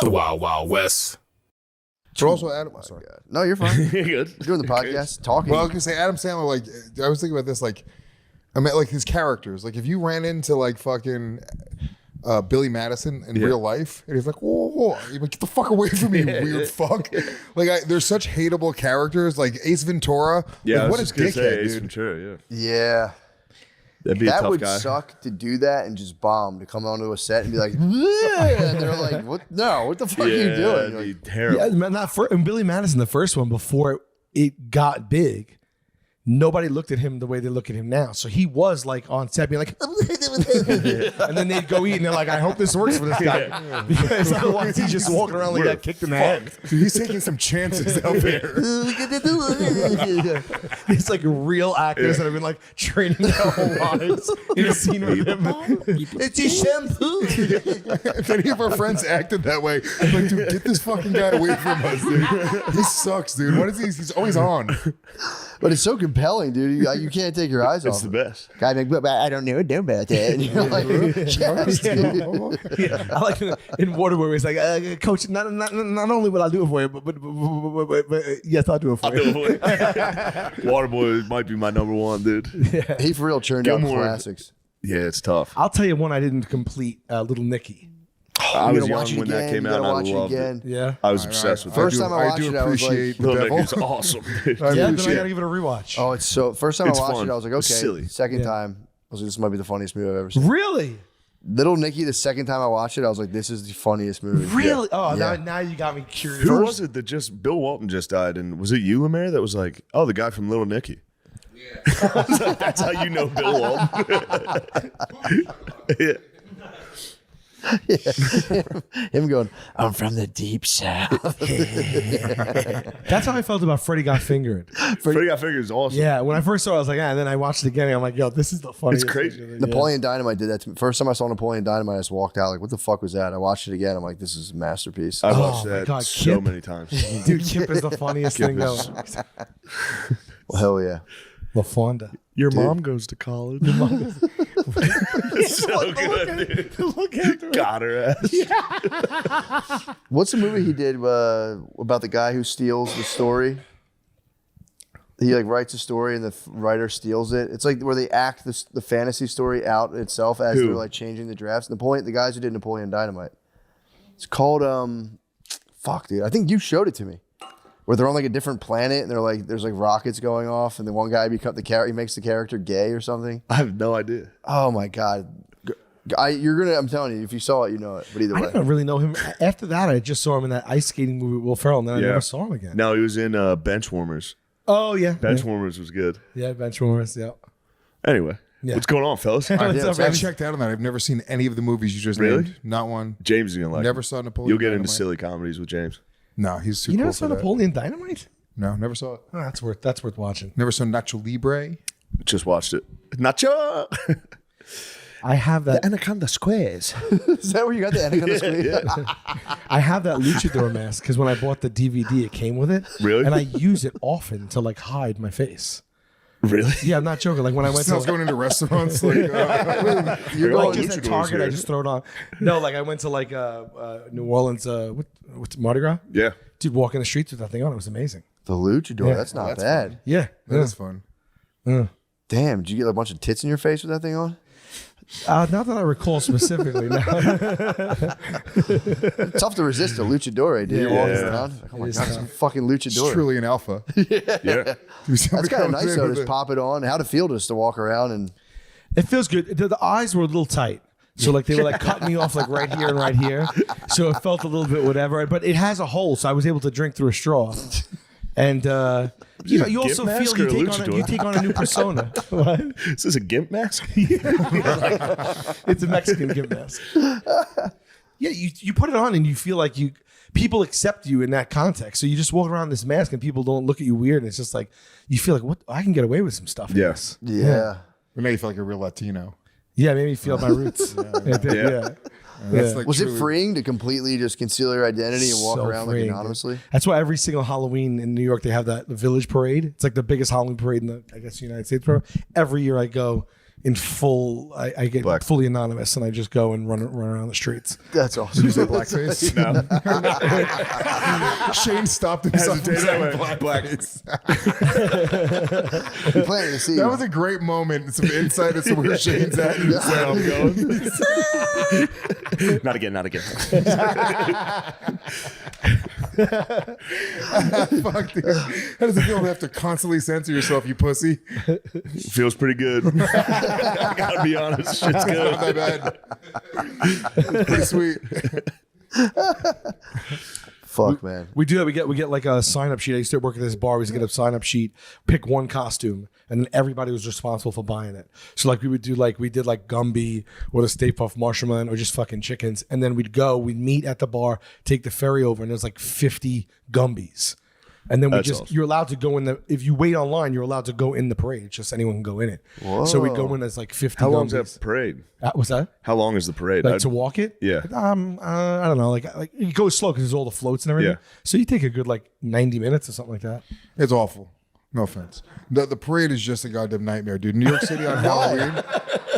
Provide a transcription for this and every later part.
The Wild Wild West. But also, Adam. Oh, sorry. God. No, you're fine. You're good. You're doing the podcast, talking. Well, I was gonna say Adam Sandler. Like, I was thinking about this. Like, I mean, like his characters. Like, if you ran into like fucking Billy Madison in real life, and he's like, "Whoa, you're like, get the fuck away from me, you weird fuck!" Like, there's such hateable characters. Like Ace Ventura. Yeah, like, I what a was just gonna say dickhead, Ace dude. Ventura, Yeah. That'd be a That tough would guy. suck to do that and just bomb, to come onto a set and be like, and they're like, what? No, what the fuck are you doing? That'd You're be like, terrible. Yeah, and Billy Madison, the first one, before it got big, nobody looked at him the way they look at him now. So he was like on set being like, and then they'd go eat and they're like, I hope this works for this guy. Because otherwise he's just walking around like that, kicked in the head. Dude, he's taking some chances out there. These like real actors that have been like training their whole lives in a scene with him. It's his shampoo. If any of our friends acted that way, I'm like, dude, get this fucking guy away from us, dude. He sucks, dude. What is he? He's always on. but it's so compelling, dude. You can't take your eyes It's off the it. best. Guy like, but I don't know about that. And you're like, yes, dude. Yeah, I like in Waterboy where he's like, Coach, not only will I do it for you, but yes, I'll do it for you. Waterboy might be my number one, dude. He for real churned out Gilmore. classics. Yeah, it's tough. I'll tell you one I didn't complete, Little Nicky. I You was gotta watch young it when that again, came you out. gotta I watch it loved again. it. Yeah. I was obsessed with First it. time I watched do it, I was like, appreciate the Little devil. Nicky's awesome, dude. I Yeah, then I appreciate gotta give it a rewatch. oh, it's so. First time It's I watched fun. it, I was like, okay. It's silly. Second time, I was like, this might be the funniest movie I've ever seen. Really? Little Nicky, the second time I watched it, I was like, this is the funniest movie. Really? Oh, Yeah. now you got me curious. Who was it that just Bill Walton just died? And was it you, Lemaire, that was like, oh, the guy from Little Nicky? Yeah. I was like, that's how you know Bill Walton. Yeah. Him going, I'm from the deep south. That's how I felt about Freddy Got Fingered. Freddy Got Fingered is awesome. Yeah, when I first saw it, I was like, and then I watched it again, and I'm like, yo, this is the funniest. It's crazy. thing. Napoleon Dynamite did that to me. First time I saw Napoleon Dynamite, I just walked out like, what the fuck was that? I watched it again. I'm like, this is a masterpiece. I watched Oh my that God, so Kip. many times. Dude, Kip is the funniest thing going. Well, hell yeah. LaFonda. Your mom goes to college. So good, dude. Look after Got her ass. What's the movie he did about the guy who steals the story? He like writes a story and the writer steals it. It's like where they act the fantasy story out itself as Who? they're like changing the drafts. The guys who did Napoleon Dynamite. It's called fuck, dude. I think you showed it to me. Where they're on like a different planet and they're like there's like rockets going off and the one guy he makes the character gay or something. I have no idea. Oh my god. I'm telling you, if you saw it, you know it. But either I way. don't really know him. After that, I just saw him in that ice skating movie with Will Ferrell, and then I Yeah. never saw him again. No, he was in Benchwarmers. Oh, yeah. Benchwarmers was good. Yeah, Benchwarmers, yeah. Anyway, Yeah. what's going on, fellas? What's yeah, up, I Randy? checked out on that. I've never seen any of the movies you just Really? named. Not one. James is gonna like. Never it. saw Napoleon. You'll get into Dynamite. silly comedies with James. No, he's too You cool never for saw that. Napoleon Dynamite? No, never saw it. Oh, that's worth watching. Never saw Nacho Libre. Just watched it. Nacho. I have that. Anaconda Squares. Is that where you got the Anaconda Squeeze? I have that luchador mask because when I bought the DVD, it came with it. Really? And I use it often to like hide my face. Really? Yeah, I'm not joking. Like when I went I was to going into restaurants. Like, You're Like, going, just at luchadors Target, I here. just throw it on. No, like I went to like New Orleans. What's Mardi Gras? Yeah. Dude, walking the streets with that thing on, it was amazing. the luchador. Yeah. That's not that's bad. Yeah, that is fun. Damn, did you get a bunch of tits in your face with that thing on? Not that I recall specifically. No. Tough to resist a luchador, dude. You're walking Yeah. around. Like, oh my It is god, tough. it's a fucking It's luchador. truly an alpha. Yeah. That's kind of nice though. Just pop it on. How'd it feel just to walk around and It feels good. The eyes were a little tight. So like they were like cutting me off like right here and right here. So it felt a little bit whatever. But it has a hole, so I was able to drink through a straw. And you know, you Gimp also mask feel or a luchador? you take on a new persona. What? Is this a gimp mask? It's a Mexican gimp mask. Yeah, you put it on and you feel like people accept you in that context. So you just walk around this mask and people don't look at you weird. And it's just like you feel like what I can get away with some stuff. in Yes. this. yeah. It made you feel like a real Latino. Yeah, it made me feel my roots. It did, Yeah. yeah. That's Yeah. like Was it truly- freeing to completely just conceal your identity and walk So around freeing, like dude. anonymously? That's why every single Halloween in New York they have the Village Parade. It's like the biggest Halloween parade in the United States. Every year I go, in full. I get Black. fully anonymous, and I just go and run around the streets. That's awesome. Did you say blackface? No. Shane stopped himself from Hesitate saying that way. blackface. You're planting the seed. That was a great moment. Some insight as to where Shane's at. And Where I'm going. Not again. Fuck, dude. How does it feel to have to constantly censor yourself, you pussy? Feels pretty good. I gotta be honest. Shit's good. Not that bad. It's pretty sweet. Fuck, man. We do that. We get like a sign up sheet. I used to work at this bar. We used to get a sign up sheet, pick one costume, and then everybody was responsible for buying it. So like we did like Gumby or the Stay Puft Marshmallow or just fucking chickens, and then we'd meet at the bar, take the ferry over, and there's like 50 Gumbies. And then Awesome. you're allowed to go in if you wait online, you're allowed to go in the parade. It's just anyone can go in it. Whoa. So we go in as like 50 How Gumbies. long's that parade? What's that? How long is the parade? Like to walk it? Yeah. I don't know. Like it goes slow because there's all the floats and everything. Yeah. So you take a good like 90 minutes or something like that. It's awful. No offense. The parade is just a goddamn nightmare, dude. New York City on Halloween.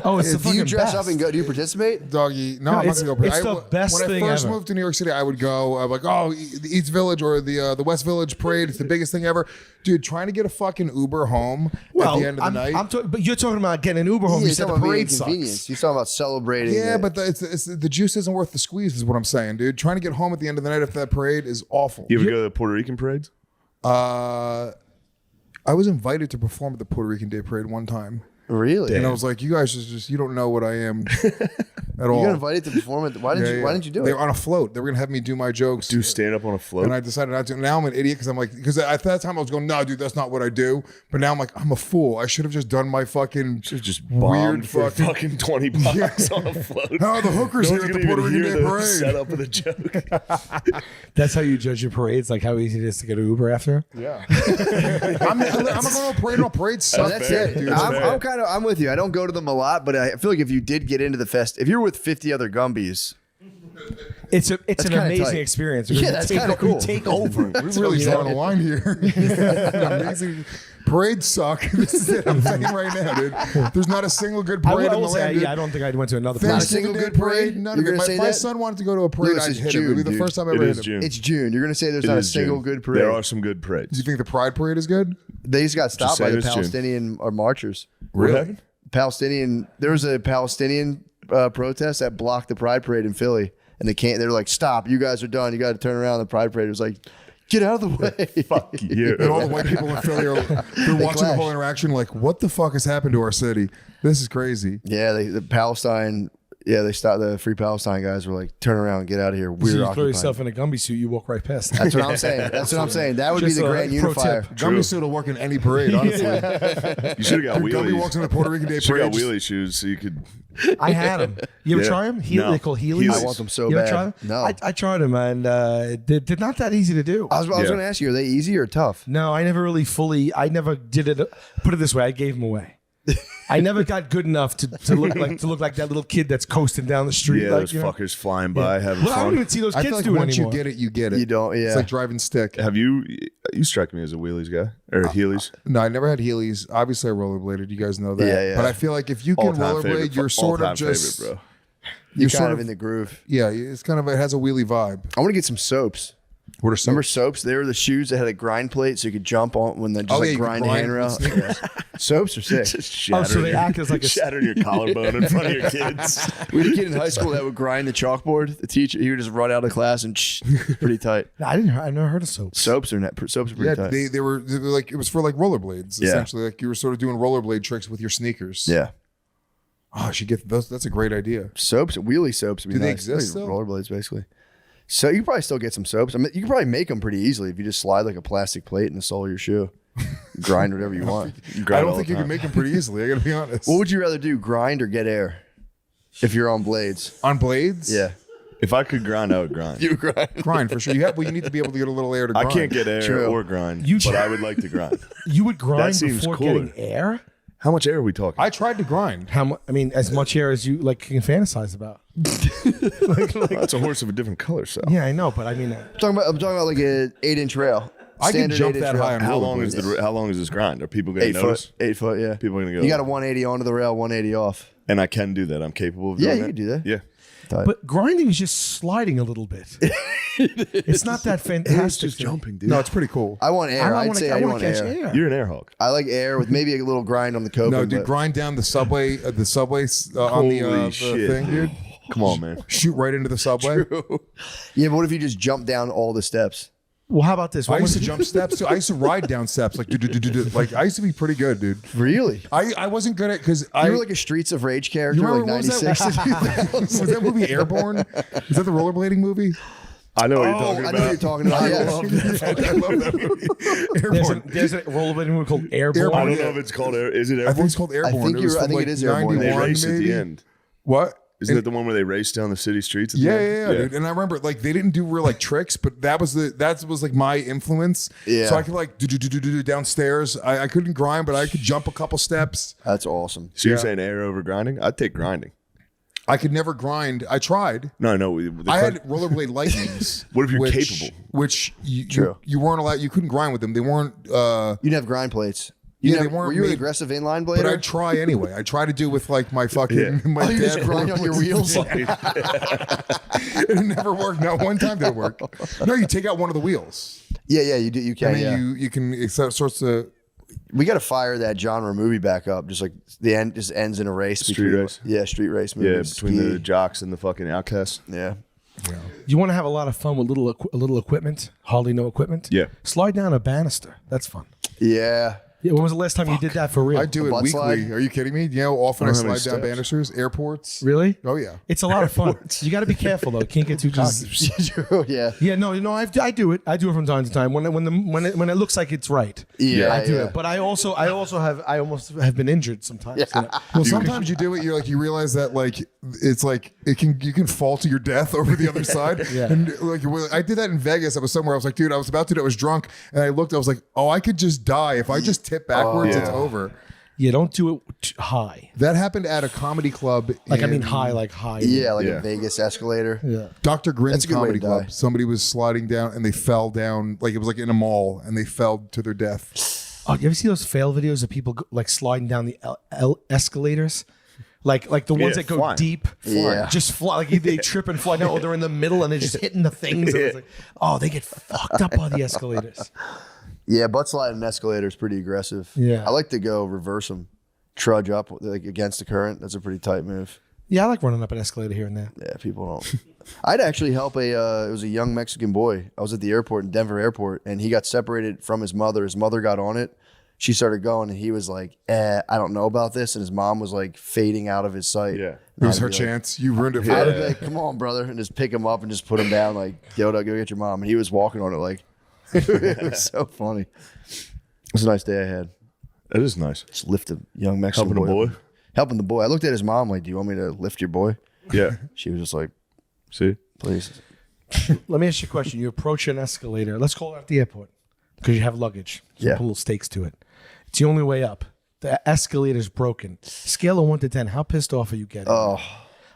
Oh, it's the Do fucking you dress best. up and go? Do you participate? Doggy, no, I'm not it's- gonna go. it's the best when thing I first ever. moved to New York City, I would go. I'm like, oh, the East Village or the West Village parade. It's the biggest thing ever, dude. Trying to get a fucking Uber home at the end of the night. but you're talking about getting an Uber home. You you're said the talking about being parade inconvenienced. sucks. You're talking about celebrating. yeah, it. but the juice isn't worth the squeeze, is what I'm saying, dude. Trying to get home at the end of the night after that parade is awful. You ever go to the Puerto Rican parades? I was invited to perform at the Puerto Rican Day Parade one time, Really? and I was like, you guys you don't know what I am at all. You got invited to perform it. Why didn't you do They it? were on a float. They were gonna have me do my jokes. Do stand up on a float? And I decided not to. Now I'm an idiot because I'm like, because at that time I was going, no, dude, that's not what I do. But now I'm like, I'm a fool. I should have just done my fucking Should've just weird bombed for fucking. fucking $20 on a float. Oh, the hookers No here one's at the gonna Puerto even Rican hear Day the Parade. setup of the joke. That's how you judge your parades, like how easy it is to get an Uber after. Yeah. I'm not going to a parade. No, parades suck. That's fair. it. dude. I'm with you. I don't go to them a lot, but I feel like if you did get into the fest, if you're with 50 other Gumbies, It's an kinda amazing tight. experience. Yeah, that's kinda cool. You take over. We're really drawing a line here. Amazing. Parades suck. This is it. I'm saying right now, dude. There's not a single good I parade in will the say, land. dude. I don't think I went to another Not a parade. single Thanksgiving good Day parade? None You're of it. gonna say My that? son wanted to go to a parade. Lewis, I'd it's hit him. It'd be June, the dude. first time I It ever is hit him. June. it's June. You're going to say there's It not a is single June. good parade. There are some good Do parades. you think the Pride Parade is good? They just got stopped say by the it's June. Palestinian marchers. What happened? There was a Palestinian protest that blocked the Pride Parade in Philly, and they're like, "Stop! You guys are done. You got to turn around." The Pride Parade was like, "Get out of the way!" Fuck you. And all the white people in Philly are they're watching the clash. whole interaction like, what the fuck has happened to our city? This is crazy. Yeah, the Palestine. Yeah, they stopped. The Free Palestine guys were like, "Turn around, get out of here. So We're you throw occupied." yourself in a Gumby suit, you walk right past. That's what I'm saying. That's what I'm saying. That would be Just the a grand pro unifier. tip. Gumby suit will work in any parade, honestly. You should have got Dude, Gumby walks wheelies. in the Puerto Rican Day Should have Parade. got wheelie shoes so you could. I had them. You ever Yeah. try them? No. They call Heelys. I want them so You ever bad. try them? No. I tried them, and they're not that easy to do. I was Yeah. going to ask you, are they easy or tough? No, I never really I never did it. Put it this way, I gave them away. I never got good enough to look like that little kid that's coasting down the street. Yeah, like, those you know? fuckers flying by having Well, I don't fun. even see those I kids feel like do it once anymore. you get it, you get it. You don't, yeah. It's like driving stick. Have you strike me as a wheelies guy or Heelys? No, I never had Heelys. Obviously, I rollerbladed. You guys know that. Yeah, yeah. But I feel like if you can All-time rollerblade, favorite. you're sort All-time of just favorite, bro. You're sort kind of- of in the groove. yeah. It's kind of it has a wheelie vibe. I want to get some soaps. What are some? Remember soaps? They were the shoes that had a grind plate so you could jump on when they just you grind could your hand around. sneakers. Soaps are sick. Just Oh, so shattering they your- act as like a shattering your collarbone in front of your kids. We had a kid in high school that would grind the chalkboard. The teacher, he would just run out of class and pretty tight. I never heard of soaps. Soaps are pretty Yeah, tight. they were like, it was for like rollerblades, Yeah. essentially. Like you were sort of doing rollerblade tricks with your sneakers. yeah. Oh, I should get those. That's a great idea. Soaps, wheelie soaps. Would be Do they nice. exist Like still? rollerblades, basically. So you could probably still get some soaps. I mean, you could probably make them pretty easily if you just slide like a plastic plate in the sole of your shoe. Grind whatever you want. I don't think you can make them pretty easily. I gotta be honest. What would you rather do, grind or get air? If you're on blades. On blades? Yeah. If I could grind, I would grind. You grind. Grind for sure. You need to be able to get a little air to I grind. can't get air True. or grind, You- but I would like to grind. You would grind seems before cooler. getting air? How much air are we talking? I tried to grind. I mean, as much air as you like can fantasize about. That's a horse of a different color, so. Yeah, I know, but I mean, I'm talking about like an 8-inch rail. I can Standard jump 8-inch that rail. high on How long rollerblades. is how long is this grind? Are people going to 8 notice? foot. 8 foot. Yeah. People are going to go. You got a 180 onto the rail, 180 off. and I can do that. I'm capable of Yeah, doing you that. can do that. Yeah. But grinding is just sliding a little bit. It's not that fantastic. Just jumping, dude. No, it's pretty cool. I want air. I'd say I want catch air. air. You're an air hog. I like air with maybe a little grind on the coping. No, dude, but- grind down the subway on the Holy shit, thing, dude. Come on, man. Shoot right into the subway. Yeah, but what if you just jump down all the steps? Well, how about this? I What used to was- jump steps too. I used to ride down steps like like I used to be pretty good, dude. Really? I wasn't good at because You were like a Streets of Rage character, you like remember what was that? 96 to 2000. Was that movie Airborne? Was that the rollerblading movie? I know what you're Oh, talking I about. know what you're talking about. Yes. I love that movie. Airborne. there's a rollerblading movie called Airborne. I Airborne. don't know if it's called air. Is it I airborne? think it's called Airborne. think It was you're- I from, think like, it is Airborne. They 91 race at maybe. the end. What? Isn't that the one where they race down the city streets? At the Yeah, end? dude. And I remember like they didn't do real like tricks, but that was like my influence. Yeah. So I could like do downstairs. I couldn't grind, but I could jump a couple steps. That's awesome. So you're saying air over grinding? I'd take grinding. I could never grind. I tried. No. I had rollerblade lightnings. What if you're which, capable? Which True. you weren't allowed. You couldn't grind with them. They weren't. You didn't have grind plates. Yeah, they never- weren't Were you an made- aggressive inline But blader? I'd try anyway. I try to do with like my fucking Yeah. my Oh, you just dad grind on your wheels? It never worked. Not one time did it work. No, you take out one of the wheels, Yeah, you do. You can. and Yeah. then you can. It sorts of. We got to fire that genre movie back up. Just like the end just ends in a race. Street race? Yeah, street race Yeah, movies. between Ski. the jocks and the fucking outcasts. Yeah. You want to have a lot of fun with a little equipment, hardly no equipment. Yeah. Slide down a banister. That's fun. Yeah. Yeah, when was the last time you did that for real? I do it butt weekly. slide? Are you kidding me? You know, often I don't have any slide down steps. banisters, airports. Really? Oh yeah. It's a lot of fun. You got to be careful though. Can't get too cocky. True, yeah. Yeah, no, I do it. I do it from time to time when it looks like it's right. Yeah, I do yeah. it. But I almost have been injured sometimes. You know? Well, sometimes you do it. You're like you realize that like it's like you can fall to your death over the other side. Yeah. And like I did that in Vegas. I was somewhere. I was like, dude, I was about to do it. I was drunk, and I looked. I was like, oh, I could just die if I just tip backwards. yeah. It's over. Yeah, don't do it high. That happened at a comedy club. Like in high, like high. Yeah, like Yeah. a Vegas escalator. Yeah. Dr. Grin's That's a good way comedy to club. die. Somebody was sliding down and they fell down. Like it was like in a mall, and they fell to their death. Oh, you ever see those fail videos of people like sliding down the escalators? Like the ones Yeah, that go flying. deep, Yeah. just fly. Like they trip and fly down, or they're in the middle and they're just hitting the things. And it's like, oh, they get fucked up on the escalators. Yeah, butt slide and escalator is pretty aggressive. Yeah. I like to go reverse them, trudge up like against the current. That's a pretty tight move. Yeah, I like running up an escalator here and there. Yeah, people don't. I'd actually help it was a young Mexican boy. I was at the airport in Denver airport, and he got separated from his mother. His mother got on it. She started going, and he was like, I don't know about this. And his mom was like fading out of his sight. Yeah. It was I'd her be like- chance. You ruined it for I'd her. be like, come on, brother, and just pick him up and just put him down like, yo, go get your mom. And he was walking on it like, it was so funny. It was a nice day I had. That is nice. Just lift a young Mexican Helping a boy. up. Helping the boy. I looked at his mom like, do you want me to lift your boy? Yeah. She was just like, See? please. Let me ask you a question. You approach an escalator. Let's call it at the airport because you have luggage. So Yeah. put little stakes to it. It's the only way up. The escalator's broken. Scale of 1 to 10. How pissed off are you getting? Oh,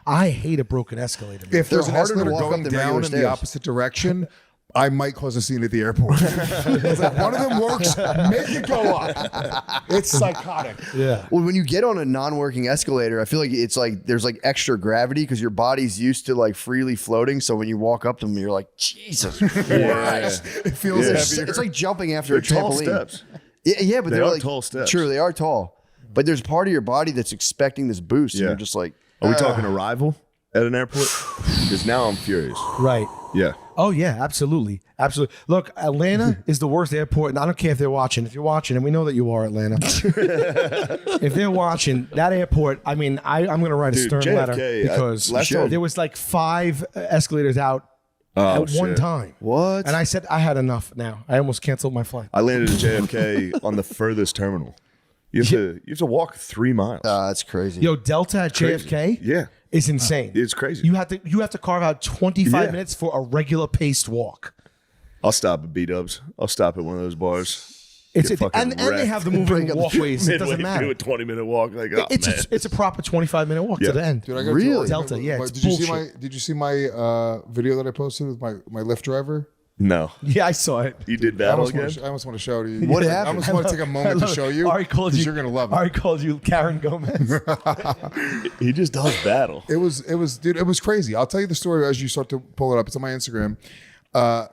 I hate a broken escalator. man. If there's an They're harder to escalator walk up going than down regular in the stairs. opposite direction, I might cause a scene at the airport. It's like one of them works, make it go up. It's psychotic. Yeah. well, when you get on a non-working escalator, I feel like it's like there's like extra gravity because your body's used to like freely floating. So when you walk up to them, you're like, Jesus Christ. It feels It's, heavier. it's like jumping after a They're tall trampoline. steps. Yeah, but They they're are like tall steps. True, they are tall. But there's part of your body that's expecting this boost, and Yeah. you're just like, Are we talking arrival at an airport? Because now I'm furious. Right. Yeah. Oh, yeah, absolutely. Absolutely. Look, Atlanta is the worst airport, and I don't care if they're watching. If you're watching, and we know that you are, Atlanta. If they're watching, that airport, I mean, I'm going to write a Dude, stern JFK, letter because last time- there was like 5 escalators out Oh, at one shit. time. what? And I said, I had enough now. I almost canceled my flight. I landed at JFK on the furthest terminal. You have to walk 3 miles. That's crazy. Yo, Delta at JFK Yeah. is insane. It's crazy. You have to carve out 25 Yeah. minutes for a regular paced walk. I'll stop at B-Dubs. I'll stop at one of those bars. It's Get fucking and they wrecked. have the moving walkways. It doesn't Midway matter. through a 20-minute walk. Like, oh, It's man. a proper 25-minute walk Yeah. to the end. Dude, I got Really? Delta, yeah, it's Did you see bullshit. my video that I posted with my Lyft driver? No. Yeah, I saw it. You did I battle almost, again? I almost want to show you. What I happened? almost want to take a moment to show you. Ari called 'cause you. You're gonna love it. Ari called you Karen Gomez. He just does battle. It was, dude. It was crazy. I'll tell you the story as you start to pull it up. It's on my Instagram. I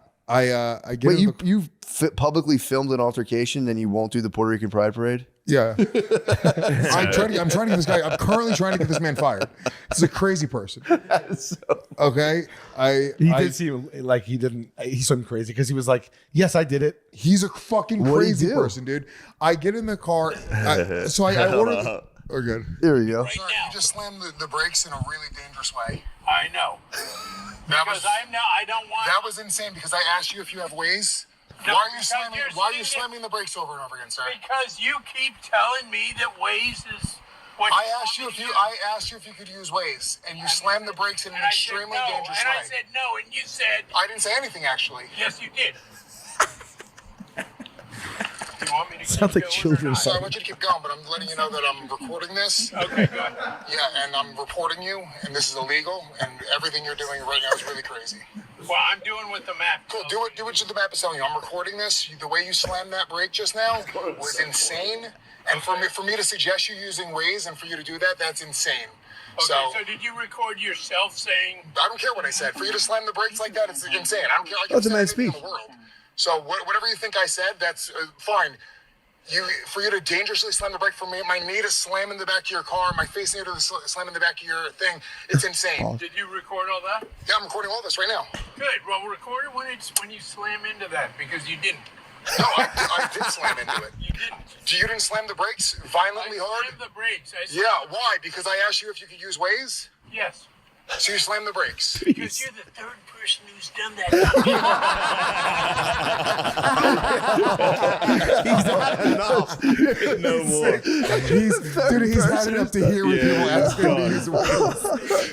get. Wait, in the- you publicly filmed an altercation, and you won't do the Puerto Rican Pride Parade? Yeah. I'm trying to get this guy. I'm currently trying to get this man fired. He's a crazy person. Okay. He did seem like he didn't. He seemed crazy because he was like, "Yes, I did it." He's a fucking What'd he crazy do? person, dude. I get in the car. So I ordered. We're good. Here we go. Sir, you just slammed the brakes in a really dangerous way. I know. Because I don't want. That was insane because I asked you if you have Waze. No, why are you because slamming? you're Why are you saying slamming the brakes over and over again, sir? Because you keep telling me that Waze is what I you asked you want if me you. to I asked you if you could use Waze, and you slammed the brakes in an and I said extremely no, dangerous and I way. said no, and you said I didn't say anything actually. yes, you did. Do you want me to Sounds keep like going or children. not? So I want you to keep going, but I'm letting you know that I'm recording this. Okay, good. Yeah, and I'm reporting you, and this is illegal, and everything you're doing right now is really crazy. Well, I'm doing what the map. Cool, do what the map is telling you. I'm recording this. The way you slammed that brake just now was insane. And for me to suggest you using Waze and for you to do that, that's insane. Okay, so did you record yourself saying? I don't care what I said. For you to slam the brakes like that, it's insane. I don't care. I can That's a say nice anything in speech. the world. So whatever you think I said, that's fine. For you to dangerously slam the brake, for me, my knee to slam in the back of your car, my face near to the slam in the back of your thing, it's insane. Did you record all that? Yeah, I'm recording all this right now. Good. Well, record it when you slam into that because you didn't. No, I did slam into it. You didn't. You didn't slam the brakes violently I hard? slammed the brakes. I Yeah, slammed- why? Because I asked you if you could use Waze? Yes. So you slammed the brakes. Because you're the third person who's done that. No more. He's had it up to here with people asking him to use Waze.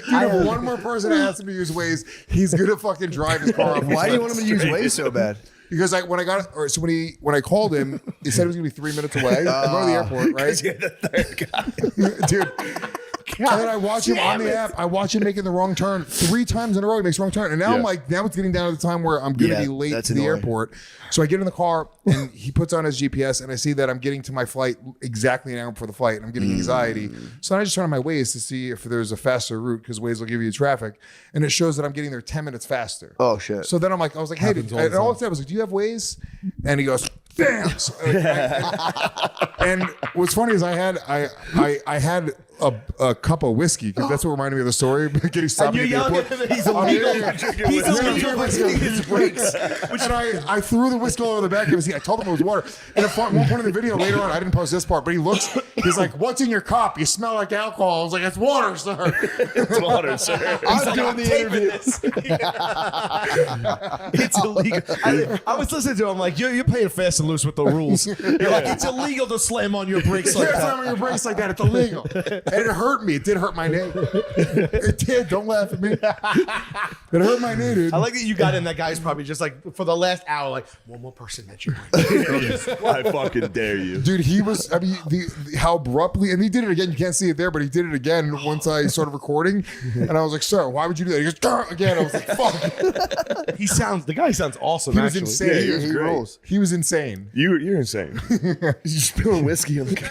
Dude, if one more person asks him to use Waze, he's gonna fucking drive his car off. Why do you want him to use Waze so bad? Because when I called him, he said it was gonna be 3 minutes away. I go to the airport, right? You're the third guy. Dude. And then I watch him on the app. I watch him making the wrong turn 3 times in a row. He makes the wrong turn, and now I'm like, now it's getting down to the time where I'm gonna be late that's to the annoying. airport. So I get in the car, and he puts on his GPS, and I see that I'm getting to my flight exactly an hour before the flight, and I'm getting anxiety. So then I just turn on my Waze to see if there's a faster route because Waze will give you traffic, and it shows that I'm getting there 10 minutes faster. Oh, shit. So then I was like, hey, dude, and all I said was like, do you have Waze? And he goes, bam. So, and what's funny is I had a cup of whiskey because that's what reminded me of the story. Getting stopped And at you're the yelling airport. at him that he's illegal. He's illegal for hitting his brakes. And I threw the whiskey all over the back of his seat. I told him it was water. And at one point in the video later on, I didn't post this part, but he's like, "What's in your cup? You smell like alcohol." I was like, "It's water, sir." It's water, sir. I'm doing the interview. It's illegal. I was listening to him like, you're playing fast and loose with the rules. You're like, it's illegal to slam on your brakes like Can't that. slam on your brakes like that. It's illegal. And it hurt me. It did hurt my knee. It did. Don't laugh at me. It hurt my knee, dude. I like that you got in. That guy's probably just like for the last hour, like one more person mentioned. I fucking dare you. Dude, he was, I mean, how abruptly, and he did it again. You can't see it there, but he did it again once I started recording. And I was like, sir, why would you do that? He goes, "Grr," again. I was like, fuck. The guy sounds awesome. He was actually. insane. Yeah, he, he was He great. rolls. he was insane. You're insane. You're spilling whiskey on the guy.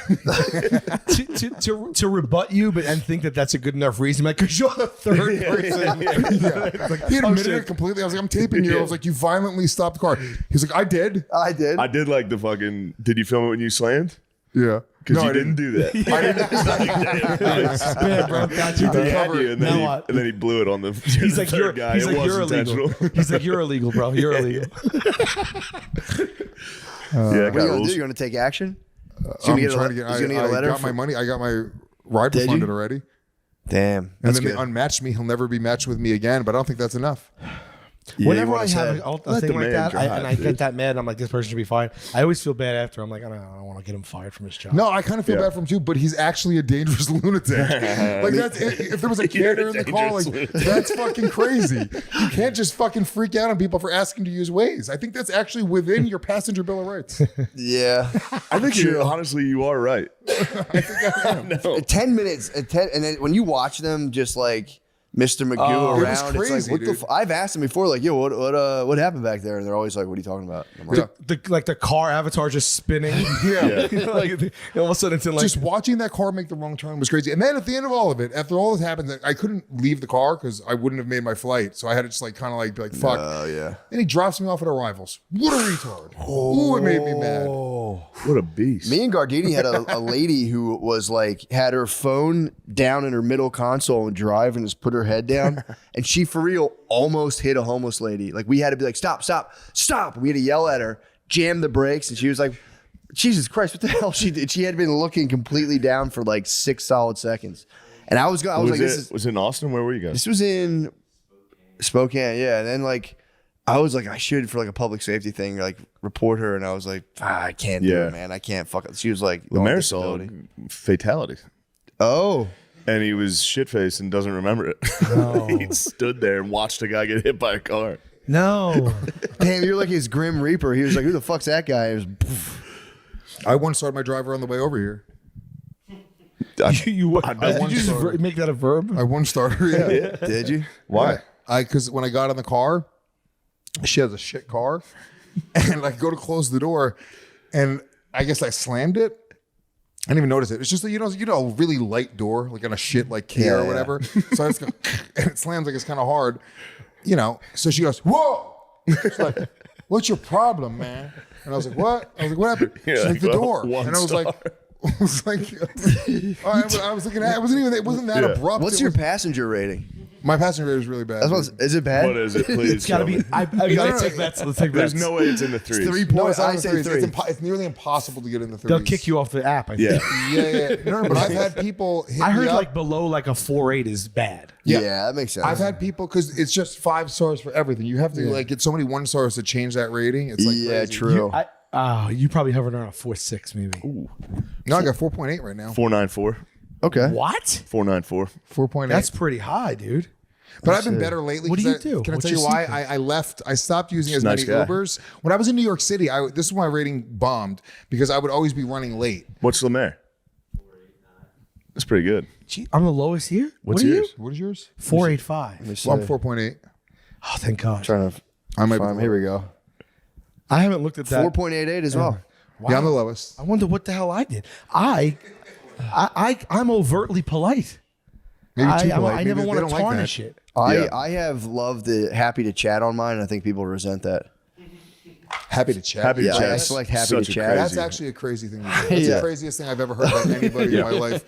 to rebut you, but and think that that's a good enough reason, like because you're the third person. Yeah. He admitted it completely. I was like, I'm taping you. I was like, you violently stopped the car. He's like, I did. I did. I did like the fucking. Did you film it when you slammed? Yeah. Because No, you I didn't do that. I didn't. Yeah, bro, got you. He had you, and then, Now what? he blew it on the He's like, third guy. he's It like, you're was illegal. intentional. He's like, you're illegal, bro. You're illegal. Yeah, I What are you got gonna rules. do? You're gonna take action? He's I'm gonna get a trying le- to get, he's gonna get a letter. I got my money. I got my ride Did you? refunded already. Damn. And That's then good. they unmatched me. He'll never be matched with me again, but I don't think that's enough. Yeah, Whenever you I wanna have say, a let thing the like man that, drive, and I dude. get that mad, I'm like, this person should be fired. I always feel bad after. I'm like, I don't want to get him fired from his job. No, I kind of feel Yeah. bad for him too, but he's actually a dangerous lunatic. Like that's if there was a You're kid a in the car, like dangerous that's fucking crazy. You can't just fucking freak out on people for asking to use Waze. I think that's actually within your passenger bill of rights. Yeah. I think honestly, you are right. I think I am. No. 10 minutes, and then when you watch them just like Mr. Magoo It was around. It's crazy, like, what dude. the I've asked them before, like, yo, what happened back there? And they're always like, what are you talking about? I'm like, The car avatar just spinning. Yeah. You know, like, all of a sudden it's in like Just watching that car make the wrong turn was crazy. And then at the end of all of it, after all this happened, I couldn't leave the car because I wouldn't have made my flight. So I had to just like kind of like be like, fuck. oh, yeah. Then he drops me off at Arrivals. What a retard. Ooh, it made me mad. What a beast. Me and Gardini had a lady who was like, had her phone down in her middle console and drive and just put her head down. And she, for real, almost hit a homeless lady. Like, we had to be like, stop, stop, stop. We had to yell at her, jam the brakes. And she was like, Jesus Christ, what the hell she did? She had been looking completely down for like 6 solid seconds. And I was like, was it in Austin? Where were you guys? This was in Spokane, yeah. And then like, I was like, I should, for like a public safety thing, like report her. And I was like, I can't do it, man. I can't fuck it. She was like, Lemaire saw fatality. Oh. And he was shit-faced and doesn't remember it. No. He stood there and watched a guy get hit by a car. no. Damn, you're like his Grim Reaper. He was like, who the fuck's that guy? It was, poof. I one starred my driver on the way over here. Did you just make that a verb? I one starter, yeah. Did you? Why? Because when I got in the car, she has a shit car, and I go to close the door, and I guess I slammed it. I didn't even notice it. It's just a, a really light door, like on a shit like Kia or whatever. So I just go, and it slams like it's kind of hard, So she goes, "Whoa!" She's like, "What's your problem, man?" And I was like, "What?" I was like, "What happened?" She's like, "The door." And I was like, all right, I was looking at it wasn't that abrupt. What's your passenger rating? My passenger rating is really bad. Is it bad? What is it, please? It's got to be. I gotta take bets. Let's take bets. There's no way it's in the threes. 3 No, points. it's not I in the say threes. 3. It's nearly impossible to get in the threes. They'll kick you off the app. I think. Yeah. Yeah. No, but I've had people hit I heard me up. like below like a 4.8 is bad. Yeah, that makes sense. I've had people because it's just 5 stars for everything. You have to like get so many 1 stars to change that rating. It's like crazy. true. You probably hovered around a 4.6 maybe. No, I got 4.8 right now. 494. Okay. What? 494. 4.8. That's pretty high, dude. But I've been better lately. What do 'cause you do? Can I What's tell you your why? secret? I left. I stopped using as Nice many guy. Ubers. When I was in New York City, this is why my rating bombed because I would always be running late. What's Lemaire? That's pretty good. Gee, I'm the lowest here. What's what are yours? What is yours? 4.85. Well, I'm 4.8. Oh, thank God. Trying to I might find. be Here we go. I haven't looked at that. 4.88 as well. Wow. Yeah, I'm the lowest. I wonder what the hell I did. I'm overtly polite. Maybe too I polite. never Maybe want they to don't like tarnish that. it. I have loved the happy to chat on mine. And I think people resent that. Happy to chat. Happy to Yeah, chat. I select happy Such to a chat. crazy- That's actually a crazy thing to do. That's Yeah. the craziest thing I've ever heard about anybody in my life.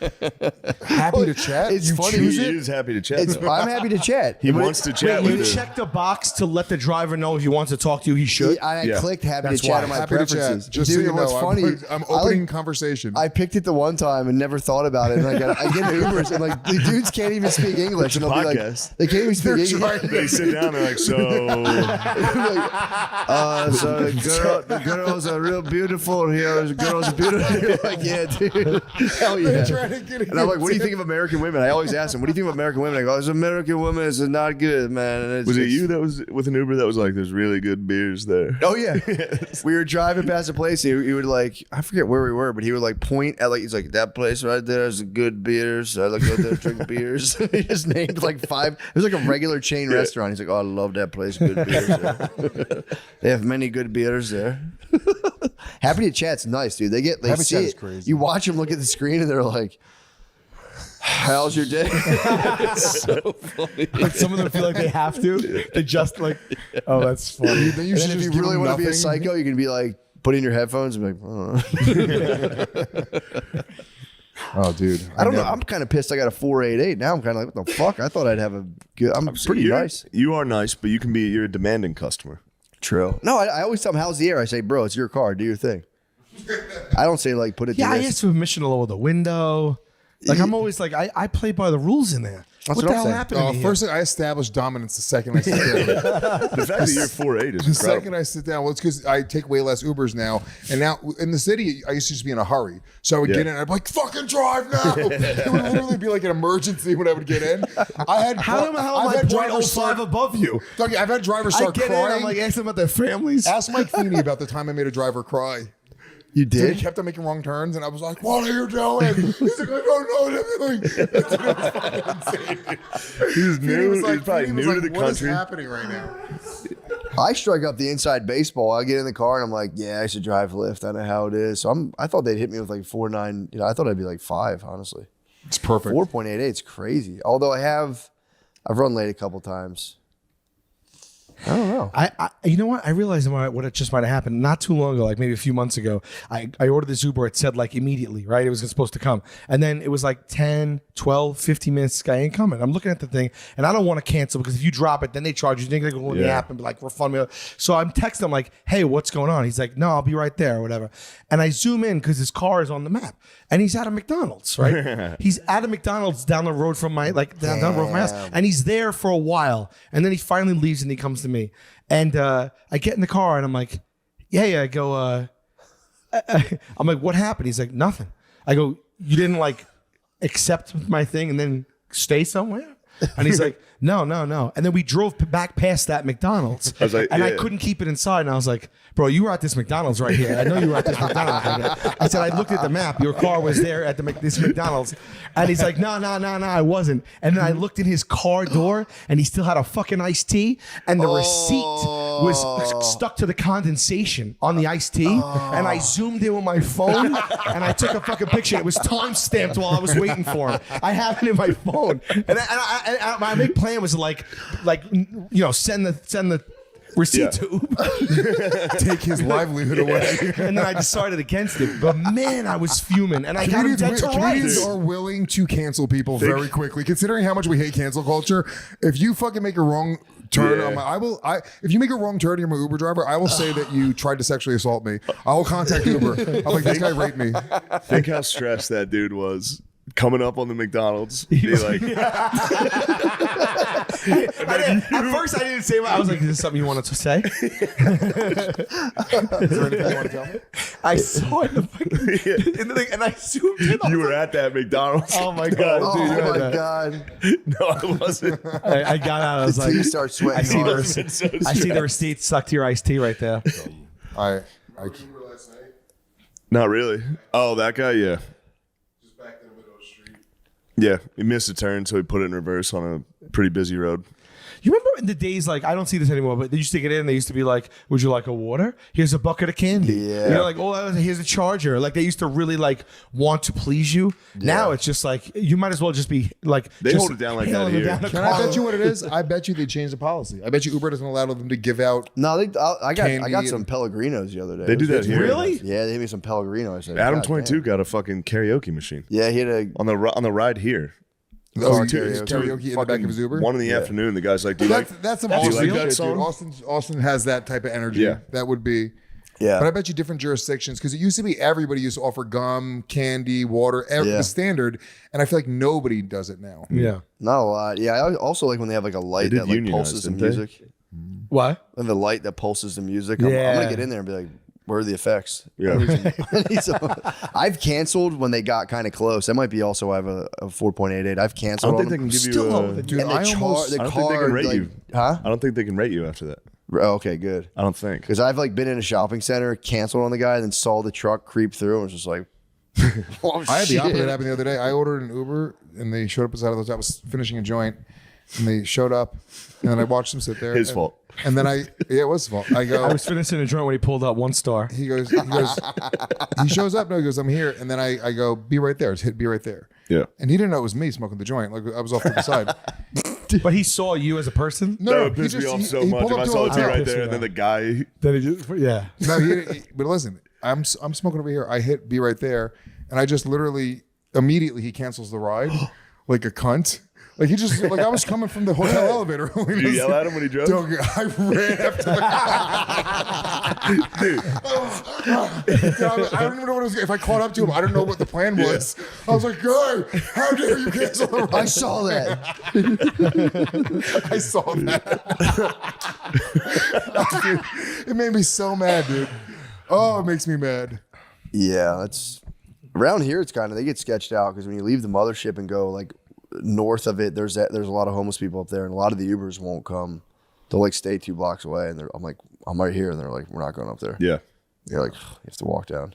Happy to chat? It's You funny. choose He it? is happy to chat. though. I'm happy to chat. He wants to chat You with you. check the box to let the driver know if he wants to talk to you. He should. I Yeah. clicked happy That's to chat why. on my Happy to preferences. chat. Just Dude, so you what's know, funny? I'm I, opening like, conversation. I picked it the one time and never thought about it. And I get Ubers and like the dudes can't even speak English. And they'll be like, Podcast. they can't even speak English. They sit down and they're like, so So the girls are real beautiful here. The girls are beautiful. You're like, yeah, dude. Hell yeah. trying to get And I'm like, what do you think of American women? I always ask them, what do you think of American women? I go, as American women is not good, man. And it's, was it you that was with an Uber that was like, there's really good beers there? Oh yeah, we were driving past a place. And he would like, I forget where we were, but he would like point at like, he's like, that place right there is good beers. I like go there drink beers. He just named like 5. It was like a regular chain restaurant. He's like, oh, I love that place. Good beers. There. They have many good beers there. Happy to chat's nice, dude. They Happy see Chat is it. crazy. You watch them look at the screen and they're like, how's your day? It's so funny. Like some of them feel like they have to. They just like, oh, that's funny. Then you And should then if just you give really them want to be a nothing. psycho, you can be like, put in your headphones and be like, Oh, dude. I don't know. I'm kind of pissed. I got a 4.88. Now I'm kind of like, what the fuck? I thought I'd have a good. I'm pretty nice. You are nice, but you're a demanding customer. True. No, I always tell them, how's the air? I say, bro, it's your car. Do your thing. I don't say like put it. Yeah, to I this. asked for permission to lower the window. Like I'm always like, I play by the rules in there. That's What what the I'm hell saying. happened to me? First thing, I established dominance the second I sit down. The fact that you're 4'8" is The second incredible. I sit down, well, it's because I take way less Ubers now. And now in the city, I used to just be in a hurry. So I would get in and I'd be like, fucking drive now. It would literally be like an emergency when I would get in. I had How am I've I had drivers 0.05 start, above you? Dougie, I've had drivers I start get crying. in, I'm like asking about their families. Ask Mike Feeney about the time I made a driver cry. You So did? he kept on making wrong turns, and I was like, "What are you doing?" He's like, "I don't know what I'm doing." It was fucking insane. He was new. He was probably Feeny new to the "What is country. happening right now?" I strike up the inside baseball. I get in the car and I'm like, yeah, I should drive lift. I know how it is. So I thought they'd hit me with like 4.9. You know, I thought I'd be like 5, honestly. It's perfect. 4.88, it's crazy. Although I've run late a couple times. I don't know. I you know what? I realized what it just might have happened not too long ago, like maybe a few months ago. I ordered this Uber. It said like immediately, right? It was supposed to come. And then it was like 10, 12, 15 minutes. This guy ain't coming. I'm looking at the thing and I don't want to cancel because if you drop it, then they charge you. Then they're going to go in the app and be like, refund me. So I'm texting him like, hey, what's going on? He's like, no, I'll be right there or whatever. And I zoom in because his car is on the map and he's at a McDonald's, right? He's at a McDonald's down the road from my, like down the road from my house. And he's there for a while. And then he finally leaves and he comes to me. And I get in the car and I'm like, yeah, I go, I'm like, what happened? He's like, nothing. I go, you didn't like accept my thing and then stay somewhere? And he's like, no. And then we drove back past that McDonald's. I was like, and I yeah. couldn't keep it inside. And I was like, bro, you were at this McDonald's right here. I know you were at this McDonald's right here. I said, I looked at the map. Your car was there at this McDonald's. And he's like, no, I wasn't. And then I looked in his car door and he still had a fucking iced tea. And the receipt was stuck to the condensation on the iced tea. And I zoomed in with my phone and I took a fucking picture. It was time stamped while I was waiting for him. I have it in my phone. And my big plan was like, you know, send the receipt to Uber. Take his livelihood away. And then I decided against it. But man, I was fuming. And I got him dead to Comedians rights. are willing to cancel people very quickly, considering how much we hate cancel culture. If you fucking make a wrong turn, Yeah. if you make a wrong turn, you're my Uber driver. I will say that you tried to sexually assault me. I will contact Uber. I'm like, this guy raped me. Think how stressed that dude was coming up on the McDonald's. Be like, At first, I didn't say what I was like, is this something you wanted to say? Is there anything you want to tell me? I saw it in the thing, and I zoomed in. you were at that McDonald's. Oh my God. Oh dude, you had my that. God. No, I wasn't. I got out. I was like, You start sweating. I see hard. the I see the receipt stuck to your iced tea right there. I Not really. Oh, that guy, yeah. just back in the middle of the street. Yeah, he missed a turn, so he put it in reverse on a pretty busy road. You remember in the days, like, I don't see this anymore, but they used to get in, they used to be like, would you like a water? Here's a bucket of candy. Yeah. You know, like, oh, here's a charger. Like, they used to really, like, want to please you. Now it's just like, you might as well just be, like, They just hold it down like hailing that them here. down a Can I car. bet you what it is? I bet you they changed the policy. I bet you Uber doesn't allow them to give out. No, I got Candy some and- Pellegrinos the other day. They do that here. Really? Yeah, they gave me some Pellegrino. I said, Adam God 22 damn. got a fucking karaoke machine Yeah, he had a. on the ride here. Oh, karaoke. karaoke in the back of his Uber. 1 in the afternoon, the guy's like, "Do you like?" That's some That's Austin real? shit, that dude. song? Austin has that type of energy. Yeah. That would be. Yeah. But I bet you different jurisdictions, because it used to be everybody used to offer gum, candy, water, Yeah. the standard, and I feel like nobody does it now. Yeah. Not a lot. Yeah, I also like when they have like a light They did that like unionize, pulses the didn't they? music. What? And the light that pulses the music. I'm Yeah. gonna get in there and be like, where are the effects? Yeah. I need some- I've canceled when they got kind of close. That might be also I have a 4.88. I've I canceled. don't think on they them. can give Still you. don't. Dude, And I the almost. the I don't car, think they can rate like, you. Huh? I don't think they can rate you after that. Oh, okay, good. I don't think. Because I've like been in a shopping center, canceled on the guy, and then saw the truck creep through, and was just like, oh, I had the shit. opposite happen the other day. I ordered an Uber, and they showed up beside of those. I was finishing a joint, and they showed up, and then I watched them sit there. His and, fault. And then yeah, it was his fault. I go. I was finishing a joint when he pulled out 1 star. He goes. He shows up. No, he goes, I'm here. And then I go, be right there. Just hit be right there. Yeah. And he didn't know it was me smoking the joint. Like I was off to the side. But he saw you as a person? That No, would he piss me just- off he- so he much pulled if up I to a saw it hotel. right Piss there, me and then off. the guy. Then he just, yeah. No, but listen, I'm smoking over here. I hit be right there, and I just literally immediately he cancels the ride, like a cunt. Like he just like I was coming from the hotel elevator. Did you yell at him when he drove? I ran after the I don't even know what it was. If I caught up to him, I don't know what the plan was. I was like, "Guy, how dare you cancel the ride?" I saw that. I saw that. Dude, it made me so mad, dude. Oh, it makes me mad. Yeah, that's around here. It's kind of they get sketched out because when you leave the mothership and go like north of it, there's a lot of homeless people up there, and a lot of the Ubers won't come. They'll like stay 2 blocks away, and I'm like, I'm right here, and they're like, we're not going up there. Yeah. You're like, you have to walk down.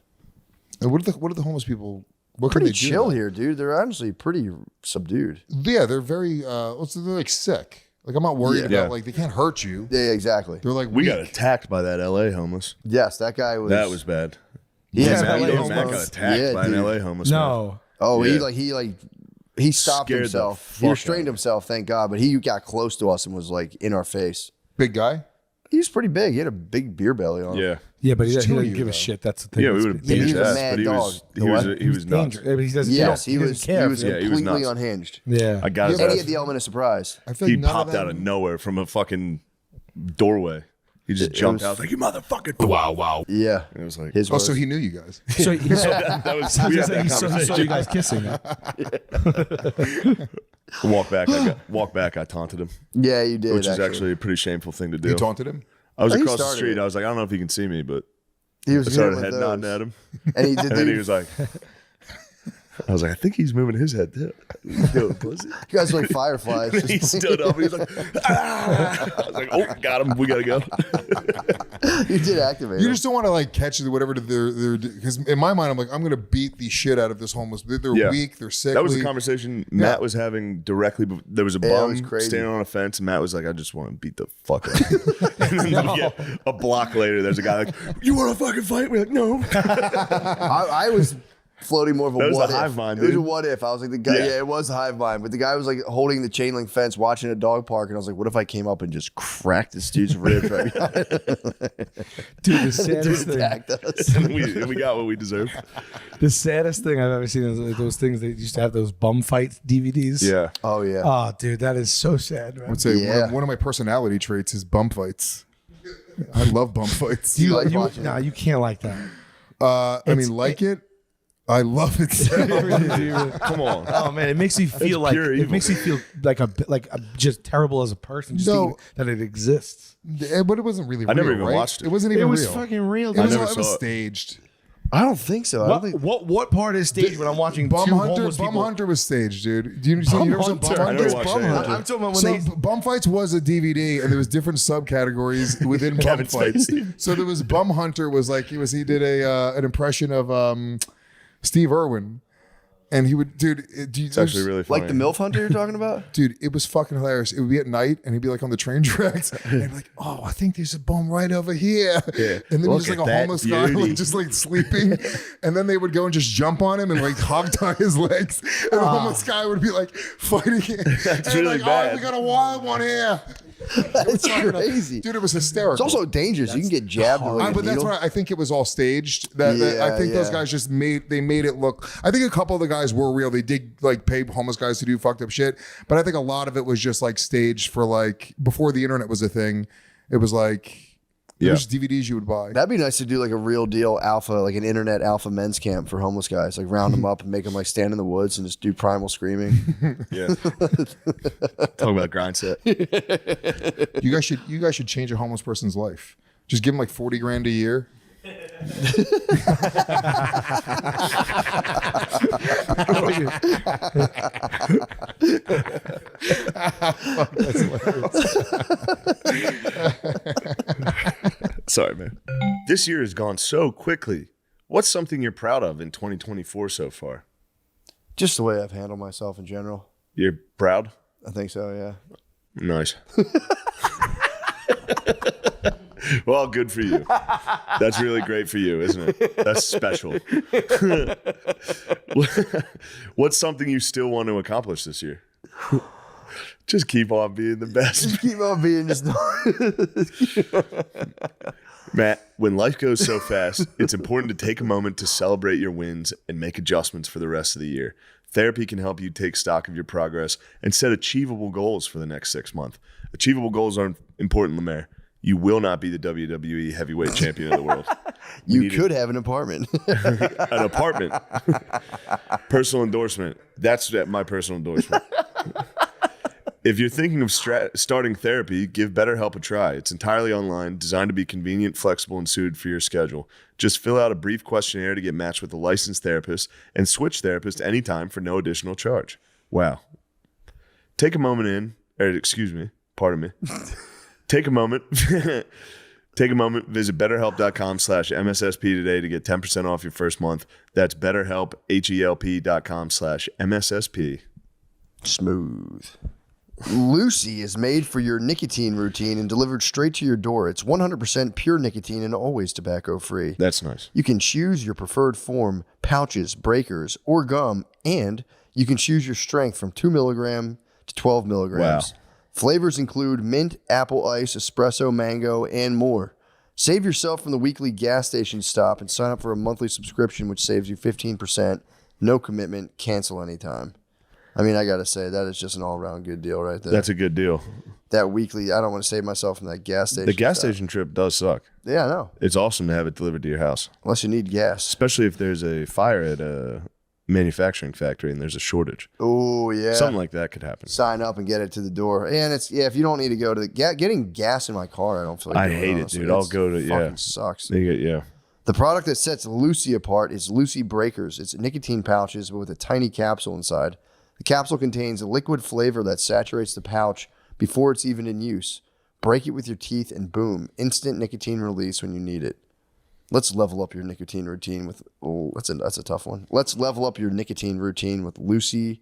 And what are the homeless people? What can Pretty they do chill now? here, dude. They're honestly pretty subdued. Yeah, they're very. They're like sick. Like I'm not worried Yeah. about like they can't hurt you. Yeah, exactly. They're like We weak. got attacked by that LA homeless. Yes, that guy was. That was bad. He has Yeah, speed LA homeless. Matt got attacked Yeah, by an dude. LA homeless man. No. Oh, Yeah. he stopped Scared the himself. He fuck restrained out. himself, thank God. But he got close to us and was like in our face. Big guy. He was pretty big. He had a big beer belly on. Yeah. Yeah, but he There's two of doesn't you, give a though. shit. That's the thing. Yeah, we would have beat he his was a ass, mad but he dog. was The what? he was nuts. dangerous. But he doesn't. Yes, he he doesn't was. care. He was Yeah, he was completely nuts. unhinged. Yeah. I got his And he ass. had the element of surprise. I feel He like none popped of out them- of nowhere from a fucking doorway. He just jumped was- out like, you motherfucker. Wow, wow. Yeah, And it was like, his. Oh, so words. he knew you guys. So, that was, we had that he saw conversation. you guys kissing. Walk back, I taunted him, Yeah, you did. which is actually a pretty shameful thing to do. You taunted him. I was Oh, he across the started street. it. I was like, I don't know if he can see me, but He I was started good head with nodding those. at him. And he did. And then he was like, I was like, I think he's moving his head too. Yo, pussy. You guys are like fireflies. He Just- stood up and he was like, ah! I was like, oh, got him. We got to go. you did activate. You him. just don't want to like catch whatever they're because in my mind I'm like I'm gonna beat the shit out of this homeless. They're Yeah. weak. They're sick. That was the conversation Matt was having directly. There was a Yeah, it bum was crazy. standing on a fence, and Matt was like, I just want to beat the fuck out of him. And then yeah, a block later, there's a guy like, you want to fucking fight? We're like, no. I was floating more of a That was what the if. hive mind, It was a dude. what if. I was like the guy. Yeah. Yeah, it was the hive mind. But the guy was like holding the chain link fence, watching a dog park, and I was like, what if I came up and just cracked this dude's ribs right behind him? Dude, the saddest Dude thing. attacked us. And we got what we deserved. The saddest thing I've ever seen is those things they used to have those bum fight DVDs. Yeah. Oh yeah. Oh, dude, that is so sad, man. I would say Yeah. one of my personality traits is bum fights. I love bum fights. You like watching Nah, you can't like that. I mean, like it. I love it. Come on. Oh man, it makes me feel like pure it evil. makes me feel like a just terrible as a person. Just No. thinking that it exists. But it wasn't really. I never real, even right? watched it. It wasn't even It was real. fucking real. It was, dude. never it was saw it. staged. I don't think so. I don't think. What part is staged when I'm watching Bum two Hunter. homeless Bum people? Hunter was staged, dude. Do you never saw Bum Hunter. I Hunter? never watched Bum that. Hunter. I'm talking about when So they. Bum Fights was a DVD, and there was different subcategories within Bum Kevin Fights. Spacey. So there was Bum Hunter was like he did an impression of Steve Irwin, and he would It's actually really funny. Like the MILF hunter you're talking about? Dude, it was fucking hilarious. It would be at night, and he'd be like on the train tracks, and he'd be like, "Oh, I think there's a bum right over here." Yeah. And then Look he's like at a that homeless guy, beauty. like, just like sleeping, and then they would go and just jump on him and like hog tie his legs, and the homeless guy would be like fighting it. That's and really like, bad. Oh, we got a wild one here. That's crazy. Dude, it was hysterical. It's also dangerous. You can get jabbed with like a But that's needle. why I think it was all staged. That I Yeah, think those yeah. guys just made it look. I think a couple of the guys were real. They did like pay homeless guys to do fucked up shit. But I think a lot of it was just like staged for like before the internet was a thing. It was like it was just DVDs you would buy. That'd be nice to do like a real deal alpha, like an internet alpha men's camp for homeless guys. Like round them up and make them like stand in the woods and just do primal screaming. Yeah. Talk about grind set. You guys should change a homeless person's life. Just give them like $40,000 a year. Sorry, man. This year has gone so quickly. What's something you're proud of in 2024 so far? Just the way I've handled myself in general. You're proud? I think so, yeah. Nice. Well, good for you. That's really great for you, isn't it? That's special. What's something you still want to accomplish this year? Just keep on being the best. Keep on being just. Matt, when life goes so fast, it's important to take a moment to celebrate your wins and make adjustments for the rest of the year. Therapy can help you take stock of your progress and set achievable goals for the next 6 months. Achievable goals are important, Lemaire. You will not be the WWE heavyweight champion of the world. You could have an apartment. An apartment. Personal endorsement. That's my personal endorsement. If you're thinking of starting therapy, give BetterHelp a try. It's entirely online, designed to be convenient, flexible, and suited for your schedule. Just fill out a brief questionnaire to get matched with a licensed therapist and switch therapists anytime for no additional charge. Wow. Take a moment Take a moment, visit betterhelp.com/MSSP today to get 10% off your first month. That's betterhelp, HELP.com/MSSP. Smooth. Lucy is made for your nicotine routine and delivered straight to your door. It's 100% pure nicotine and always tobacco-free. That's nice. You can choose your preferred form, pouches, breakers, or gum, and you can choose your strength from 2 milligram to 12 milligrams. Wow. Flavors include mint, apple ice, espresso, mango, and more. Save yourself from the weekly gas station stop and sign up for a monthly subscription, which saves you 15%. No commitment, cancel anytime. I mean, I got to say, that is just an all-around good deal right there. That's a good deal. That weekly, I don't want to save myself from that gas station. The gas station trip does suck. Yeah, I know. It's awesome to have it delivered to your house, Unless you need gas. especially if there's a fire at a manufacturing factory and there's a shortage. Oh, yeah. Something like that could happen. Sign up and get it to the door. And it's, if you don't need to go to the getting gas in my car, I don't feel like I doing, hate it, honestly. dude. I'll It's go to, fucking sucks. Yeah. The product that sets Lucy apart is Lucy Breakers. It's nicotine pouches but with a tiny capsule inside. The capsule contains a liquid flavor that saturates the pouch before it's even in use. Break it with your teeth and boom, instant nicotine release when you need it. Let's level up your nicotine routine with, that's a tough one. Let's level up your nicotine routine with Lucy.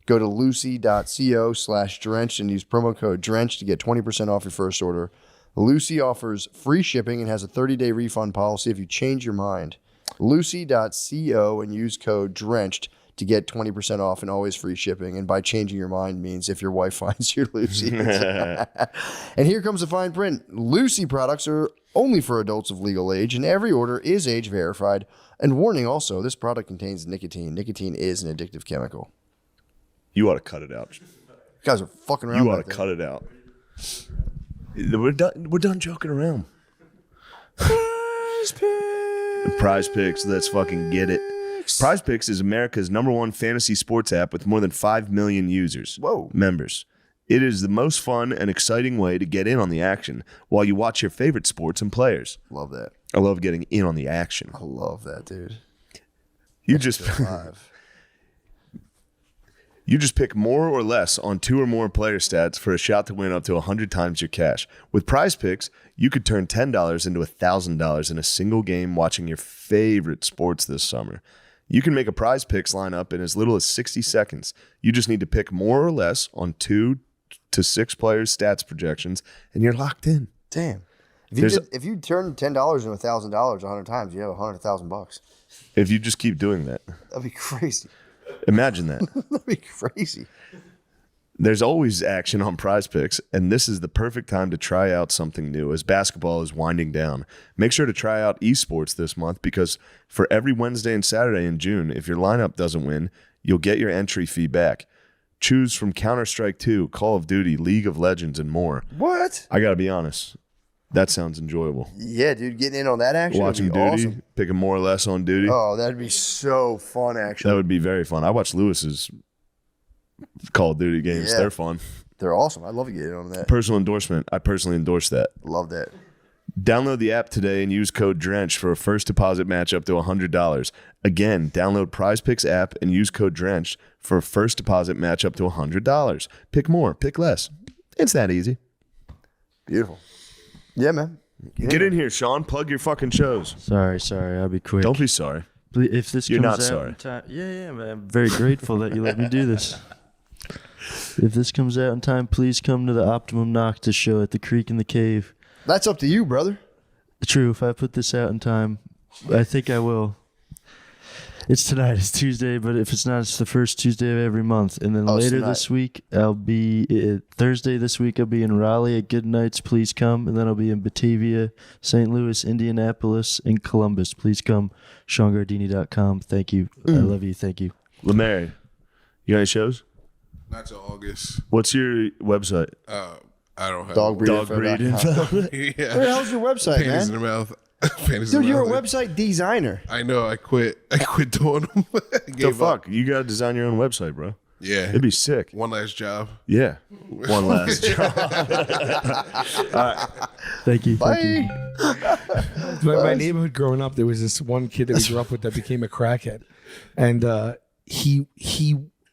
Go to lucy.co/drenched and use promo code drenched to get 20% off your first order. Lucy offers free shipping and has a 30-day refund policy if you change your mind. Lucy.co and use code drenched to get 20% off and always free shipping. And by changing your mind means if your wife finds your Lucy. And here comes the fine print. Lucy products are only for adults of legal age, and every order is age verified. And warning also, this product contains nicotine. Nicotine is an addictive chemical. You ought to cut it out. You guys are fucking around. You ought to cut it out. We're done joking around. Prize Picks, let's fucking get it. Prize Picks is America's #1 fantasy sports app with more than 5 million users. Whoa. Members. It is the most fun and exciting way to get in on the action while you watch your favorite sports and players. Love that. I love getting in on the action. I love that, dude. You just Live. You just pick more or less on 2 or more player stats for a shot to win up to 100 times your cash. With Prize Picks, you could turn $10 into $1,000 in a single game watching your favorite sports this summer. You can make a Prize Picks lineup in as little as 60 seconds. You just need to pick more or less on 2 to 6 players' stats projections, and you're locked in. Damn. There's- If you turn $10 into $1,000 100 times, you have $100,000. If you just keep doing that. That'd be crazy. Imagine that. That'd be crazy. There's always action on Prize Picks, and this is the perfect time to try out something new as basketball is winding down. Make sure to try out esports this month because for every Wednesday and Saturday in June, if your lineup doesn't win, you'll get your entry fee back. Choose from Counter-Strike 2, Call of Duty, League of Legends, and more. What? I got to be honest. That sounds enjoyable. Yeah, dude, getting in on that action Watching would be Duty, awesome. picking more or less on Duty. Oh, that'd be so fun, actually. That would be very fun. I watched Lewis's Call of Duty games. Yeah. They're fun. They're awesome. I'd love to get in on that. Personal endorsement. I personally endorse that. Love that. Download the app today and use code DRENCH for a first deposit match up to $100. Again, download Prize Picks app and use code DRENCH for a first deposit match up to $100. Pick more, pick less. It's that easy. Beautiful. Yeah, man. Get in here, Sean. Plug your fucking shows. Sorry, I'll be quick. Don't be sorry. If this You're comes not out sorry. in time, yeah, man, I'm very grateful that you let me do this. If this comes out in time, please come to the Optimum Noctis show at the Creek in the Cave. That's up to you, brother. True, if I put this out in time, I think I will. It's tonight, it's Tuesday, but if it's not, it's the first Tuesday of every month. And then later tonight. this week, I'll be, Thursday this week, I'll be in Raleigh at Good Nights, please come. And then I'll be in Batavia, St. Louis, Indianapolis, and Columbus. Please come, SeanGardini.com. Thank you. I love you. Thank you. LeMary, you got any shows? Not till August. What's your website? I don't have Dog breed. Dog breed info. Where the hell's your website, Panties in man? the mouth. Panties Dude, in the you're a mouth. website designer. I know. I quit doing them. I The gave up. fuck? You got to design your own website, bro. Yeah. It'd be sick. One last job. Yeah. One last job. Thank you. Bye. Thank you. My neighborhood growing up, there was this one kid that we grew up with that became a crackhead, and he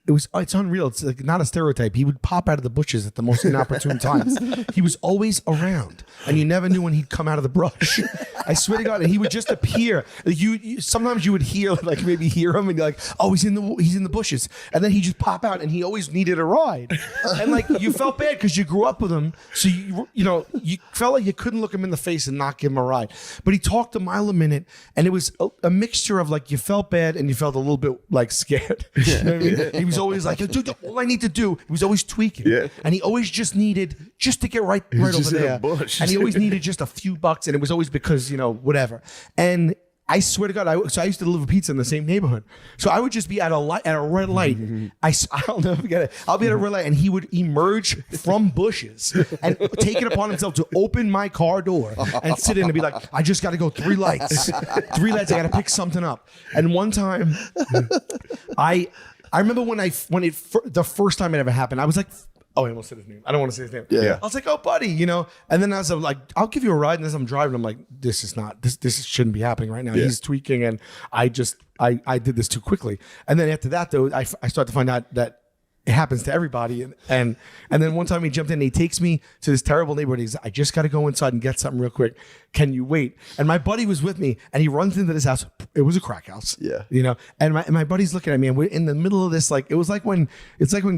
It's unreal. It's like not a stereotype. He would pop out of the bushes at the most inopportune times. He was always around, and you never knew when he'd come out of the brush. I swear to God, and he would just appear. Like sometimes you would hear, like maybe hear him, and you're like, oh, he's in the bushes, and then he just pop out, and he always needed a ride, and like you felt bad because you grew up with him, so you felt like you couldn't look him in the face and not give him a ride. But he talked a mile a minute, and it was a mixture of like you felt bad and you felt a little bit like scared. You know what I mean? He was always like, dude, all I need to do. He was always tweaking, and he always just needed to get right over there, and he always needed just a few bucks, and it was always because whatever. And I swear to God, I used to deliver pizza in the same neighborhood. So I would just be at a red light. I'll never forget it. I'll be at a red light, and he would emerge from bushes and take it upon himself to open my car door and sit in and be like, I just got to go 3 lights. 3 lights, I got to pick something up. And one time, I remember the first time it ever happened, I was like, oh, I almost said his name. I don't want to say his name. Yeah. I was like, oh, buddy, And then as I'm like, I'll give you a ride. And as I'm driving, I'm like, this shouldn't be happening right now. Yeah. He's tweaking, and I did this too quickly. And then after that, though, I start to find out that it happens to everybody. And then one time he jumped in and he takes me to this terrible neighborhood. He's like, I just got to go inside and get something real quick. Can you wait? And my buddy was with me, and he runs into this house. It was a crack house. Yeah. And my buddy's looking at me, and we're in the middle of this, like, it's like when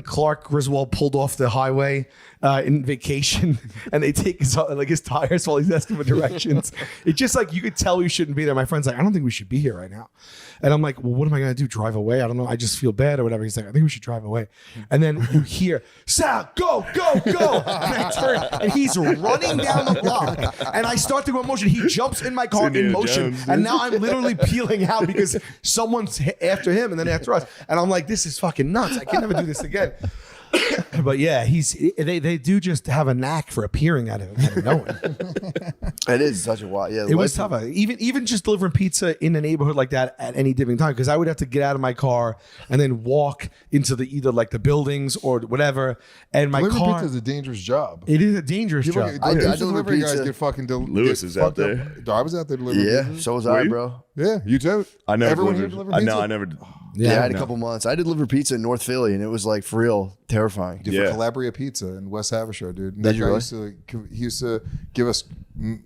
Clark Griswold pulled off the highway in Vacation, and they take his tires while he's asking for directions. It's just like, you could tell we shouldn't be there. My friend's like, I don't think we should be here right now. And I'm like, well, what am I going to do? Drive away? I don't know. I just feel bad or whatever. He's like, I think we should drive away. And then you hear, Sal, go, go, go. And I turn, and he's running down the block. And I start to go in motion. He jumps in my car in motion. Jones, and now I'm literally peeling out because someone's after him and then after us. And I'm like, this is fucking nuts. I can never do this again. But yeah, they do just have a knack for appearing out of nowhere. It is such a wild. Yeah, it was tough. Even just delivering pizza in a neighborhood like that at any given time, because I would have to get out of my car and then walk into either like the buildings or whatever. And my delivering car pizza is a dangerous job. It is a dangerous job. I deliver guys pizza. get fucking Lewis is out there. I was out there delivering. Yeah, pizza. so was I, bro. Yeah, you too. I never Everyone delivered. here delivered pizza? No, I never. Yeah, I had a couple months. I delivered pizza in North Philly, and it was like for real terrifying. Dude, Yeah. for Calabria Pizza in West Haversham, dude. And Did that you guy really? he used to give us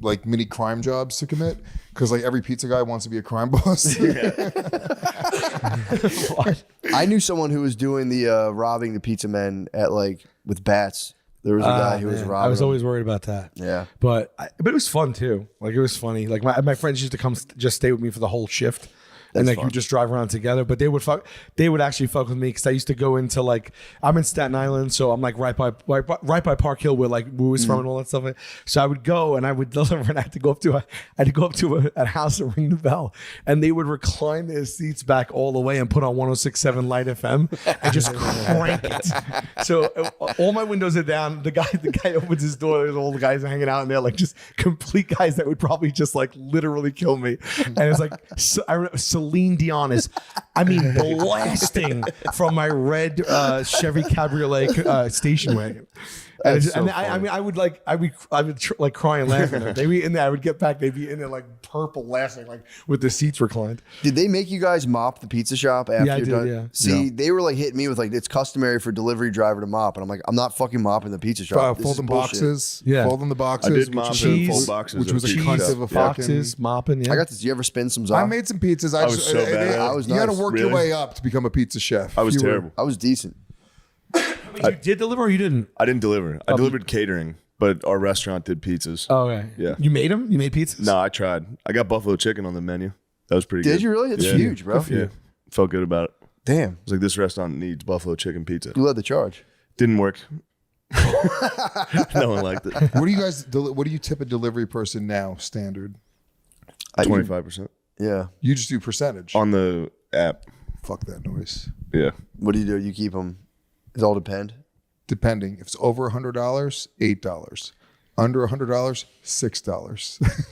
like mini crime jobs to commit because like every pizza guy wants to be a crime boss. I knew someone who was doing the robbing the pizza men at like with bats. There was a guy who was robbing. I was them. always worried about that. Yeah. But it was fun too. Like, it was funny. Like, my friends used to come just stay with me for the whole shift. And like, you just drive around together, but they would actually fuck with me because I used to go into like, I'm in Staten Island, so I'm like right by Park Hill where like Woo is from and all that stuff. So I would go and I would deliver, and I had to go up to a house and ring the bell, and they would recline their seats back all the way and put on 106.7 Light FM and just crank it. So all my windows are down. The guy opens his door. There's all the guys hanging out in there, like just complete guys that would probably just like literally kill me. And it's like, I remember Celine Dion is, blasting from my red Chevy Cabriolet station wagon. I would cry and laugh at them. They'd be in there. I would get back. They'd be in there like purple, laughing, like with the seats reclined. Did they make you guys mop the pizza shop after you're done? Yeah. See, they were like hitting me with like, it's customary for delivery driver to mop, and I'm like, I'm not fucking mopping the pizza shop. This is Folding bullshit. boxes. Yeah. Folding the boxes. I did mop which and was- fold boxes. Which was a of cunt pizza. of a fucking. Boxes, mopping. Yeah. I got this. You ever spin some I Zop? made some pizzas. I was so bad at it. I was You got to nice. work your Really? way up to become a pizza chef. I was You were- terrible. I was decent. You did deliver or you didn't? I didn't deliver. I delivered catering, but our restaurant did pizzas. Oh, okay. Yeah. You made them? You made pizzas? No, I tried. I got buffalo chicken on the menu. That was pretty good. Did you really? It's Yeah. huge, bro. Yeah. Felt good about it. Damn. I was like, this restaurant needs buffalo chicken pizza. You led the charge. Didn't work. No one liked it. What do you guys? What do you tip a delivery person now? Standard. 25% Yeah. You just do percentage. on the app. Fuck that noise. Yeah. What do? You keep them? It all depend. Depending. If it's over $100, $8. Under $100, $6.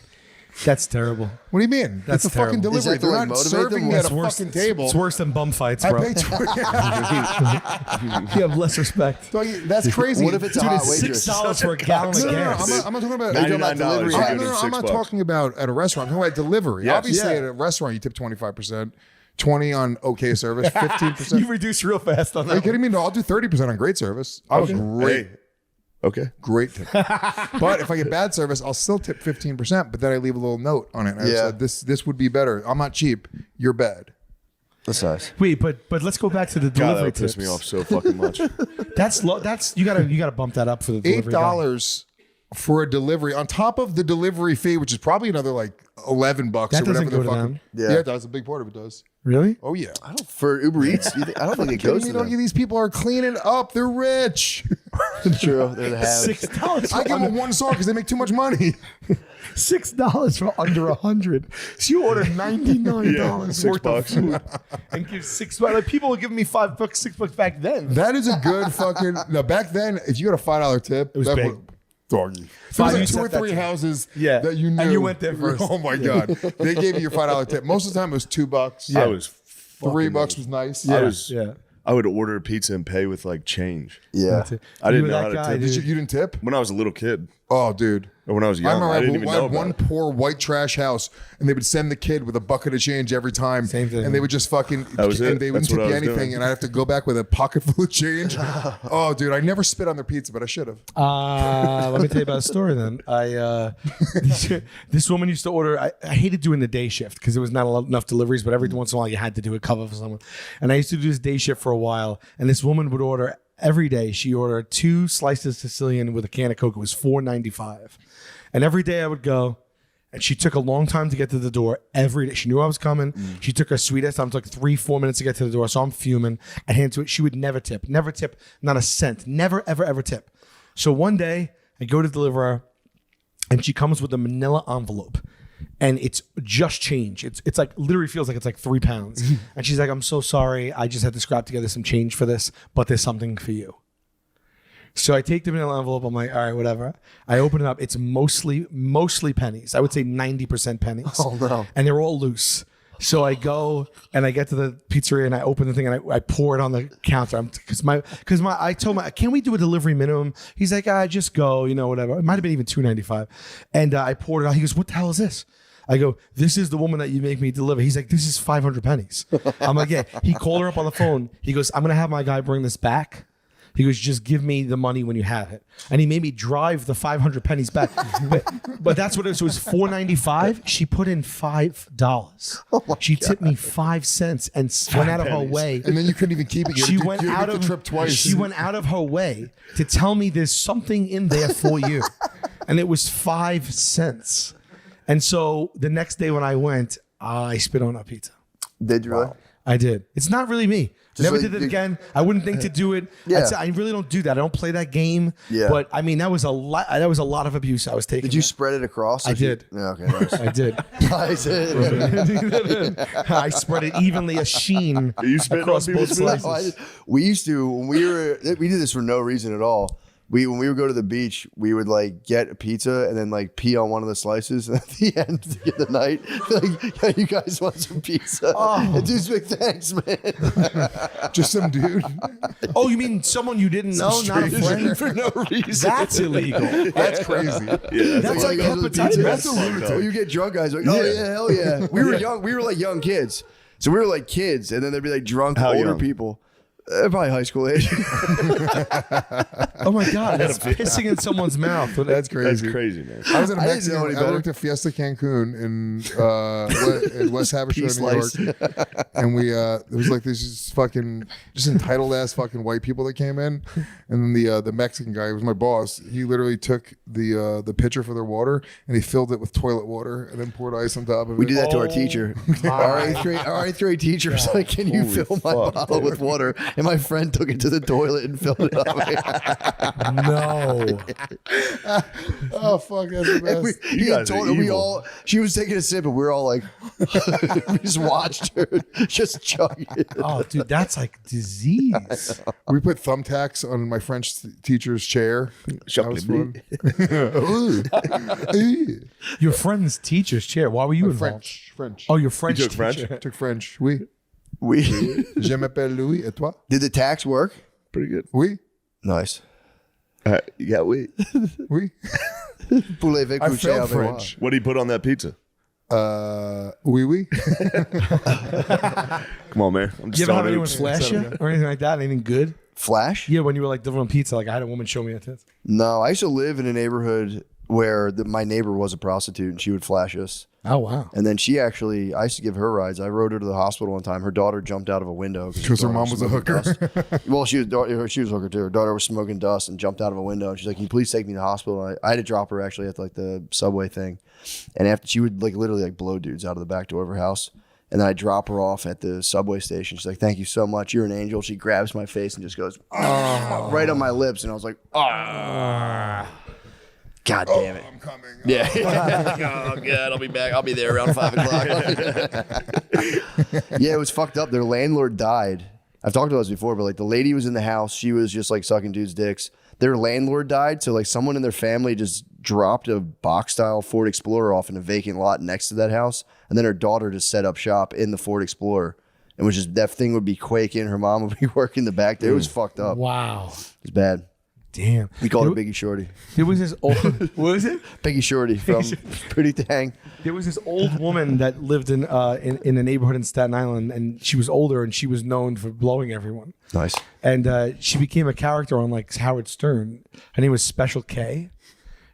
That's terrible. What do you mean? That's it's a fucking terrible. Is delivery. that to, They're like, not motivate serving them? you at It's a fucking table. It's worse than bum fights, I bro. paid You have less respect. That's crazy. What if it's a Dude, hot it's waitress? $6 for a gallon of No, gas. I'm not talking about. $99. delivery You're hack. getting I'm not $6. talking about at a restaurant. I'm talking about delivery. Yes. Obviously, Yeah. at a restaurant, you tip 25%. 20 on okay service, 15%. You reduced real fast on Are you that. kidding me? No, I'll do 30% on great service. I was great. Hey. Okay. Great tip. But if I get bad service, I'll still tip 15%, but then I leave a little note on it. I said, this would be better. I'm not cheap. You're bad. That's nice. Wait, but let's go back to the God, that delivery would piss tips. me off so fucking much. That's you gotta bump that up for the delivery guy. $8 for a delivery on top of the delivery fee, which is probably another like $11 That or doesn't whatever go the to fucking. them. Yeah. Yeah, it does. A big part of it does. Really? Oh yeah. For Uber Eats, I don't think it goes to them. These people are cleaning up. They're rich. True. They're the have. $6. I give them one star because they make too much money. $6 for under 100. So you order $99 $6 worth of food and give $6. Like people were giving me $5, $6 back then. That is a good fucking. No, back then, if you got a $5 tip, it was big. Doggy. Five, There was you like two said or that three to me. houses Yeah. that you knew. And you went there first. Oh my God. They gave you your $5 tip. Most of the time it was $2. I was $3 was nice. I was. Yeah. I would order a pizza and pay with like change. Yeah. I didn't You were know how that to guy, tip. dude. You didn't tip? When I was a little kid, Oh, dude. or when I was I young, remember I didn't even I know had about one it. poor white trash house, and they would send the kid with a bucket of change every time. Same thing. And they would just fucking, That was it. and they wouldn't That's tip what you I was anything, doing. and I'd have to go back with a pocket full of change. Oh, dude, I never spit on their pizza, but I should have. Let me tell you about a story then. This woman used to order. I hated doing the day shift because there was not enough deliveries, but every once in a while you had to do a cover for someone. And I used to do this day shift for a while, and this woman would order every day. She ordered 2 slices Sicilian with a can of Coke. It was $4.95, and every day I would go. And she took a long time to get to the door every day. She knew I was coming. She took her sweet ass time. It took 3-4 minutes to get to the door. So I'm fuming. I hand to it. She would never tip, not a cent, never, ever, ever tip. So one day I go to deliver her and she comes with a manila envelope and it's just change. It's like literally feels like it's like 3 pounds. And she's like, I'm so sorry. I just had to scrap together some change for this, but there's something for you. So I take the manila envelope. I'm like, all right, whatever. I open it up. It's mostly pennies. I would say 90% pennies. Oh, no. And they're all loose. So I go and I get to the pizzeria and I open the thing and I pour it on the counter. I told my, can we do a delivery minimum? He's like, just go, whatever. It might have been even $2.95. And I poured it out. He goes, what the hell is this? I go, this is the woman that you make me deliver. He's like, this is 500 pennies. I'm like, yeah. He called her up on the phone. He goes, I'm going to have my guy bring this back. He goes, just give me the money when you have it. And he made me drive the 500 pennies back. but that's what it was. It was $4.95. She put in $5. She tipped me 5 cents and went out of her way. And then you couldn't even keep it. She went you had out to of make the trip twice. She went out of her way to tell me there's something in there for you. And it was 5 cents. And so the next day when I went, I spit on a pizza. Did you really? I did. It's not really me. Never like did it you- again. I wouldn't think to do it. Yeah. I really don't do that. I don't play that game. Yeah. But I mean, that was a lot. That was a lot of abuse I was taking. Did you there. spread it across? I did. Yeah, okay, nice. I did. I did. I spread it evenly, a sheen You spitting on across both people's food? slices. We used to when we did this for no reason at all. When we would go to the beach, we would like get a pizza and then like pee on one of the slices. And at the end of the night, like, yeah, you guys want some pizza? And dude's like, thanks, man. Just some dude. Oh, you mean someone you didn't know, not a friend? For no reason. That's illegal. That's crazy. Yeah, That's like Goes to the hepatitis. pizza. That's When illegal. you get drunk guys, like, oh yeah, hell yeah. We were young. We were like young kids. So we were like kids, and then there'd be like drunk How older young? people. Probably high school age. Oh my God, that's pissing in someone's mouth. That's that's crazy. crazy, man. I was in a I didn't Mexican. know any I better. worked at Fiesta Cancun in West Haversham, Peace New York, and we there was like this fucking just entitled ass fucking white people that came in, and then the Mexican guy who was my boss. He literally took the pitcher for their water and he filled it with toilet water and then poured ice on top of it. We did that to our Oh teacher. my Our eighth grade teacher was like, "Can you Holy fill my fuck, bottle with water?" And my friend took it to the toilet and filled it up. No. Oh fuck, that's the best. He You had guys are told her we evil. all. She was taking a sip, and we were all like, we just watched her just chug it. Oh, dude, that's like disease. We put thumbtacks on my French teacher's chair. That was fun. Your friend's teacher's chair. Why were you involved? French. Oh, your French took teacher. French? Took French. Oui. We Je m'appelle Louis. Et toi? did the tax work? Pretty good. Oui. Nice. Yeah, wait. Oui. Poulet avec I couché failed avec French. What do you put on that pizza? Wee wee. Come on, man. I'm just You ever have telling anyone you. flash you or anything like that? Anything good? Flash? Yeah, when you were like delivering pizza, like I had a woman show me a tits. No, I used to live in a neighborhood where my neighbor was a prostitute and she would flash us. Oh wow. And then I used to give her rides. I rode her to the hospital one time. Her daughter jumped out of a window Because her mom was a hooker. Well, she was a hooker too. Her daughter was smoking dust and jumped out of a window. And she's like, "Can you please take me to the hospital?" I had to drop her actually at like the subway thing. And after she would like literally like blow dudes out of the back door of her house. And then I drop her off at the subway station. She's like, "Thank you so much. You're an angel." She grabs my face and just goes right on my lips. And I was like, "Oh, God damn it." I'm coming. Yeah. Oh, God, I'll be back. I'll be there around 5 o'clock. Yeah, it was fucked up. Their landlord died. I've talked about this before, but like the lady was in the house. She was just like sucking dudes' dicks. Their landlord died. So like someone in their family just dropped a box style Ford Explorer off in a vacant lot next to that house. And then her daughter just set up shop in the Ford Explorer. And was just, that thing would be quaking. Her mom would be working the back there. It was fucked up. Wow. It was bad. Damn. We called her Biggie Shorty. There was this old. What was it? Biggie Shorty from Pretty Dang. There was this old woman that lived in a neighborhood in Staten Island, and she was older, and she was known for blowing everyone. Nice. And she became a character on like Howard Stern. Her name was Special K.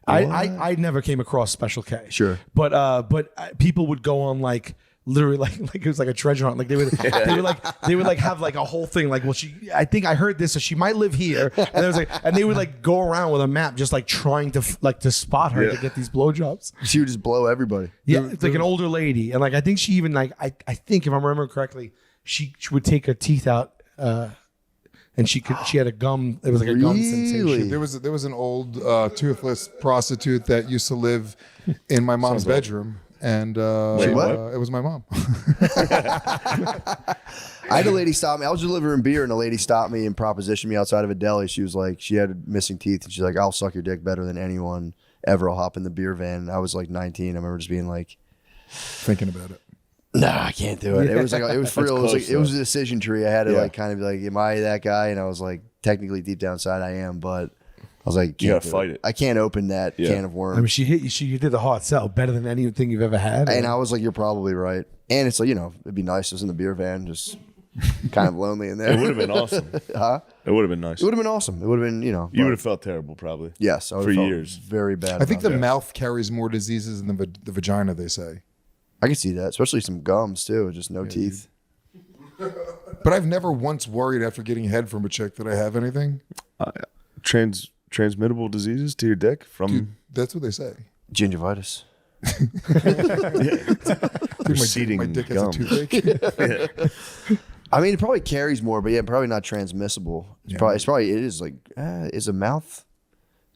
I never came across Special K. Sure. But people would go on like literally like it was like a treasure hunt. Like they would have like a whole thing. Like, well, I think I heard this, so she might live here. And there was like, and they would like go around with a map, just like trying to to spot her to get these blowjobs. She would just blow everybody. Yeah, it's like an older lady, and like I think she even like I think if I'm remembering correctly, she would take her teeth out, and she had a gum. It was like a gum sensation. There was an old toothless prostitute that used to live in my mom's bedroom. And it was my mom. I had a lady stop me. I was delivering beer, and a lady stopped me and propositioned me outside of a deli. She was like, she had missing teeth, and she's like, "I'll suck your dick better than anyone ever. I'll hop in the beer van." And I was like 19. I remember just being like, Thinking about it. "Nah, I can't do it." It was like, it was for real. It was like, it was a decision tree. I had to Yeah. like kind of be like, "Am I that guy?" And I was like, technically deep down inside, I am, but I was like, You "Can't gotta do fight it." I can't open that can of worms. I mean, she hit you. She did the hard sell better than anything you've ever had. And I was like, "You're probably right." And it's like, it'd be nice just in the beer van, just kind of lonely in there. It would have been awesome. Huh? It would have been nice. It would have been awesome. It would have been, You but- would have felt terrible, probably. Yes, I for would've felt years. very bad. I think the about it. mouth carries more diseases than the vagina, they say. I can see that, especially some gums too, just no teeth. But I've never once worried after getting head from a chick that I have anything. Transmittable diseases to your dick from Dude, that's what they say. Gingivitis. Dude, receding my dick has gum. a toothache. I mean, it probably carries more, but yeah, probably not transmissible. It's probably it is like is a mouth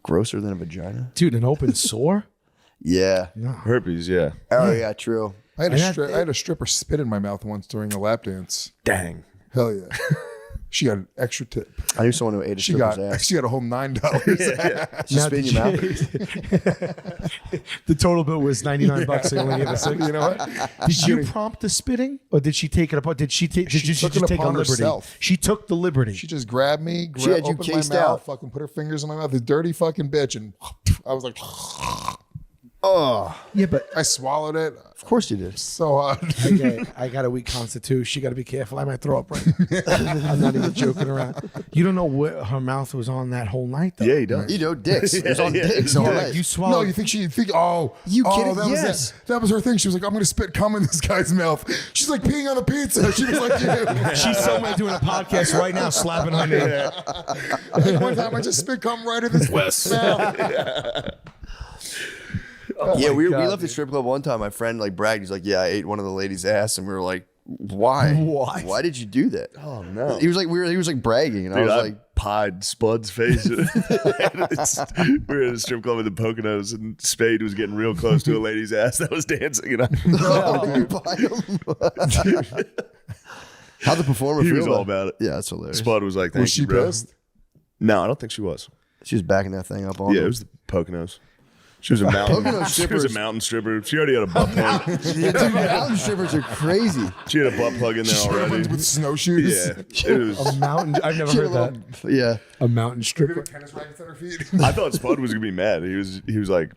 grosser than a vagina? dude, an open sore. Yeah. herpes. Yeah. Oh yeah, true. I had a stripper spit in my mouth once during a lap dance. Dang. Hell yeah. She got an extra tip. I knew someone who ate a She stripper's got ass. a whole $9. She spit in your mouth. The total bill was $99, so you only gave us $6. You know what? Did you prompt the spitting, or did she take it apart? Did she take? Did she took just it take a upon liberty? herself. She took the liberty. She just grabbed me, She had you opened my cased mouth, out. fucking put her fingers in my mouth, the dirty fucking bitch, and I was like, Oh, yeah, but I swallowed it of course you did. so hard. okay, I got a weak constitution. She got to be careful. I might throw up. Right. I'm not even joking around. You don't know what her mouth was on that whole night, though. Yeah, he does. You know, dicks. It was on dicks all Yeah, night. you No, swallowed. you think she think? Oh, You kidding? That was Yes. it. That was her thing. She was like, "I'm gonna spit cum in this guy's mouth." She's like peeing on the pizza. She was like, "You." She's somewhere doing a podcast right now, slapping her name. One time I just spit cum right in this mouth. Yeah, we God, left the strip club one time. My friend like bragged. He's like, "Yeah, I ate one of the ladies' ass," and we were like, "Why? Why? Why did you do that?" Oh no. He was like, he was like bragging, and I Dude, was I like, pied Spud's face. We were in a strip club in the Poconos, and Spade was getting real close to a lady's ass that was dancing. And "No, you bite him." How'd the performer he feel? was all about it. Yeah, that's hilarious. Spud was like, "Thank Was she you, bro." pissed? No, I don't think she was. She was backing that thing up on. Yeah, him. it was the Poconos. She was a mountain. Pocono She was strippers- a mountain stripper. She already had a butt plug. Dude, mountain strippers are crazy. She had a butt plug in there already. With snowshoes. Yeah, it was. A mountain. I've never heard that. Yeah. A mountain stripper. Tennis rackets at her feet. I thought Spud was gonna be mad. He was like,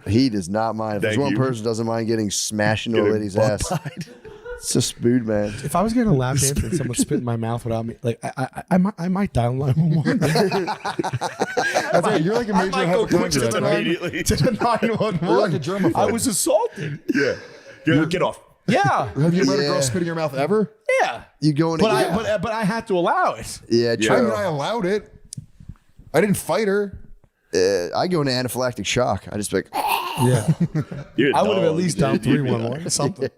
He does not mind. If there's Thank one you. person who doesn't mind getting smashed into a Get lady's butt ass, pied. it's a spood, man. If I was getting a lap dance and someone spit in my mouth without me, like I might dial 911. That's right. You're like a major hypochondriac. Immediately. to the 911. You're like a germaphobe. I was assaulted. Yeah. Get off. Yeah. Have you let a Yeah. girl spit in your mouth ever? Yeah. You go in. But I had to allow it. yeah, true. I mean, I allowed it. I didn't fight her. I go into anaphylactic shock. I just be like, Yeah. You're a I would have at dog, least dude. dialed You'd be 311 something.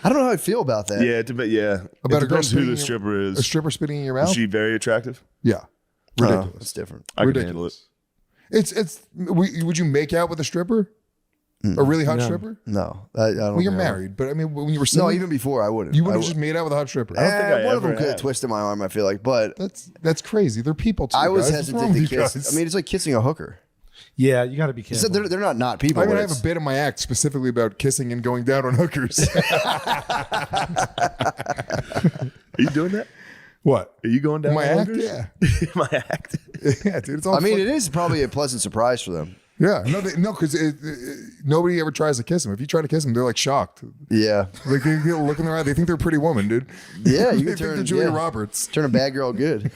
I don't know how I feel about that. Yeah, yeah. About It a girl depends who spitting the in stripper A is. stripper spitting in your Is mouth? she very attractive? Yeah. Ridiculous. It's different. I can handle it. Would you make out with a stripper? A really hot stripper? No, I don't. Well, you're think I would. married, but I mean, when you were single, No, even before I wouldn't. you would I have just made out with a hot stripper. I don't think I one of them ever could have have. twisted my arm. I feel like, but That's crazy. They're people too. I was guys. What's wrong hesitant with to you kiss. guys? I mean, it's like kissing a hooker. Yeah, you got to be So careful. they're not people. I mean, but I have a it's- bit in my act specifically about kissing and going down on hookers. Are you doing that? What? Are you going down My on act? hookers? Yeah. My act. Yeah, dude. It's all I mean, fun. it is probably a pleasant surprise for them. Yeah. No, because nobody ever tries to kiss them. If you try to kiss them, they're like shocked. Yeah, Like they look in their eye. They think they're a pretty woman, dude. yeah. You They can think turn they're Julia yeah, Roberts. turn a bad girl good.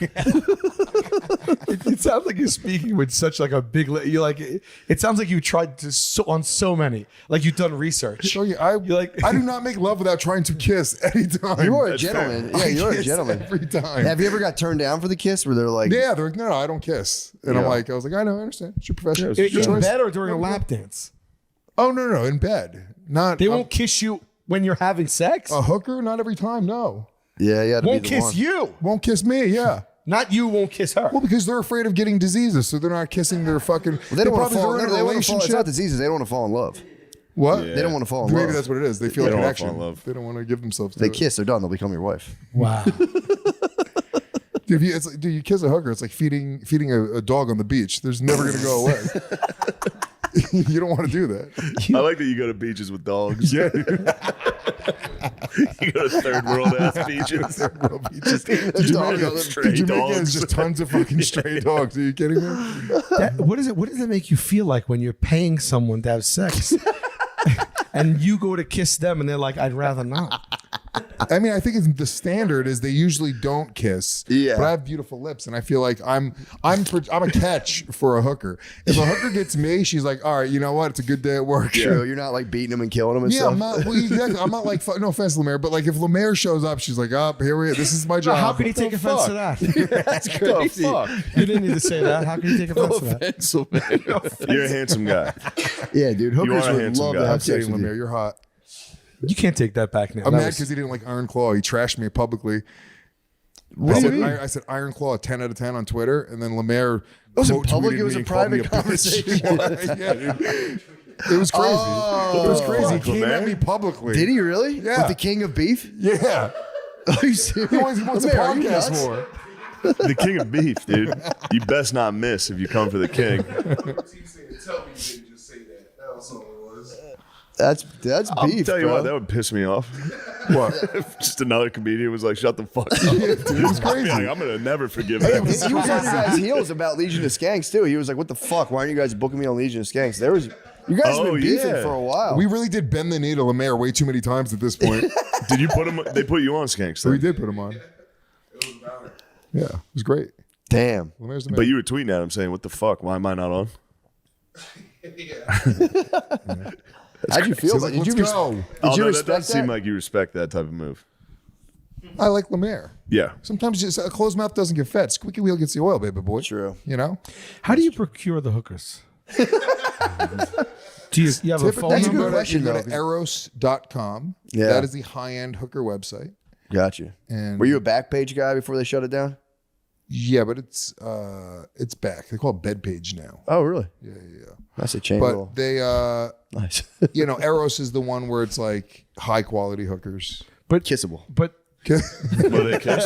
It sounds like you're speaking with such like a big. You like. It sounds like you tried to on so many. Like you've done research. Show you, I do not make love without trying to kiss anytime. You are a That's gentleman. I Yeah, you're a kiss gentleman. every time. Have you ever got turned down for the kiss where they're like, Yeah, they're like, no, I don't kiss. And Yeah. I was like, I know, I understand. It's your profession. Yeah, It's your In choice. bed or during a lap dance? Oh no, in bed. Not They won't kiss you when you're having sex. a hooker. Not every time. No, yeah, yeah, Won't kiss you. won't kiss me. Yeah. Not you won't kiss her. Well, because they're afraid of getting diseases, so they're not kissing their fucking. They don't want to probably fall. they're in They a want to fall. It's relationship. not diseases. They don't want to fall in love. What? Yeah. They don't want to fall in Maybe love. that's what it is. They feel They a don't wanna connection. fall in love. They don't want to give themselves. To They it. kiss. They're done. They'll become your wife. Wow. Dude, it's like, dude, you kiss a hooker. It's like feeding a dog on the beach. There's never gonna go away. You don't want to do that. I like that you go to beaches with dogs. Yeah. You go to third world ass beaches. Did Stray Jamaica dogs. is just tons of fucking stray dogs. Are you kidding me? What is it? What does it make you feel like when you're paying someone to have sex, and you go to kiss them, and they're like, "I'd rather not." I mean, I think it's, the standard is they usually don't kiss. Yeah. But I have beautiful lips, and I feel like I'm a catch for a hooker. If a hooker gets me, she's like, all right, you know what? It's a good day at work. True. You're not like beating them and killing them and Yeah, stuff. I'm not. Well, exactly. I'm not like. No offense, Lemaire, but like if Lemaire shows up, she's like, "Oh, here we. This is my job." How can you take offense to that? That's crazy. You didn't need to say that. How can you take offense to that? You're a handsome guy. Yeah, dude. You Hookers are a would handsome love guy. to I'm have sex kidding, with Lemaire. you. You're hot. You can't take that back now. I'm That mad was- because he didn't like Iron Claw. He trashed me publicly. What do you mean? I said Iron Claw 10 out of 10 on Twitter, and then Lemaire. was in quote public? tweeted It was me a and called me private bitch. conversation. Yeah, dude. It was crazy. It was crazy. He came at me publicly. Did he really? Yeah. With the king of beef? Yeah. Are you serious? He wants a Lemaire, are you podcast nuts? more. The king of beef, dude. You best not miss if you come for the king. That's I'll beef, tell you bro. what, that would piss me off. What? If just another comedian was like, "Shut the fuck up." Dude, it was crazy. Like, I'm gonna never forgive He him. was on your guys' heels about Legion of Skanks too. He was like, "What the fuck? Why aren't you guys booking me on Legion of Skanks?" You guys have Oh, been beefing yeah. for a while. We really did bend the knee to Lemaire way too many times at this point. Did you put him? They put you on Skanks, So we though. did put him on. Yeah, it was great. Damn. Lemaire's the man. But you were tweeting at him saying, "What the fuck? Why am I not on?" How'd you feel? He's like, Did let's you go. Did Oh, you no, that respect does seem that? like you respect that type of move. I like Lemaire. Yeah. Sometimes just a closed mouth doesn't get fed. Squeaky wheel gets the oil, baby boy. True. You know? How do you procure the hookers? Do you have a phone That's a good number? question, You go to though. eros.com. Yeah. That is the high-end hooker website. Got you. And Were you a back page guy before they shut it down? Yeah, but it's back. They call it bed page now. Oh, really? Yeah. That's a chain But roll. they Nice. Eros is the one where it's like high quality hookers. But Kissable. But Will they kiss?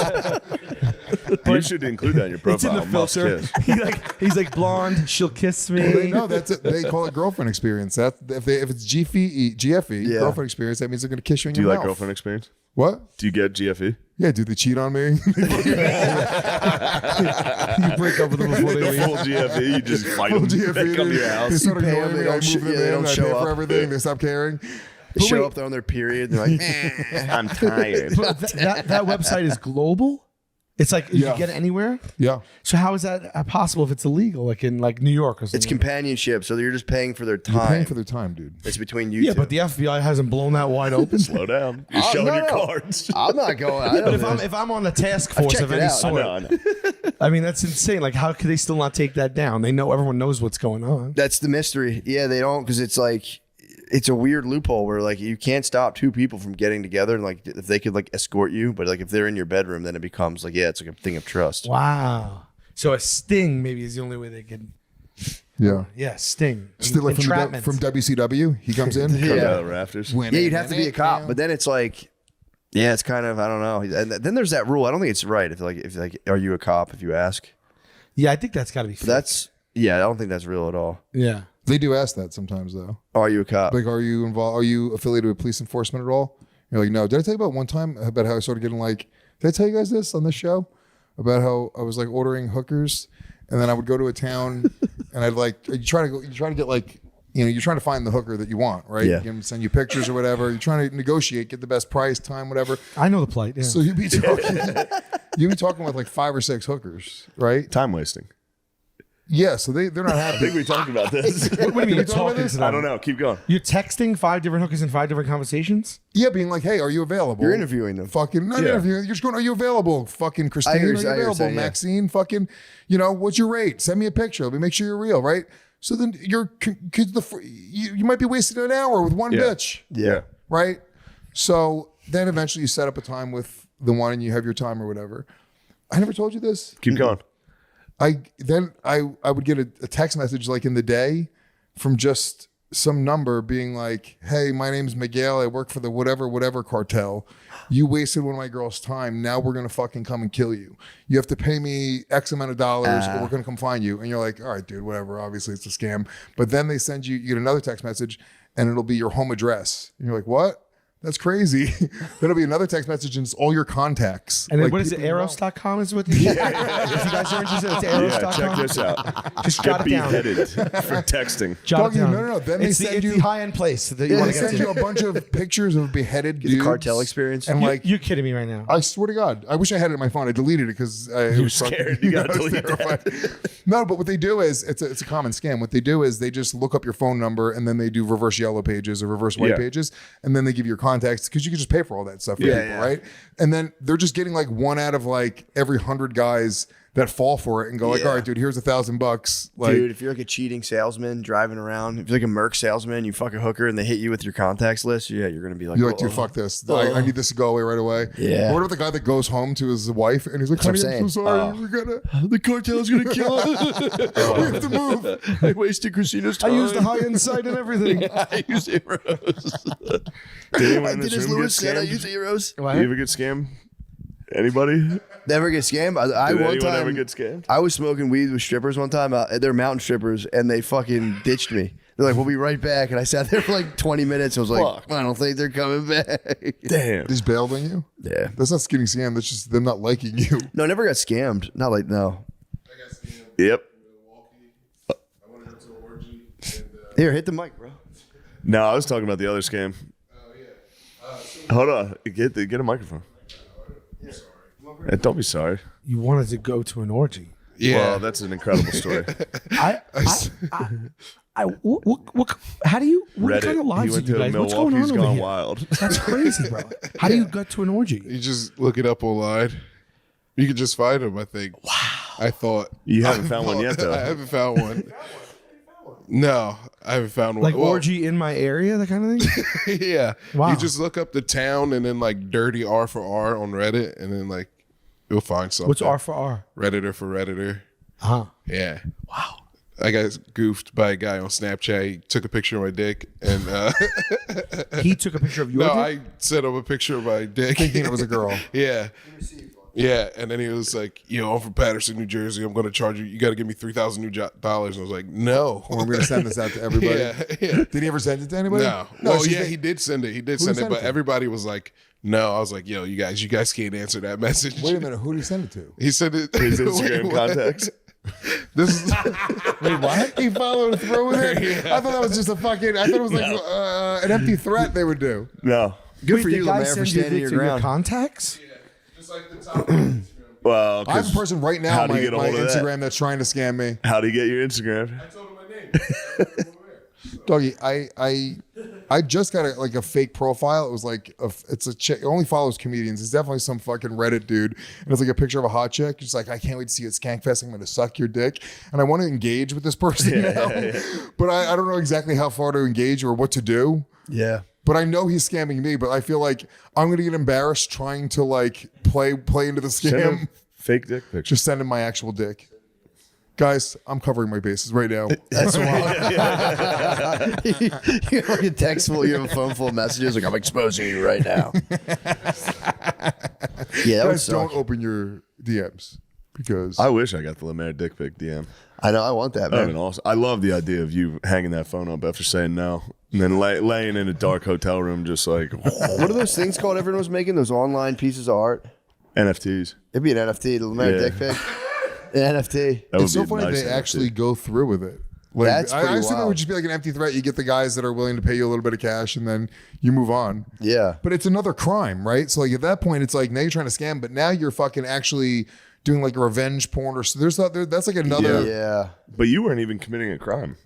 You should include that in your It's in profile. the Must filter. kiss. He's like blonde. She'll kiss me. Well, they know that's it. They call it girlfriend experience. That if it's GFE, Yeah. girlfriend experience, that means they're gonna kiss you in Do you your like mouth. girlfriend experience? What? Do you get GFE? Yeah, do they cheat on me? You break up with them before they The leave. full GFE, you just fight Full them. GFE, They come to your They house. start You pay ignoring them, me. they I don't move sh- them yeah, they in. don't I show pay up. for everything. They stop caring. They show up there on their period. And they're like, I'm tired. But that website is global. It's like you Yeah. can get it anywhere. Yeah. So how is that possible if it's illegal, like in like New York or something? it's companionship. So you're just paying for their time. You're paying for their time, dude. It's between you Yeah, two. but the FBI hasn't blown that wide open. Slow down. You're showing no, your no. cards. I'm not going. But if I'm on the task force checked of it any out. sort, I know. I mean that's insane. Like how could they still not take that down? They know everyone knows what's going on. That's the mystery. Yeah, they don't because it's like it's a weird loophole where like you can't stop two people from getting together and like if they could like escort you, but like if they're in your bedroom, then it becomes like it's like a thing of trust. Wow. So a sting maybe is the only way they can. Yeah. Yeah, sting. Still like Entrapment. from WCW. He comes in. Comes Yeah. out of the rafters. Win Yeah, it, you'd have to win be a it, cop, man. but then it's like, yeah, it's kind of I don't know. And then there's that rule. I don't think it's right if are you a cop if you ask. Yeah, I think that's got to be. But that's I don't think that's real at all. yeah. They do ask that sometimes though. Are you a cop? Like, are you involved? Are you affiliated with police enforcement at all? You're like, no. Did I tell you about one time about how I started getting like? Did I tell you guys this on this show about how I was like ordering hookers, and then I would go to a town, and I'd like you try to get like you're trying to find the hooker that you want, right? Yeah. Get them to send you pictures or whatever. You're trying to negotiate, get the best price, time, whatever. I know the plight. Yeah. So you'd be talking with like 5 or 6 hookers, right? Time wasting. Yeah. So they're not I think happy. we talked about this. what do you mean you're talking to them? I don't know. Keep going. You're texting 5 different hookers in 5 different conversations? Yeah, being like, hey, are you available? You're interviewing them. Fucking not Yeah. interviewing. You're just going, are you available? Fucking Christine, I hear are you you available? saying, yeah. Maxine, fucking, what's your rate? Send me a picture. Let me make sure you're real, right? So then you might be wasting an hour with one Yeah. bitch, Yeah. right? So then eventually you set up a time with the one and you have your time or whatever. I never told you this. Keep going. I would get a text message like in the day from just some number being like, hey, my name's Miguel. I work for the whatever cartel. You wasted one of my girls' time. Now we're going to fucking come and kill you. You have to pay me X amount of dollars or we're going to come find you. And you're like, all right, dude, whatever. Obviously it's a scam. But then they send you get another text message and it'll be your home address. And you're like, what? That's crazy. Then it'll be another text message and it's all your contacts. And then Like, what is it? people you know. Eros.com is what If you guys are interested, it's Eros.com. Yeah, check this out. Just Get jot it down. beheaded for texting. Jot it Doggy, down. no. Then they it's send it's you- the high-end place that you They want to get send to. you a bunch of pictures of beheaded dudes. The cartel experience. And like, You're kidding me right now. I swear to God, I wish I had it in my phone. I deleted it because it was scared. fucking- You gotta I was delete that. terrified. No, but what they do is it's a common scam. What they do is they just look up your phone number and then they do reverse yellow pages or reverse white Yeah. pages, and then they give you your contacts because you can just pay for all that stuff for Yeah, people, right? And then they're just getting like one out of like every 100 guys that fall for it and go like, Yeah. all right, dude, here's $1,000. Like, Dude, if you're like a cheating salesman driving around, if you're like a Merc salesman, you fuck a hooker and they hit you with your contacts list, yeah, you're gonna be like, you're like, "Oh." dude, fuck this. I need this to go away right away. Yeah. Or what about the guy that goes home to his wife and he's like, That's honey, what I'm I'm so saying. sorry. the cartel's gonna kill us. We have to move. I wasted Christina's I time. used the high-end site and everything. I use heroes. Did anyone I in did this as room get Lewis said, I scammed? use heroes. You ever get scammed? Anybody? Never get scammed. I Did one anyone ever time get scammed? I was smoking weed with strippers one time. They're mountain strippers, and they fucking ditched me. They're like, "We'll be right back," and I sat there for like 20 minutes. I was like, Fuck. "I don't think they're coming back." Damn. Just bailed on you? Yeah. That's not getting scammed. That's just them not liking you. No, I never got scammed. Not like no. Yep. Here, hit the mic, bro. No, I was talking about the other scam. Hold on. Get a microphone. Don't be sorry. You wanted to go to an orgy. Well, that's an incredible story. How do you, what Reddit. kind of He lives went are you to guys? What's going on Milwaukee's over Gone here? Wild. That's crazy, bro. How do you get to an orgy? You just look it up online. You can just find them, I think. Wow. I thought. You haven't found one yet, though. I haven't found one. No, I haven't found one. Like Well, orgy in my area, that kind of thing? Yeah. Wow. You just look up the town and then like dirty R for R on Reddit and then like you'll find something. What's R for R? Redditor for Redditor. Uh-huh. Yeah. Wow. I got goofed by a guy on Snapchat. He took a picture of my dick, and He took a picture of your no, dick? I sent him a picture of my dick, Thinking it was a girl. Yeah. Yeah, and then he was like, "Yo, I'm from Patterson, New Jersey. I'm going to charge you. You got to give me $3,000 new dollars." And I was like, "No." Or I'm going to send this out to everybody. Yeah. Did he ever send it to anybody? No. No, Well, she's yeah, the- he did send it. He did Who send it, sent it but to? everybody was like, "No." I was like, "Yo, you guys can't answer that message." Wait a minute. Who did he send it to? He sent it. His Wait, Instagram what? contacts. This is Wait, what? He followed through with it? I thought that was just a fucking, I thought it was like an empty threat they would do. No. Good Wait, for the you, guy Lemaire, for sends your standing dick your to ground. contacts? just like the top. Well, I have a person right now how on do you my, get a my hold of that? Instagram that's trying to scam me. How do you get your Instagram? I told him my name. Doggy, I just got a fake profile. It was like it's a chick. It only follows comedians. It's definitely some fucking Reddit dude, and it's like a picture of a hot chick. She's like, I can't wait to see you at Skankfest. I'm going to suck your dick, and I want to engage with this person now, but I don't know exactly how far to engage or what to do. Yeah. But I know he's scamming me. But I feel like I'm going to get embarrassed trying to like play into the Send scam. a fake dick picture. Just send him my actual dick. Guys, I'm covering my bases right now. That's wild. You have like a text full, you have a phone full of messages like, I'm exposing you right now. Yeah, that would Guys, don't suck. open your DMs because I wish I got the Lemaire dick pic DM. I know, I want that, That would have man. been awesome. I love the idea of you hanging that phone up after saying no, and then laying in a dark hotel room, just like What are those things called everyone was making? Those online pieces of art? NFTs. It'd be an NFT, the Lemaire Yeah. dick pic. An NFT. That would it's so be a funny nice they NFT. actually go through with it. Like, That's I pretty assume it wild. would just be like an empty threat. You get the guys that are willing to pay you a little bit of cash, and then you move on. Yeah. But it's another crime, right? So like at that point, it's like now you're trying to scam, but now you're fucking actually doing like a revenge porn or so. There's not there. That's like another. Yeah. But you weren't even committing a crime.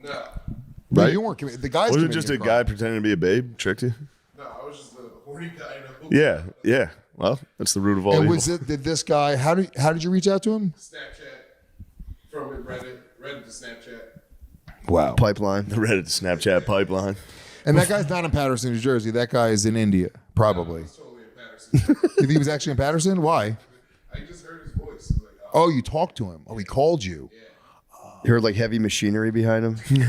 No, Right? Right. You weren't. The guys. Was it committing just a crime. guy pretending to be a babe tricked you? no, I was just a horny guy. Yeah, yeah. Well, that's the root of all And evil. was it? Did this guy? How did you reach out to him? Snapchat from Reddit to Snapchat. Wow. Pipeline. the Reddit Snapchat pipeline? And that guy's not in Patterson, New Jersey. That guy is in India, probably. Totally in Patterson. You think he was actually in Patterson? Why? I just heard his voice. I was like, oh. Oh, you talked to him. Oh, he called you. You heard like heavy machinery behind him. You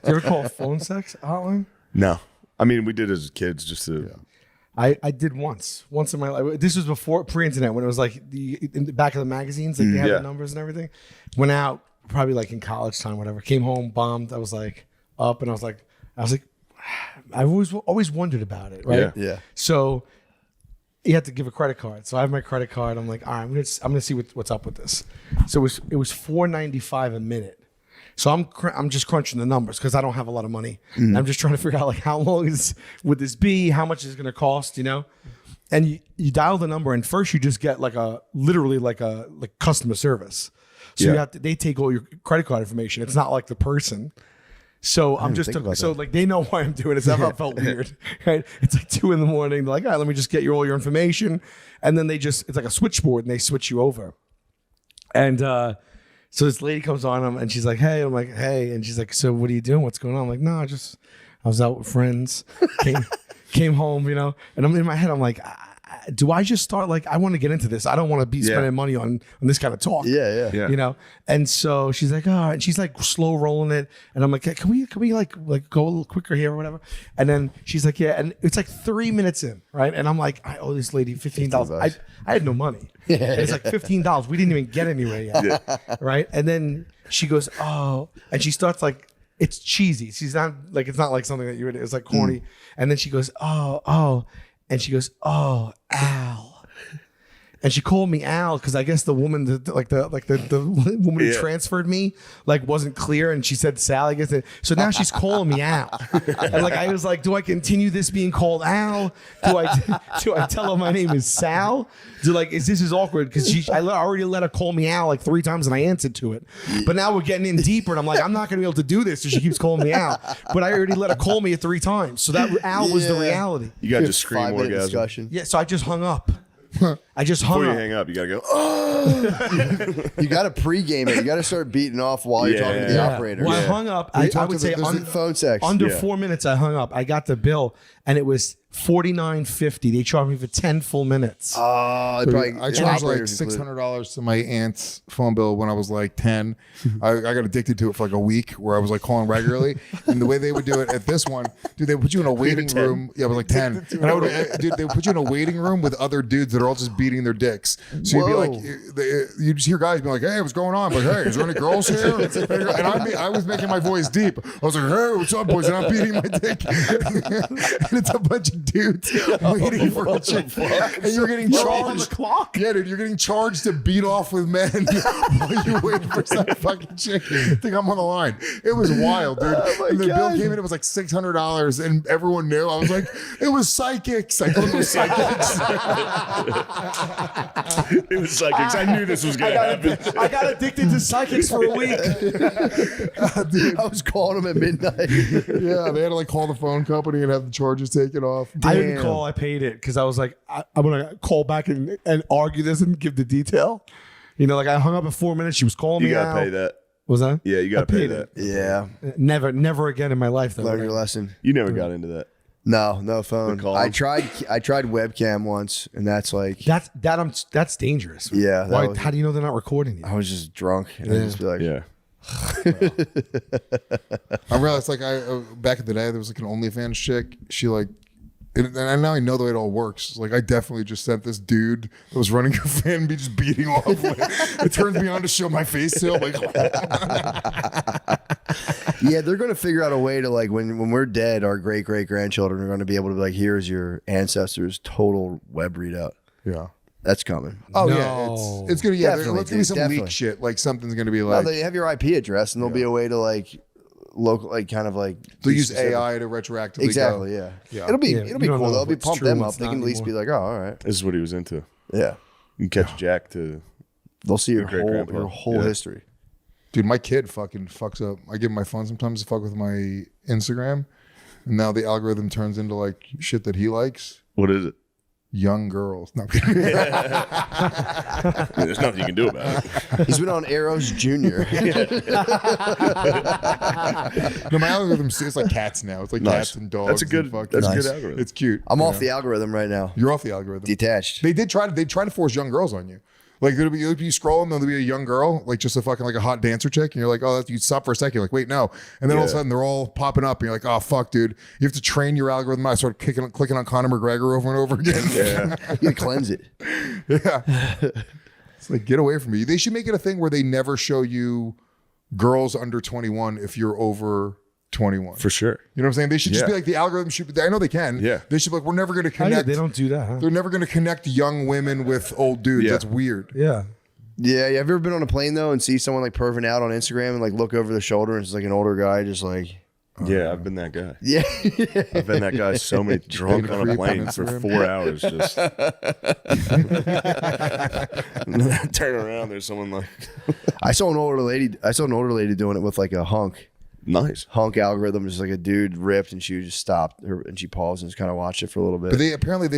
ever call a phone sex hotline? No, I mean we did as kids just to. I did once in my life. This was before pre-internet when it was like in the back of the magazines, like they had yeah. the numbers and everything. Went out probably like in college time, whatever. Came home, bombed. I was like up, and I was like, I always wondered about it, right? Yeah. Yeah. So you had to give a credit card. So I have my credit card. I'm like, all right, I'm gonna see what's up with this. So it was $4.95 a minute. So I'm just crunching the numbers because I don't have a lot of money. And I'm just trying to figure out like how long would this be? How much is it going to cost? You know, and you dial the number and first you just get like literally like customer service. So Yeah. you have to, they take all your credit card information. It's not like the person. So I'm just think about so that. like they know why I'm doing it. So that felt weird, right? It's like 2 a.m. They're like, all right, let me just get all your information, and then it's like a switchboard and they switch you over, and so this lady comes on and she's like, hey, I'm like, hey, and she's like, so what are you doing? What's going on? I'm like, no, I was out with friends, came home, you know, and I'm in my head, I'm like, do I just start like I want to get into this? I don't want to be spending money on this kind of talk. Yeah. Yeah. You know, and so she's like, oh, and she's like slow rolling it, and I'm like, can we like go a little quicker here or whatever? And then she's like, yeah, and it's like 3 minutes in, right? And I'm like, I owe this lady $15. I had no money. And it's like $15. We didn't even get anywhere yet, right? And then she goes, oh, and she starts like. It's cheesy. She's not like it's not like something that you would. It's like corny. And then she goes, oh, and she goes, oh, Al. And she called me Al because I guess the woman, the woman who transferred me, like wasn't clear, and she said Sal. I guess so. Now she's calling me Al, and like I was like, do I continue this being called Al? Do I tell her my name is Sal? This is awkward because I already let her call me Al like 3 times and I answered to it, but now we're getting in deeper, and I'm like, I'm not gonna be able to do this, so she keeps calling me Al, but I already let her call me 3 times, so that Al was the Yeah. reality. You got to scream 5-minute orgasm. discussion. Yeah, so I just hung up. I just hung Before up. you hang up, you gotta go. Oh, You got to pregame it. You got to start beating off while you're talking to the Yeah. operator. Well, I hung up. I would say Phone sex. under Yeah. 4 minutes I hung up. I got the bill and it was $49.50. They charged me for 10 full minutes. I charged like $600 to my aunt's phone bill when I was like 10. I got addicted to it for like a week where I was like calling regularly. And the way they would do it at this one, dude, they would put you in a waiting room. Yeah, I was like 10. And dude, they would put you in a waiting room with other dudes that are all just beating their dicks. So you'd be like, you just hear guys be like, hey, what's going on? I'm like, hey, is there any girls here? And I was making my voice deep. I was like, hey, what's up, boys? And I'm beating my dick. And it's a bunch of dudes waiting for a chick. And you're getting charged. On the clock. Yeah, dude, you're getting charged to beat off with men while you wait for some fucking chick. I think I'm on the line. It was wild, dude. And the bill came in, it was like $600, and everyone knew. I was like, it was psychics. I thought it was psychics. It was psychics. I knew this was going to happen. I got addicted to psychics for a week. I was calling them at midnight. Yeah, they had to like call the phone company and have the charges taken off. I didn't call. I paid it because I was like, I'm gonna call back and argue this and give the detail. You know, like I hung up in 4 minutes. She was calling me. You got out. to pay that. Was that? Yeah, you got to pay that. Yeah. Never again in my life. Though. Learn your lesson. You never got into that. No phone. The call. I tried webcam once, and that's like That's dangerous. Yeah, Why? was- How do you know they're not recording you? I was just drunk, and I'd just be like, Yeah. I realized like back in the day there was like an OnlyFans chick. She like, and now I know the way it all works. Like I definitely just sent this dude that was running her fan be just beating off. It turns me on to show my face still. Like, yeah, they're gonna figure out a way to like when we're dead, our great grandchildren are gonna be able to be like, here's your ancestors' total web readout. yeah. That's coming. Oh No. yeah, it's gonna Definitely, it's gonna be some definitely. leak shit. Like something's gonna be No, like they have your IP address, and there'll be a way to like local, like kind of like they'll be use specific. AI to retroactively Exactly. go. Yeah. It'll be Yeah, it'll you be don't cool. know They'll be what's pump true them and up. what's They not can at least be anymore. like, oh, all right. This is what he was into. Yeah. You can catch Jack to. They'll see your great-grandpa. whole Yeah. history. Dude, my kid fucking fucks up. I give him my phone sometimes to fuck with my Instagram, and now the algorithm turns into like shit that he likes. What is it? Young girls. No, I'm kidding. There's nothing you can do about it. He's been on Arrows Junior. No, my algorithm is like cats now. It's like Nice. cats and dogs. That's a good. and fucking, That's a Nice. good algorithm. It's cute. I'm you off know? the algorithm right now. You're off the algorithm. Detached. They try to force young girls on you. Like you'll be scrolling, there'll be a young girl, like just a fucking like a hot dancer chick, and you're like, oh, you stop for a second, you're like, wait, no, and then all of a Yeah. sudden they're all popping up, and you're like, oh fuck, dude, you have to train your algorithm. I start clicking on Conor McGregor over and over again. Yeah. You gotta cleanse it. Yeah. It's like, get away from me. They should make it a thing where they never show you girls under 21 if you're over 21. For sure. You know what I'm saying? They should just Yeah. be like, the algorithm should, I know they can. Yeah. They should be like, we're never going to Oh, yeah, connect. they don't do that. Huh? They're never going to connect young women with old dudes. Yeah. That's weird. Yeah. Yeah, have you ever been on a plane though and see someone like perving out on Instagram and like look over the shoulder and it's like an older guy just like Yeah, I've been that guy. yeah. I've been that guy so many drunk on a creep on plane for Instagram. 4 hours. Just turn around. There's someone like I saw an older lady doing it with like a hunk algorithm, just like a dude ripped and she just stopped her and she paused and just kind of watched it for a little bit. But they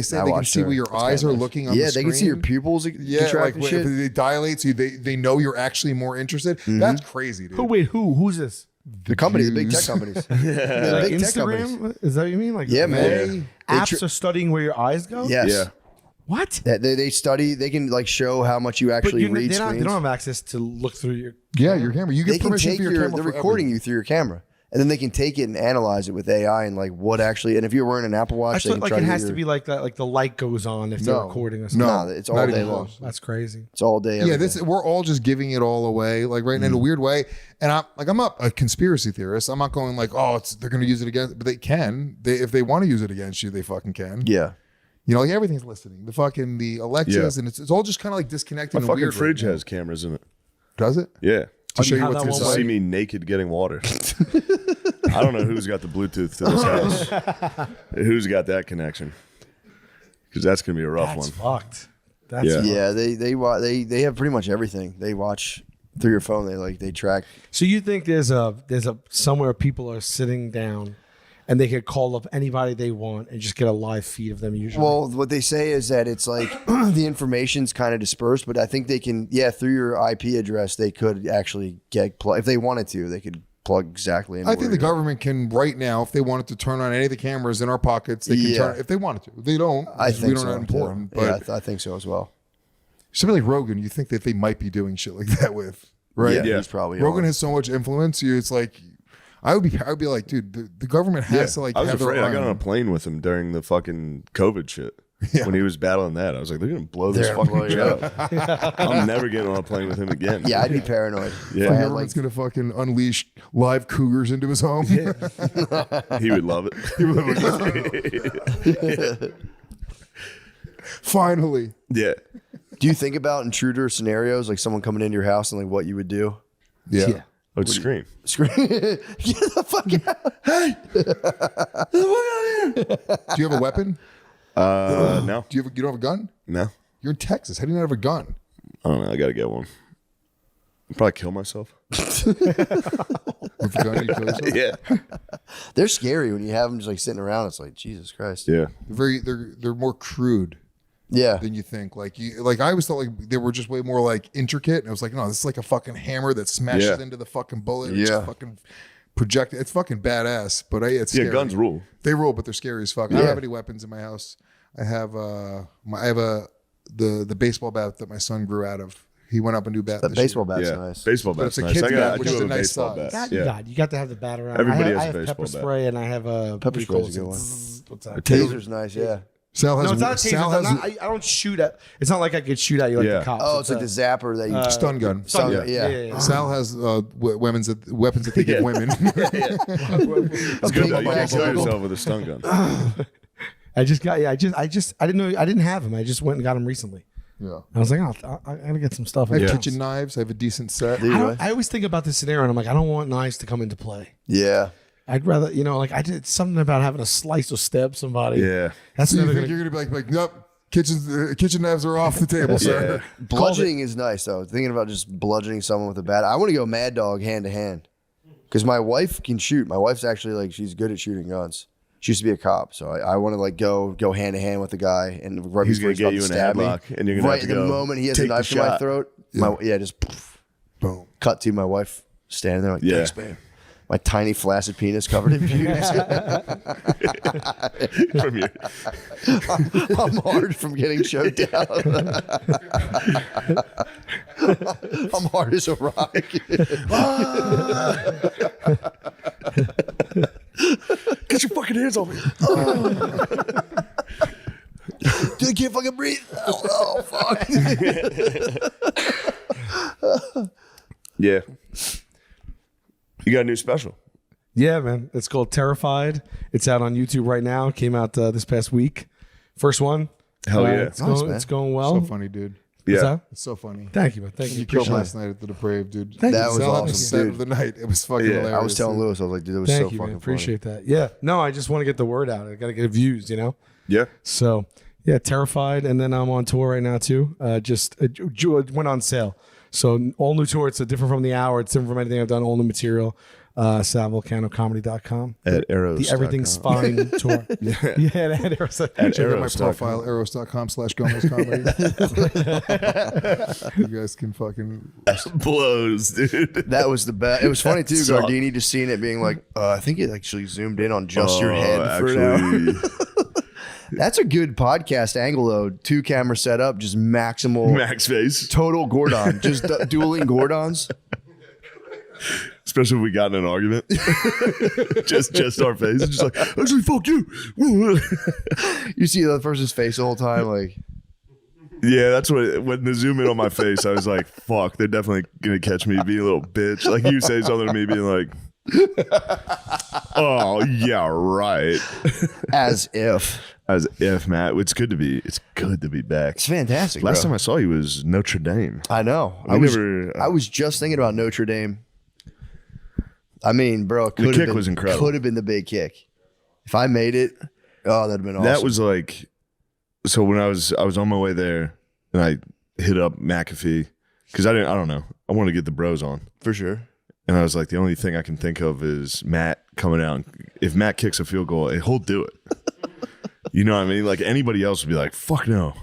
say I they can watched see her. where your eyes are looking on the yeah, screen. they can see your pupils. Yeah, contract like and shit. if they dilate, so they know you're actually more interested. That's crazy, dude. Who's this? The company, the big Jews. tech companies. Like The big tech companies. Instagram? Is that what you mean? Like Yeah, man. They- apps are studying where your eyes go. Yes. yeah. What? They study. They can like show how much you But actually they read don't screens. have access to look through your. Yeah, your camera. You They get can permission take for your your. camera. They're for recording everything. you through your camera, and then they can take it and analyze it with AI and like what actually. And if you're wearing an Apple I Watch, they thought can like try it to has get to be like that. Like the light goes on if they're No. recording or something. No, No, it's all not day even long. close. That's crazy. It's all day. Yeah, every day. we're all just giving it all away, like right in a weird way. And I'm not a conspiracy theorist. I'm not going like, oh, they're going to use it against, but they can. If they want to use it against you, they fucking can. Yeah. You know, like everything's listening. The Alexas, Yeah. and it's all just kind of like disconnected. My and fucking weird fridge right now. has cameras in it. Does it? Yeah. To show you how what's that To won't inside. see me naked getting water. I don't know who's got the Bluetooth to this house. Who's got that connection? Because that's gonna be a rough That's one. fucked. That's Yeah. fucked. Yeah. They have pretty much everything. They watch through your phone. They track. So you think there's a somewhere people are sitting down, and they could call up anybody they want and just get a live feed of them usually. Well, what they say is that it's like the information's kind of dispersed, but I think they can, through your IP address, they could actually get, if they wanted to, they could plug exactly in. I think the government can right now, if they wanted to turn on any of the cameras in our pockets, they can turn if they wanted to. They don't. I think we so. don't important. Yeah, But I think so as well. somebody like Rogan, you think that they might be doing shit like that with, right? Yeah, he's probably Rogan on. has so much influence. It's like I would be like, dude, the government has to like. I was have their afraid. I got on a arm. plane with him during the fucking COVID shit. When he was battling that, I was like, they're gonna blow this They're gonna fucking blow you shit. I'm never getting on a plane with him again. Yeah, I'd be paranoid. Yeah. If The I had, government's gonna fucking unleash live cougars into his home. He would love it. Finally. Yeah. do you think about intruder scenarios, like someone coming into your house and like what you would do? Yeah. Yeah. I would scream. Scream! Get the fuck out! Do you have a weapon? No. You don't have a gun? No. You're in Texas. How do you not have a gun? I don't know. I gotta get one. I'd probably kill myself. With a gun, you kill yourself? Yeah. They're scary when you have them just like sitting around. It's like Jesus Christ. Yeah. They're more crude Yeah. than you think. Like I always thought like they were just way more like intricate. And I was like, no, this is like a fucking hammer that smashes Yeah. into the fucking bullet. Yeah. It's just fucking projected. It's fucking badass. But it's Yeah. scary. Guns rule. They rule, but they're scary as fuck. I don't have any weapons in my house. I have the baseball bat that my son grew out of. He went up a new bat. That this baseball year. bat's Yeah. nice. Baseball But bat's it's a nice. kid's I bat, which do is have a a nice baseball size. bat. God, Yeah. you got to have the bat around. Everybody I has a have baseball pepper bat. spray and I have a Pepper what do you call spray's a it? good one. What's that? Taser's nice. Yeah. Sal has No, it's not a taser. Sal has I don't shoot at. It's not like I could shoot at you like Yeah. the cops. Oh, it's like the zapper that you stun gun. Stun gun. Yeah. Sal has weapons that they give women. It's good though. You can't kill yourself with a stun gun. I didn't know I didn't have him. I just went and got him recently. Yeah. I was like, oh, I gotta get some stuff. I have in the kitchen house. knives. I have a decent set. I always think about this scenario and I'm like, I don't want knives to come into play. Yeah. I'd rather, like I did something about having a slice or stab somebody. Yeah. That's So you never think gonna. you're gonna be like nope. Kitchen knives are off the table, sir. Bludgeoning is nice though. Thinking about just bludgeoning someone with a bat. I want to go Mad Dog hand to hand because my wife can shoot. My wife's actually like she's good at shooting guns. She used to be a cop, so I want to like go hand to hand with the guy and right He's before gonna he's get about you to in a stab me, headlock, and you're gonna right have in to the go moment he has a take the knife to my shot. throat. Just Boom. cut to my wife standing there like, Yeah. thanks, man. My tiny flaccid penis covered in pubes. From your, I'm hard from getting choked down. I'm hard as a rock. get your fucking hands off me. Dude, I can't fucking breathe. Oh fuck. Yeah. You got a new special. Yeah, man. It's called Terrified. It's out on YouTube right now. Came out this past week. First one. Hell yeah. It's, Nice, going, man. it's going well. So funny, dude. What's Yeah. that? It's so funny. Thank you, man. Thank you. You killed Appreciate last it. night at the Depraved, dude. Thank you. That was Sal had awesome, the set dude. of the night. It was fucking Yeah. hilarious. I was telling Lewis, I was like, dude, that was Thank so you, fucking man. Appreciate that. Yeah. No, I just want to get the word out. I got to get it views, Yeah. So, yeah, Terrified. And then I'm on tour right now, too. It went on sale. So, all new tour. It's different from the hour. It's different from anything I've done. All new material. Sal Vulcano Comedy.com. At Arrows. The Everything's Fine tour. Yeah, at Arrows. At Check out my Arrows. profile, arrows.com/Gomez Comedy. You guys can fucking. Blows, dude. That was the best. It was funny too, Sucked. Gardini just seeing it being like, I think it actually zoomed in on just your head for an hour. That's a good podcast angle though. 2 camera setup, just maximal Max face. total Gordon. Just dueling Gordons. Especially if we got in an argument. just our face. Just like, actually, fuck you. You see the other person's face the whole time, like Yeah, that's what, when they zoom in on my face, I was like, fuck, they're definitely going to catch me being a little bitch. Like you say something to me being like, oh, yeah, right. as if. As if, Matt, it's good to be back. It's fantastic. Last bro. time I saw you was Notre Dame. I know. I was just thinking about Notre Dame. I mean, bro, it The kick was incredible. Could have been the big kick. If I made it, that'd have been awesome. That was like, so when I was on my way there and I hit up McAfee because I don't know. I want to get the bros on. for sure. And I was like, the only thing I can think of is Matt coming out. If Matt kicks a field goal, he'll do it. You know what I mean? Like anybody else would be like, fuck no.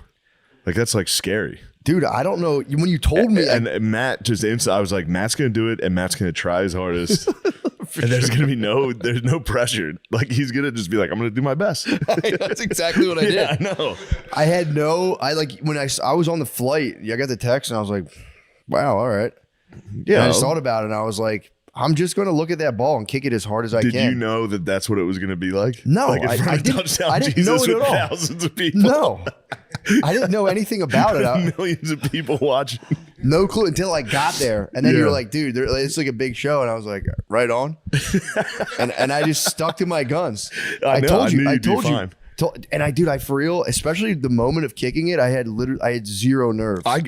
Like that's like scary. Dude, I don't know. When you told me, And Matt just I was like, Matt's going to do it and Matt's going to try his hardest. and there's gonna be there's no pressure. Like he's gonna just be like, I'm gonna do my best. That's exactly what I did. Yeah, I know. When I was on the flight, I got the text and I was like, wow, all right. Yeah, And I just thought about it and I was like, I'm just going to look at that ball and kick it as hard as I can. Did you know that that's what it was going to be like? No, like I didn't. touchdown I didn't know Jesus it with at all. thousands of people. No, I didn't know anything about it. Millions of people watching. No clue until I got there, and then you Yeah. were like, "Dude, it's like a big show," and I was like, "Right on," and I just stuck to my guns. I know, told I you, knew I you'd be told you, fine. and I for real, especially the moment of kicking it, I had zero nerves. I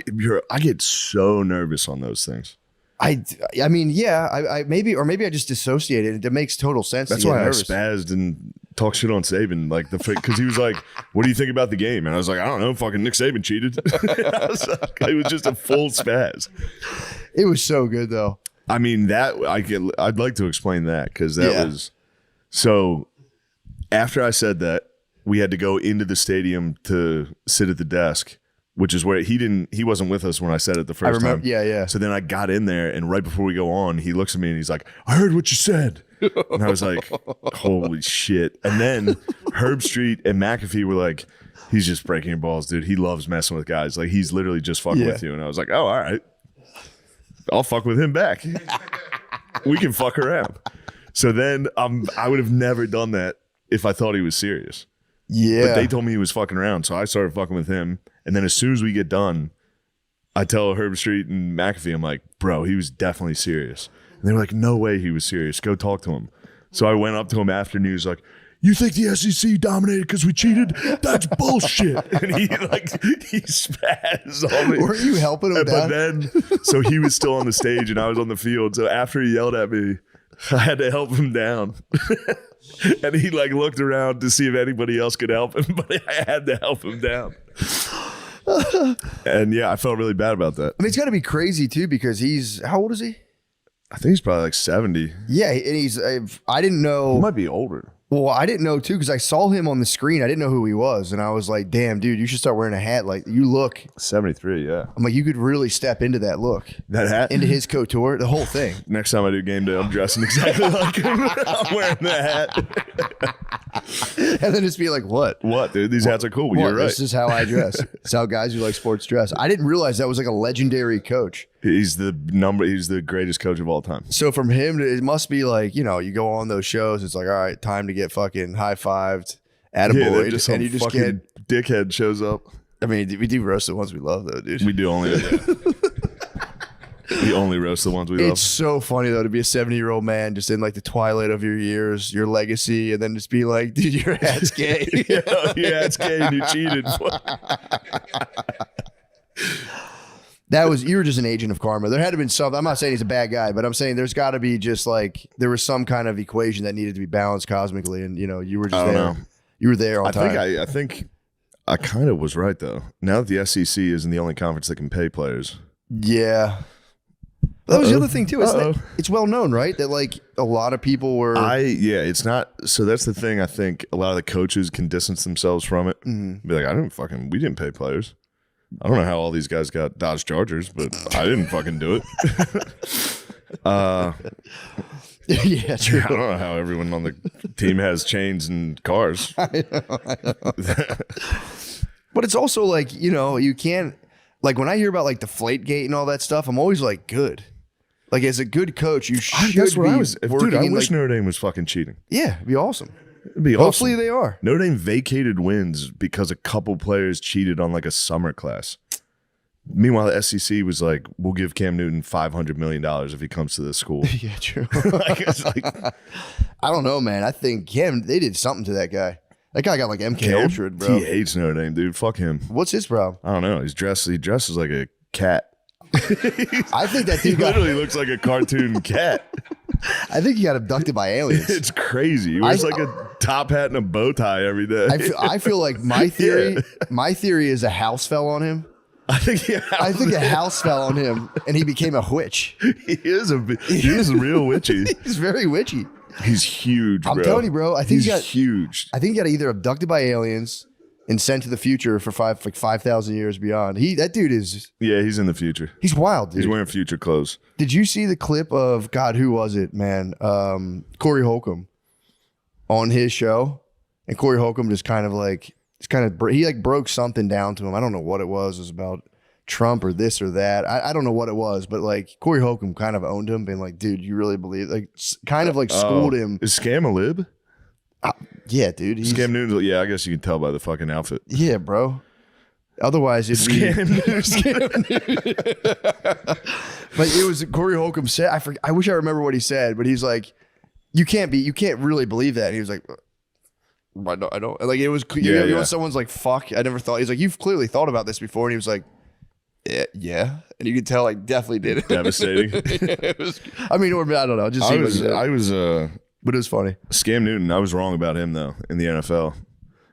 get so nervous on those things. I mean, yeah, I maybe I just dissociated. It makes total sense. That's to get why nervous. I spazzed and talked shit on Saban, like because he was like, "What do you think about the game?" And I was like, "I don't know, fucking Nick Saban cheated." It was just a full spaz. It was so good though. I mean, I'd like to explain that because that Yeah. was so. After I said that, we had to go into the stadium to sit at the desk, which is where he wasn't with us when I said it the first I remember. time. Yeah. So then I got in there, and right before we go on, he looks at me and he's like, "I heard what you said." And I was like, "Holy shit." And then Herb Street and McAfee were like, "He's just breaking your balls, dude. He loves messing with guys. Like, he's literally just fucking Yeah. with you." And I was like, "Oh, all right. I'll fuck with him back. We can fuck around." So then I would have never done that if I thought he was serious. Yeah. But they told me he was fucking around, so I started fucking with him. And then as soon as we get done, I tell Herb Street and McAfee, I'm like, "Bro, he was definitely serious." And they were like, "No way he was serious. Go talk to him." So I went up to him after and he was like, "You think the SEC dominated because we cheated? That's bullshit." And he spazzed on me. Weren't you helping him But down? then, so he was still on the stage and I was on the field. So after he yelled at me, I had to help him down. And he like looked around to see if anybody else could help him, but I had to help him down. And yeah, I felt really bad about that. I mean, it's got to be crazy too because how old is he? I think he's probably like 70. Yeah, and I didn't know. He might be older. Well, I didn't know too because I saw him on the screen. I didn't know who he was, and I was like, "Damn, dude, you should start wearing a hat. Like, you look." 73, yeah. I'm like, you could really step into that look, That hat? into his couture, the whole thing. Next time I do game day, I'm dressing exactly like him. I'm wearing the hat. And then just be like, "What? What, dude? These hats are cool. What? You're right. This is how I dress. It's how guys who like sports dress." I didn't realize that was like a legendary coach. He's the greatest coach of all time. So from him, it must be like, you go on those shows. It's like, all right, time to get fucking high-fived, Yeah, attaboy, just and you just fucking can't. dickhead shows up. I mean, we do roast the ones we love, though, dude. We do only. We only roast the ones we love. It's so funny though to be a 70-year-old man just in like the twilight of your years, your legacy, and then just be like, dude, your hat's gay. Yeah, it's gay and you cheated. You were just an agent of karma. There had to have been something. I'm not saying he's a bad guy, but I'm saying there's got to be just like there was some kind of equation that needed to be balanced cosmically, and you were just I don't there. know. You were there on time. I think I kind of was right though. Now that the SEC isn't the only conference that can pay players. Yeah. That was the other thing too. Uh-oh. It's well known, right? That like a lot of people were. It's not. So that's the thing. I think a lot of the coaches can distance themselves from it. Be like, we didn't pay players. I don't know how all these guys got Dodge Chargers, but I didn't fucking do it. Yeah, true. I don't know how everyone on the team has chains and cars. But it's also like, you can't, like when I hear about like Deflategate and all that stuff, I'm always like, good. Like as a good coach, you should That's what be I was. working Dude, I in, wish like, Notre Dame was fucking cheating. yeah, it'd be awesome. It'd be Hopefully awesome. they are. Notre Dame vacated wins because a couple players cheated on like a summer class. Meanwhile, the SEC was like, "We'll give Cam Newton $500 million if he comes to this school." Yeah, true. It's like, I don't know, man. I think they did something to that guy. That guy got like MK Ultra, bro. He hates Notre Dame, dude. Fuck him. What's his problem? I don't know. He dresses like a cat. I think that He dude got. literally looks like a cartoon cat. I think he got abducted by aliens. It's crazy. He wears like a top hat and a bow tie every day. I feel like my theory. My theory is a house fell on him. I think a house fell on him and he became a witch. he is real witchy. He's very witchy. He's huge, bro. I'm telling you, bro. I think he's huge. I think he got either abducted by aliens and sent to the future for 5,000 years beyond. That dude is Yeah, he's in the future. he's wild, dude. He's wearing future clothes. Did you see the clip of God? Who was it, man? Corey Holcomb on his show, and Corey Holcomb just kind of like he like broke something down to him. I don't know what it was. It was about Trump or this or that. I don't know what it was, but like Corey Holcomb kind of owned him, being like, dude, you really believe? Like, kind of like schooled him. Is Scam a lib? Yeah, dude. Scam Newton. Yeah, I guess you can tell by the fucking outfit. Yeah, bro. Otherwise, it'd be But it was Corey Holcomb said. I wish I remember what he said, but he's like, you can't really believe that. And he was like, I don't. Like it was. You know, someone's like, fuck. I never thought. He's like, you've clearly thought about this before, and he was like, yeah. And you could tell, like, definitely did it. Devastating. It was. I mean, or I don't know. Just but it was funny. Scam Newton. I was wrong about him though in the NFL.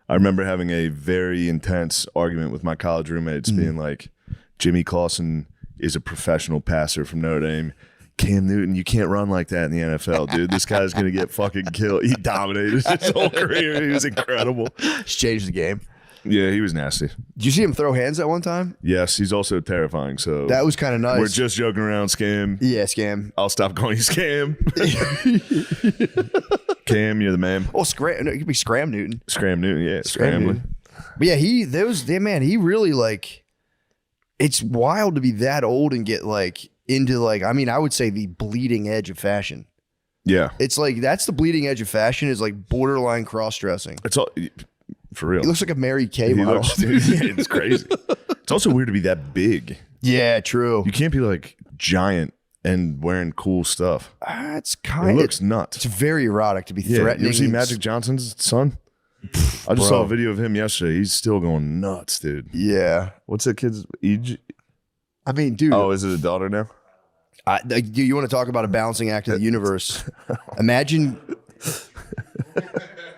I remember having a very intense argument with my college roommates, being like, Jimmy Clausen is a professional passer from Notre Dame. Cam Newton, you can't run like that in the NFL, dude. This guy's going to get fucking killed. He dominated his whole career. He was incredible. Just changed the game. Yeah, he was nasty. Did you see him throw hands at one time? Yes, he's also terrifying. So that was kind of nice. We're just joking around, Scam. Yeah, Scam. I'll stop calling you Scam. Cam, you're the man. Oh, no, it could be Scram Newton. Scram Newton, yeah. Scrambling. But yeah, he really like, it's wild to be that old and get like into like, I mean, I would say the bleeding edge of fashion. Yeah. It's like, that's the bleeding edge of fashion, is like borderline cross-dressing. It's all, for real. He looks like a Mary Kay model. It's crazy. It's also weird to be that big. Yeah, true. You can't be like giant and wearing cool stuff. It looks nuts. It's very erotic to be threatening. You ever see Magic Johnson's son? I just saw a video of him yesterday. He's still going nuts, dude. Yeah. What's that kid's age? I mean, dude. Oh, is it a daughter now? You want to talk about a balancing act of the universe? Imagine.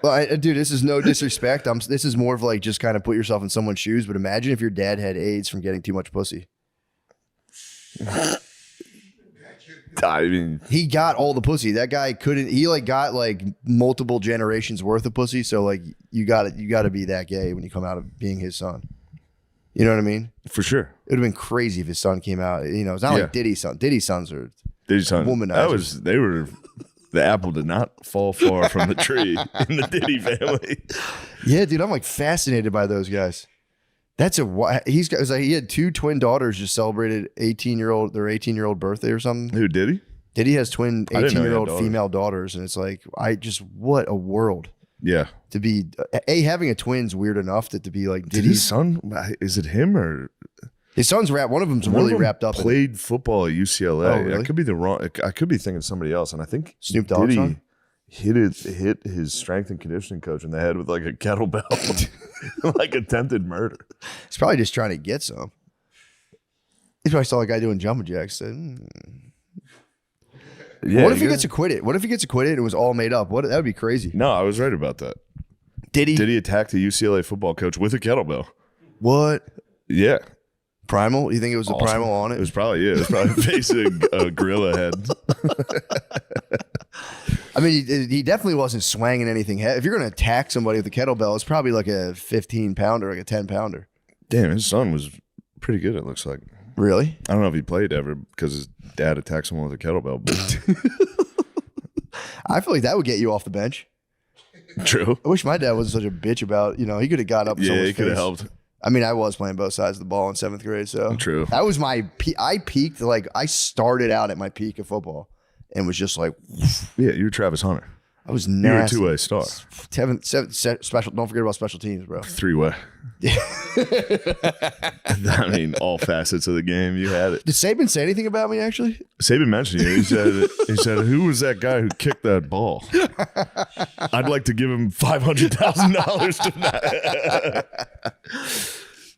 Well, dude, this is no disrespect. This is more of like just kind of put yourself in someone's shoes. But imagine if your dad had AIDS from getting too much pussy. I mean, he got all the pussy. That guy couldn't. He like got like multiple generations worth of pussy. So like you got to be that gay when you come out of being his son. You know what I mean? For sure. It would have been crazy if his son came out. You know, it's not like Diddy's son. Diddy's sons are womanizers. The apple did not fall far from the tree in the Diddy family. Yeah, dude, I'm like fascinated by those guys. He had two twin daughters just celebrated their 18-year-old birthday or something. Who, Diddy? Diddy has twin 18-year-old female daughters, and it's like, what a world. Yeah. To be having a twin's weird enough that to be like Diddy's son, is it him or his son's wrapped? One of them's really wrapped up. Played football at UCLA. Oh, really? I could be thinking somebody else, and I think Snoop Dogg's son hit his strength and conditioning coach in the head with like a kettlebell, like attempted murder. He's probably just trying to get some. He probably saw a guy doing jumping jacks. Said, Yeah, what if he gets acquitted? What if he gets acquitted and it was all made up? That would be crazy. No, I was right about that. Did he attack the UCLA football coach with a kettlebell? What? Yeah. Primal? You think it was the Primal on it? It was probably facing a gorilla head. I mean, he definitely wasn't swanging anything. If you're going to attack somebody with a kettlebell, it's probably like a 15-pounder, like a 10-pounder. Damn, his son was pretty good, it looks like. Really? I don't know if he played ever because his dad attacked someone with a kettlebell. I feel like that would get you off the bench. True. I wish my dad wasn't such a bitch about, he could have got up. Yeah, he could have helped. I mean, I was playing both sides of the ball in 7th grade, so. True. That was I peaked, like, I started out at my peak of football and was just like. Yeah, you were Travis Hunter. I was nasty. You were a 2-way star. Seven, special. Don't forget about special teams, bro. 3-way. I mean, all facets of the game, you had it. Did Saban say anything about me, actually? Saban mentioned you. He said, who was that guy who kicked that ball? I'd like to give him $500,000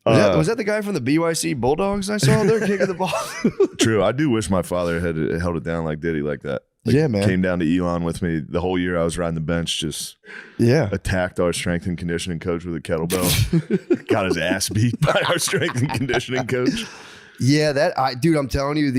Was that the guy from the BYC Bulldogs I saw there kicking the ball? True. I do wish my father had held it down like Diddy like that. Like, yeah, man. Came down to Elon with me the whole year I was riding the bench, just attacked our strength and conditioning coach with a kettlebell. Got his ass beat by our strength and conditioning coach. Yeah, dude, I'm telling you,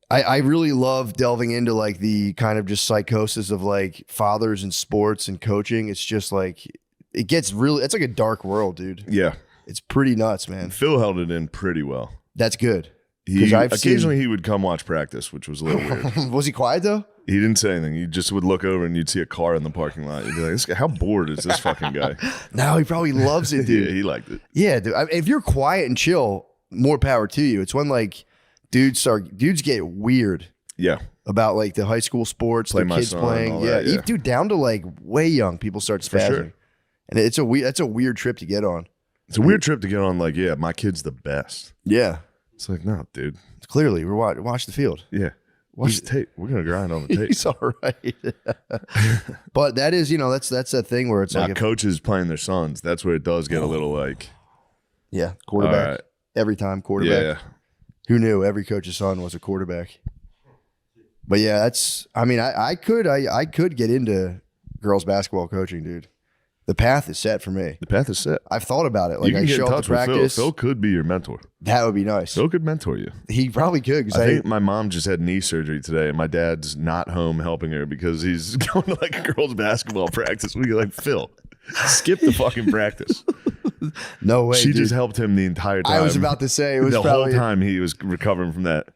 I really love delving into like the kind of just psychosis of like fathers in sports and coaching. It's just like, it gets really. It's like a dark world, dude. Yeah. It's pretty nuts, man. Phil held it in pretty well. That's good. Occasionally he would come watch practice, which was a little weird. Was he quiet though? He didn't say anything. He just would look over and you'd see a car in the parking lot. You'd be like, this guy, how bored is this fucking guy? No, he probably loves it, dude. Yeah, he liked it. Yeah, dude. If you're quiet and chill, more power to you. It's when like dudes get weird. Yeah. About like the high school sports, Play the my kids son, playing. all Yeah, that, yeah. dude, down to like way young people start spazzing. sure. And that's a weird trip to get on. It's a weird trip to get on. Like, yeah, my kid's the best. Yeah, It's like, no, dude. clearly we're watch the field. Yeah. Watch the tape. We're gonna grind on the tape. He's all right. But that is, that's that thing where it's Now, like, coaches playing their sons. That's where it does get a little like, yeah, quarterback all right. every time quarterback. yeah. Who knew every coach's son was a quarterback? But yeah, that's. I mean, I could get into girls basketball coaching, dude. The path is set for me. The path is set. I've thought about it. Like You can I get show in up touch to with Phil. practice. Phil could be your mentor. That would be nice. Phil could mentor you. He probably could because I think my mom just had knee surgery today, and my dad's not home helping her because he's going to like a girls' basketball practice. We like, Phil, skip the fucking practice. no way. She dude. just helped him the entire time. I was about to say it was the probably whole time he was recovering from that.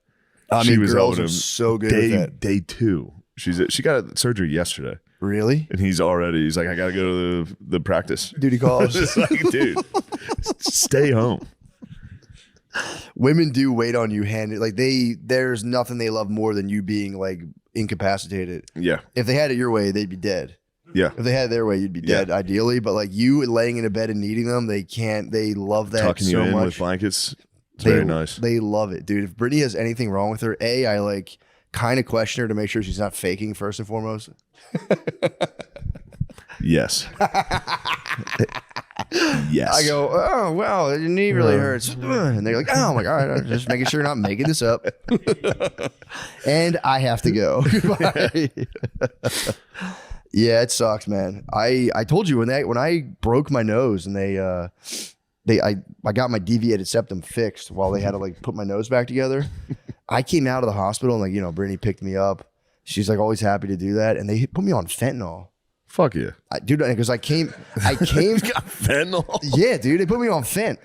I she mean, was girls helping are him so good at that. Day 2. She got surgery yesterday, Really? and he's like, I got to go to the practice. Duty calls. It's like, dude, stay home. Women do wait on you handed like there's nothing they love more than you being like incapacitated. Yeah, If they had it your way, they'd be dead. yeah. If they had it their way, you'd be dead ideally. But like you laying in a bed and needing them, they can't. They love that Tucking so you in much. with blankets. It's very nice. They love it, dude. If Brittany has anything wrong with her, I like kind of question her to make sure she's not faking first and foremost. Yes. Yes. I go, oh wow, your knee really hurts, and they're like, oh my god, I'm just making sure you're not making this up. And I have to go. Yeah, it sucks, man. I told you when I broke my nose and I got my deviated septum fixed while they had to like put my nose back together. I came out of the hospital and like Brittany picked me up. She's like always happy to do that, and they put me on fentanyl. Fuck yeah. Dude, because I came. Fentanyl. Yeah, dude, they put me on fent.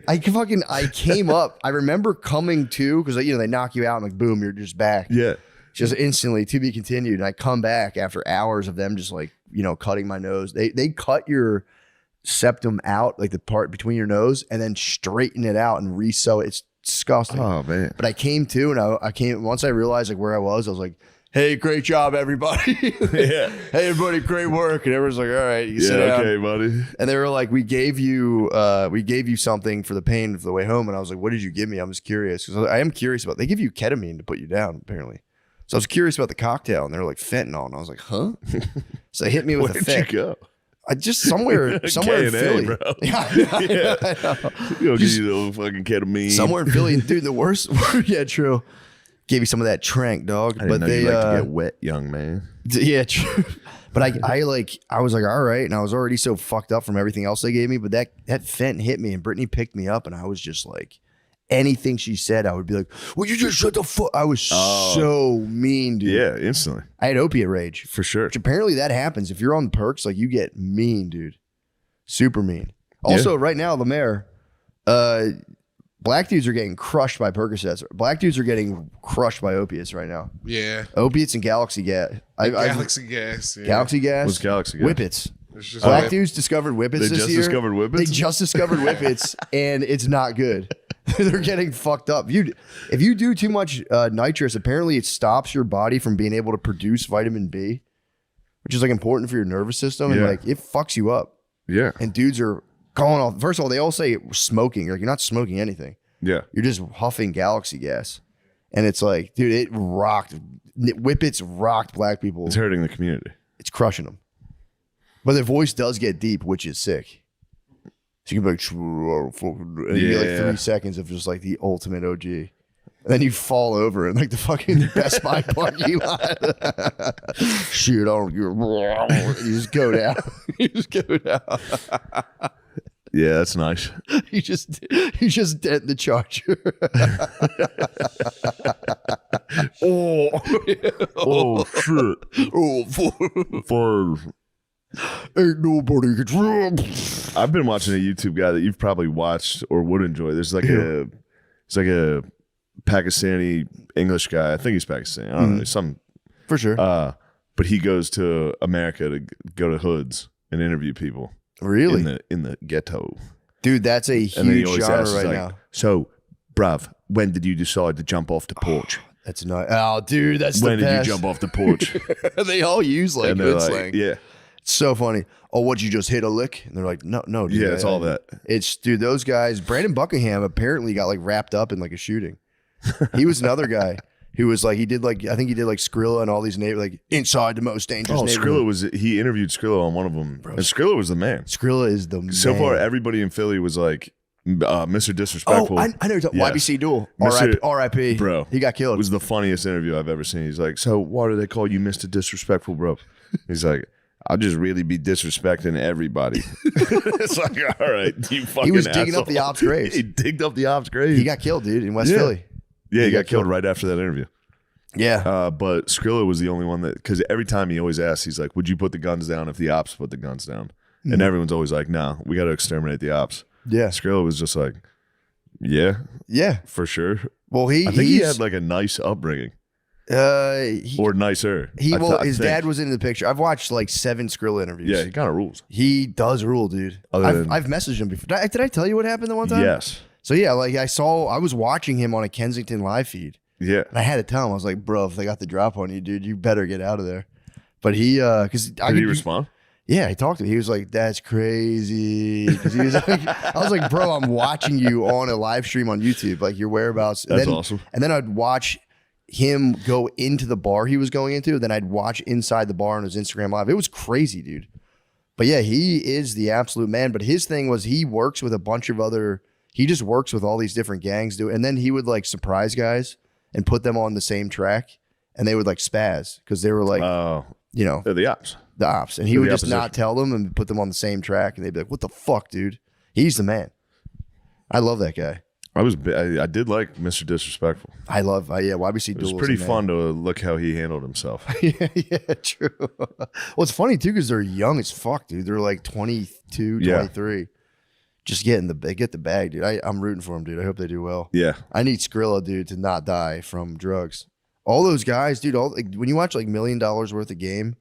I came up. I remember coming to because they knock you out and like boom, you're just back. Yeah. Just instantly to be continued. And I come back after hours of them just like cutting my nose. They cut your septum out, like the part between your nose, and then straighten it out and re-sew it. It's disgusting. Oh man. But I came to, and I came once I realized like where I was like, hey, great job, everybody. Yeah. Hey, everybody, great work. And everyone's like, all right, you can sit down. Okay, buddy. And they were like, we gave you something for the pain for the way home. And I was like, what did you give me? I'm just curious. Because I am curious about, they give you ketamine to put you down, apparently. So I was curious about the cocktail, and they were like fentanyl. And I was like, huh? So they hit me with Where'd a fent. you go? I just somewhere in K&A, Philly. bro. Yeah, I know. You'll give you the little fucking ketamine. Somewhere in Philly. Dude, the worst. Yeah, true. Gave you some of that trank, dog. I didn't know they you like to get wet, young man. yeah, true. But I was like, all right, and I was already so fucked up from everything else they gave me. But that fent hit me, and Brittany picked me up, and I was just like, anything she said, I would be like, "Well, you just shut the fuck." I was so mean, dude. Yeah, instantly. I had opiate rage, For sure. which apparently that happens if you're on perks. Like you get mean, dude, super mean. Also, right now, Lemaire, black dudes are getting crushed by Percocets. Black dudes are getting crushed by opiates right now. Yeah. Opiates and Galaxy gas. Galaxy gas. Yeah. Galaxy gas. What's Galaxy gas? Whippets. It's just Black like- dudes discovered whippets They this just year. discovered whippets? They just discovered whippets, and it's not good. They're getting fucked up. If you do too much nitrous, apparently it stops your body from being able to produce vitamin B, which is like important for your nervous system, and Yeah. like it fucks you up. Yeah. And dudes are going off. First of all, they all say smoking. You're not smoking anything. Yeah. You're just huffing Galaxy gas, and it's like, dude, it rocked. Whippets rocked black people. It's hurting the community. It's crushing them. But their voice does get deep, which is sick. So you can be like, and you get like 3 seconds of just like the ultimate OG. And then you fall over in like the fucking Best Buy parking lot. Shit, I don't you just go down. You just go down. Yeah, that's nice. You just dent the charger. Oh shit. Oh, For Ain't nobody gets I've been watching a YouTube guy that you've probably watched or would enjoy. There's like a Pakistani English guy. I think he's Pakistani. I don't know. Some for sure. but he goes to America to go to hoods and interview people. Really? In the ghetto. Dude, that's a And then he huge always genre asks, right like, now. so, bruv, when did you decide to jump off the porch? That's not. Oh, dude, that's When the did best. you jump off the porch? They all use like And they're hood like, slang. yeah. It's so funny. Oh, what, you just hit a lick? And they're like, no, dude. Yeah, it's all that. It's, dude, those guys. Brandon Buckingham apparently got like wrapped up in like a shooting. He was another guy who was like, I think he did like Skrilla and all these like inside the most dangerous Oh, neighborhood. he interviewed Skrilla on one of them. And Skrilla was the man. Skrilla is the man. So far, everybody in Philly was like, Mr. Disrespectful. Oh, I know you're talking Yes. YBC Duel. Mr. R.I.P. Bro. He got It killed. was the funniest interview I've ever seen. He's like, so why do they call you Mr. Disrespectful, bro? He's like, I'll just really be disrespecting everybody. It's like, all right, you fucking He was digging up asshole. the ops graves. He digged up the ops grave. He got killed, dude, in West Yeah. Philly. he got killed right after that interview. Yeah. But Skrilla was the only one that, because every time he always asks, he's like, would you put the guns down if the ops put the guns down? And everyone's always like, no, we got to exterminate the ops. Yeah. Skrilla was just like, yeah, Yeah. for sure. Well, I think he had like a nice upbringing he or nicer. his dad was in the picture. I've watched like 7 Skrilla interviews. Yeah, he kind of rules. He does rule, dude. Other I've than- messaged him before. Did I tell you what happened the one time? Yes. So yeah, like I was watching him on a Kensington live feed, Yeah. and I had to tell him, I was like, bro, if they got the drop on you, dude, you better get out of there. But he, because Did he respond? Yeah, he talked to me. He was like, "That's crazy." 'Cause he was like, I was like, "Bro, I'm watching you on a live stream on YouTube, like your whereabouts." And That's then, awesome. And then I'd watch him go into the bar he was going into. Then I'd watch inside the bar on his Instagram live. It was crazy, dude. But yeah, he is the absolute man. But his thing was he works with a bunch of other. He just works with all these different gangs, dude. And then he would like surprise guys and put them on the same track, and they would like spaz because they were like, you know, They're the ops. the ops, and he They're would the just not opposition. tell them and put them on the same track, and they'd be like, "What the fuck, dude? He's the man." I love that guy. I did like Mr. Disrespectful. I love, YBC It was Duel. pretty fun to look how he handled himself. Yeah, true. Well, it's funny too because they're young as fuck, dude. They're like 22, Yeah. 23. Just get the bag, dude. I'm rooting for them, dude. I hope they do well. Yeah. I need Skrilla, dude, to not die from drugs. All those guys, dude. When you watch like $1 million worth of game,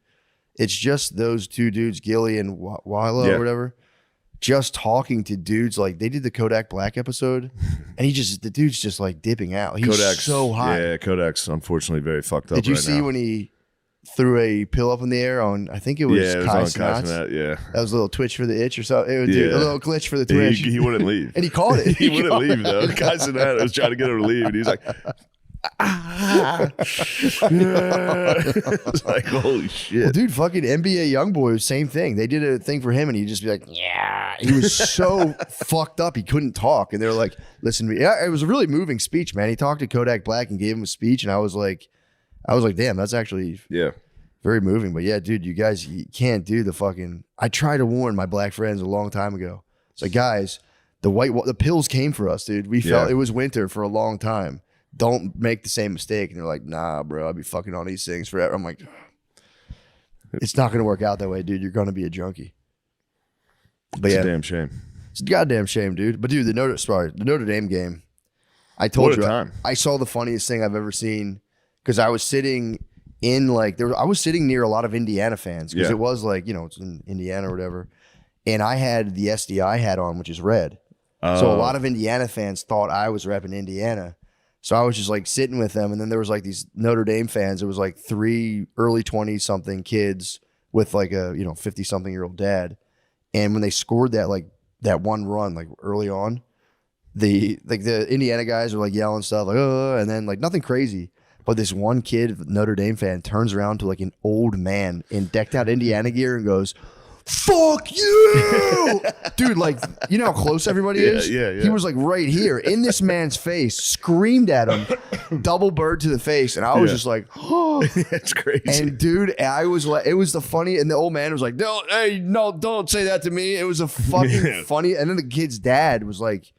it's just those two dudes, Gilly and Wilo Yeah. or whatever, just talking to dudes. Like they did the Kodak Black episode, and the dude's just like dipping out. He's Kodak's so hot. Yeah, Kodak's unfortunately very fucked up. Did you right see now. when he threw a pill up in the air on? I think it was, Yeah, it was Kai on Kai Cenat. Cenat, yeah. That was a little twitch for the itch or something. It was, dude, Yeah. a little glitch for the twitch. He wouldn't leave. And he called it. He wouldn't called leave it. though. Kai Cenat was trying to get him to leave, and he's like, it's like, holy Well, shit. dude, fucking NBA YoungBoy, same thing. They did a thing for him, and he'd just be like, "Yeah." He was so fucked up, he couldn't talk. And they were like, "Listen to me." Yeah, it was a really moving speech, man. He talked to Kodak Black and gave him a speech, and I was like, "Damn, that's actually Yeah. very moving." But yeah, dude, you guys, you can't do the fucking. I tried to warn my black friends a long time ago. It's like, guys, the pills came for us, dude. We felt Yeah. it was winter for a long time. Don't make the same mistake. And they're like, "Nah, bro, I'll be fucking on these things forever." I'm like, it's not going to work out that way, dude. You're going to be a junkie. But It's yeah, a damn shame. it's a goddamn shame, dude. But dude, the Notre Dame game, I told What a you, time. I saw the funniest thing I've ever seen because I was sitting in I was sitting near a lot of Indiana fans because Yeah. it was like, it's in Indiana or whatever. And I had the SDI hat on, which is red. So a lot of Indiana fans thought I was repping Indiana. So I was just like sitting with them. And then there was like these Notre Dame fans. It was like 3 early 20 something kids with like a, 50 something year old dad. And when they scored that one run, like early on, the Indiana guys were like yelling stuff like, "Oh," and then like nothing crazy. But this one kid, Notre Dame fan, turns around to like an old man in decked out Indiana gear and goes, "Fuck you!" Dude, like, you know how close everybody is? Yeah. He was like right here in this man's face, screamed at him, double bird to the face. And I was Yeah. just like, oh. It's crazy. And dude, I was like, it was the funny, and the old man was like, don't say that to me. It was a fucking Yeah. funny. And then the kid's dad was like,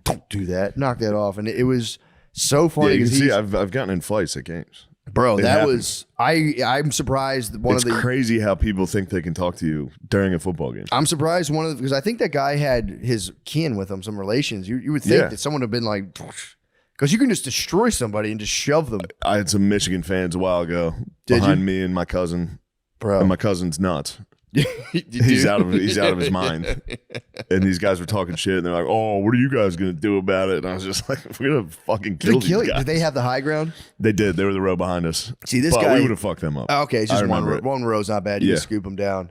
"Don't do that, knock that off." And it was so Yeah, funny you can because see I've gotten in fights at games. Bro, It that happens. was I'm surprised It's crazy how people think they can talk to you during a football game. I'm surprised because I think that guy had his kin with him, some relations. You would think that someone would have been like, because you can just destroy somebody and just shove them. I had some Michigan fans a while ago behind me and my cousin. Bro. And my cousin's nuts. He's out of his mind. And these guys were talking shit and they're like, "Oh, what are you guys gonna do about it?" And I was just like, "We're gonna fucking kill these guys." Did they have the high ground? They did. They were the row behind us. See, this But guy, we would have fucked them up. okay, it's I just remember one it. row's not bad. You just scoop him down.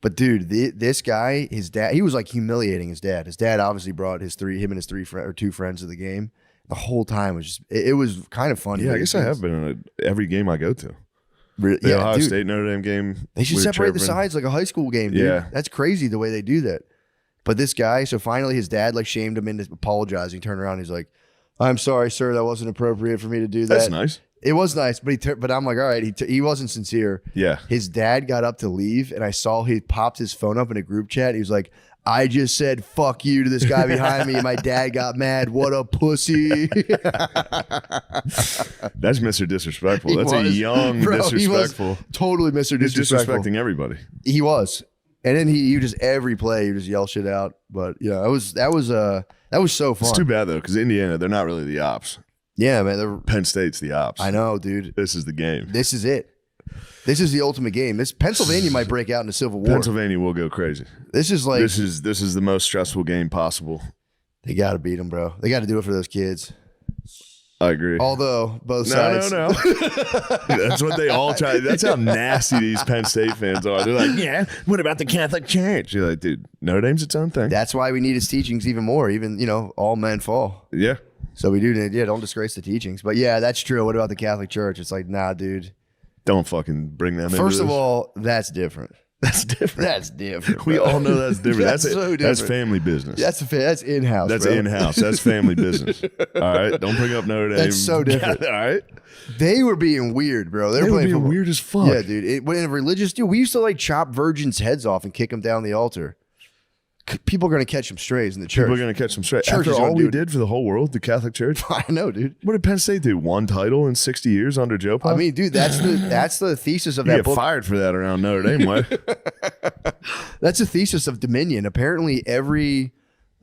But dude, this guy, his dad, he was like humiliating his dad. His dad obviously brought him and his two friends to the game. The whole time was just it was kind of funny. Yeah, I guess I have been in every game I go to. Really, The Ohio dude, State Notre Dame game. they should we were separate the chirping. sides like a high school game, dude. Yeah. That's crazy the way they do that. But this guy, so finally his dad like shamed him into apologizing, turned around, he's like, "I'm sorry, sir, that wasn't appropriate for me to do that." That's nice. It was nice, but I'm like, all right, he wasn't sincere. Yeah. His dad got up to leave, and I saw he popped his phone up in a group chat. He was like, "I just said fuck you to this guy behind me, and my dad got mad. What a pussy!" That's Mr. Disrespectful. He That's a was. young Bro, he was disrespectful. totally Mr. He's Disrespectful. disrespecting everybody. He was, and then he just every play he just yell shit out. But yeah, that was so fun. It's too bad though, because Indiana, they're not really the ops. Yeah, man. Penn State's the ops. I know, dude. This is the game. This is it. This is the ultimate game. This Pennsylvania might break out into civil war. Pennsylvania will go crazy. This is like This is the most stressful game possible. they got to beat them, bro. They got to do it for those kids. I agree. Although both No, sides. no. That's what they all try. That's how nasty these Penn State fans are. They're like, "Yeah, what about the Catholic Church?" You're like, dude, Notre Dame's its own thing. That's why we need his teachings even more. Even all men fall. Yeah. So we do need. Yeah, don't disgrace the teachings. But yeah, that's true. What about the Catholic Church? It's like, nah, dude. Don't fucking bring them in. First of all, that's different. that's different. That's different. We bro. all know that's different. That's That's so That's different. family business. That's in-house. That's bro. in-house. That's family business. All right. Don't bring up Notre Dame. That's so different. All right. They were being weird, bro. They They were were playing being football. weird as fuck. Yeah, dude. When a religious dude, we used to like chop virgins' heads off and kick them down the altar. People are gonna catch some strays in the church. People are going to catch them straight. Church After is gonna all do we it. did for the whole world, the Catholic Church. I know, dude. What did Penn State do? One title in 60 years under Joe Pop? I mean, dude, that's the thesis of you that get book. fired for that around Notre Dame way. That's the thesis of Dominion. Apparently, every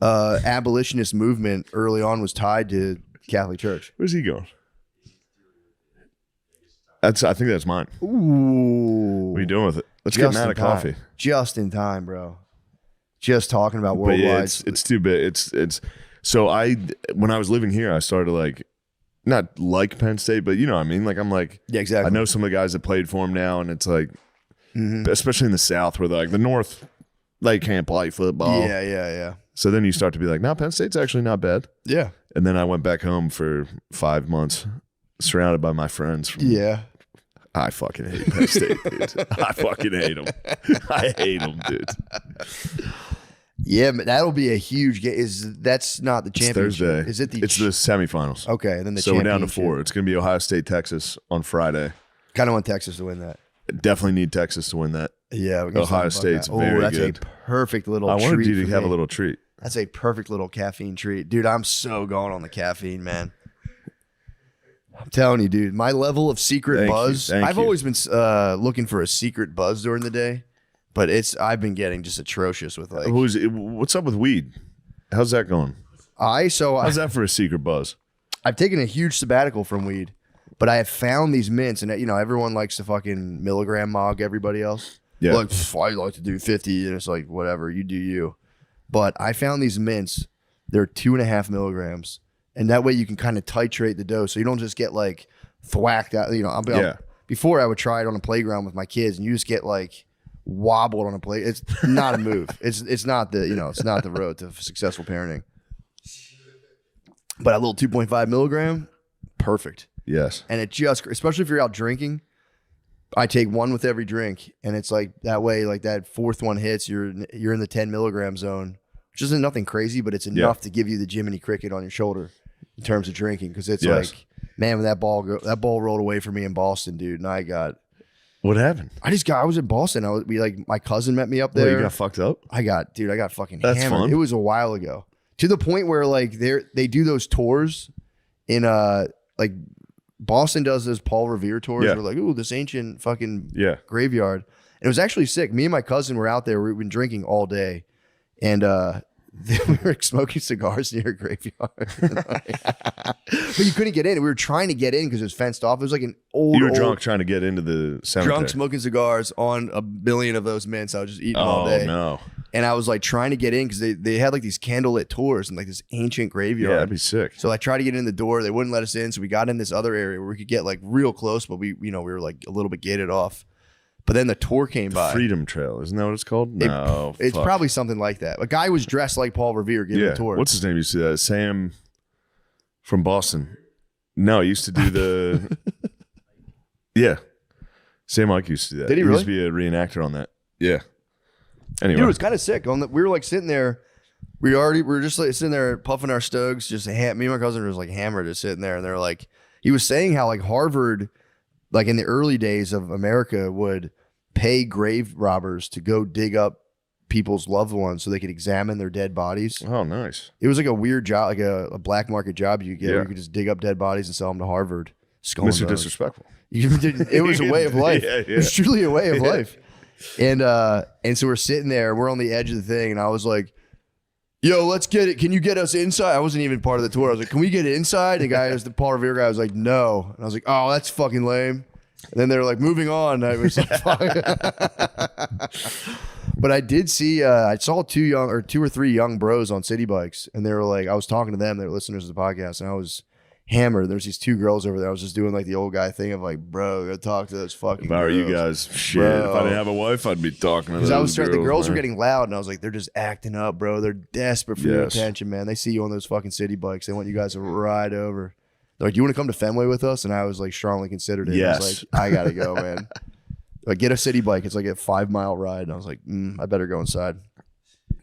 abolitionist movement early on was tied to Catholic Church. Where's he going? I think that's mine. Ooh, What are you doing with it? Let's get mad at coffee. Just in time, bro. Just talking about But worldwide. yeah, it's too big. It's so when I was living here, I started like not like Penn State, but you know what I mean? Like I'm like yeah, exactly. I know some of the guys that played for him now, and it's like especially in the South where like the North they can't play football. Yeah. So then you start to be like, no, Penn State's actually not bad. Yeah. And then I went back home for 5 months, surrounded by my friends. Yeah. I fucking hate Penn State, dude. I fucking hate them. I hate them, dude. Yeah, but that'll be a huge game. That's not the It's championship? Thursday. Is it the? It's the semifinals. Okay, then the So we're down to championship. 4. It's going to be Ohio State, Texas on Friday. Kind of want Texas to win that. Definitely need Texas to win that. Yeah, we can Ohio start about State's that. Oh, very that's good. a perfect little. I wanted treat you to for have a me. little treat. That's a perfect little caffeine treat, dude. I'm so going on the caffeine, man. I'm telling you, dude. My level of secret Thank you, buzz. thank I've you. always been looking for a secret buzz during the day, but I've been getting just atrocious with like. What's up with weed? How's that going? How's that for a secret buzz? I've taken a huge sabbatical from weed, but I have found these mints, and everyone likes to fucking milligram mog everybody else. Yeah. Like, I like to do 50, and it's like, whatever, you do you. But I found these mints, they're 2.5 milligrams, and that way you can kind of titrate the dose, so you don't just get like thwacked out. Before I would try it on a playground with my kids, and you just get like wobbled on a play. It's not a move. It's not the road to successful parenting. But a little 2.5 milligram, perfect. Yes. And it just, especially if you're out drinking, I take one with every drink, and it's like that way, like that fourth one hits, you're in the 10 milligram zone, which isn't nothing crazy, but it's enough to give you the Jiminy Cricket on your shoulder in terms of drinking. Because it's like, man, when that ball rolled away from me in Boston, dude, and What happened? I was in Boston. My cousin met me up there. You got fucked up? I got fucking That's hammered. fun. It was a while ago. To the point where like they do those tours in like Boston does those Paul Revere tours. Yeah. We're like, ooh, this ancient fucking Yeah. graveyard. And it was actually sick. Me and my cousin were out there. We've been drinking all day. And we were smoking cigars near a graveyard. But you couldn't get in. We were trying to get in because it was fenced off. It was like an old. You were drunk trying to get into the cemetery. Drunk smoking cigars on a billion of those mints. I was just eating all day. Oh, no. And I was like trying to get in because they had like these candlelit tours and like this ancient graveyard. Yeah, that'd be sick. So I tried to get in the door. They wouldn't let us in. So we got in this other area where we could get like real close, but we were like a little bit gated off. But then the tour came by. Freedom Trail. Isn't that what it's called? No. It's fuck. probably something like that. A guy was dressed like Paul Revere giving Yeah. a tour. What's his name? You see that? Sam from Boston. No, he used to do the. Yeah. Sam Ike used to do that. Did he used to be a reenactor on that. Yeah. Anyway. Dude, it was kind of sick. We were like sitting there. We were just like sitting there puffing our stokes. Just me and my cousin was like hammered, just sitting there. And they're like, he was saying how like Harvard, like in the early days of America, would pay grave robbers to go dig up people's loved ones so they could examine their dead bodies. Oh, nice. It was like a weird job, like a black market job you get. Yeah. Where you could just dig up dead bodies and sell them to Harvard. Skull and Mr. bones. Disrespectful. It was a way of life. Yeah, yeah. It was truly a way of life. And so we're sitting there, we're on the edge of the thing, and I was like, yo, let's get it. Can you get us inside? I wasn't even part of the tour. I was like, can we get inside? The guy, the Paul Revere guy, was like, no. And I was like, oh, that's fucking lame. And then they were like, moving on. I was like, fuck. But I did see, I saw two or three young bros on city bikes, and they were like, I was talking to them, they were listeners of the podcast, and I was hammered. There's these two girls over there. I was just doing like the old guy thing of like, bro, go talk to those fucking If I were you girls. guys, shit. Bro. If I didn't have a wife, I'd be talking to Because those the girls were man. getting loud, and I was like, they're just acting up, bro. They're desperate for your Yes. attention, man. They see you on those fucking city bikes. They want you guys to ride over. They're like, do you want to come to Fenway with us? And I was like, strongly considered it. I was Yes. like, I gotta go, man. Like, get a city bike. It's like a 5-mile ride. And I was like, I better go inside.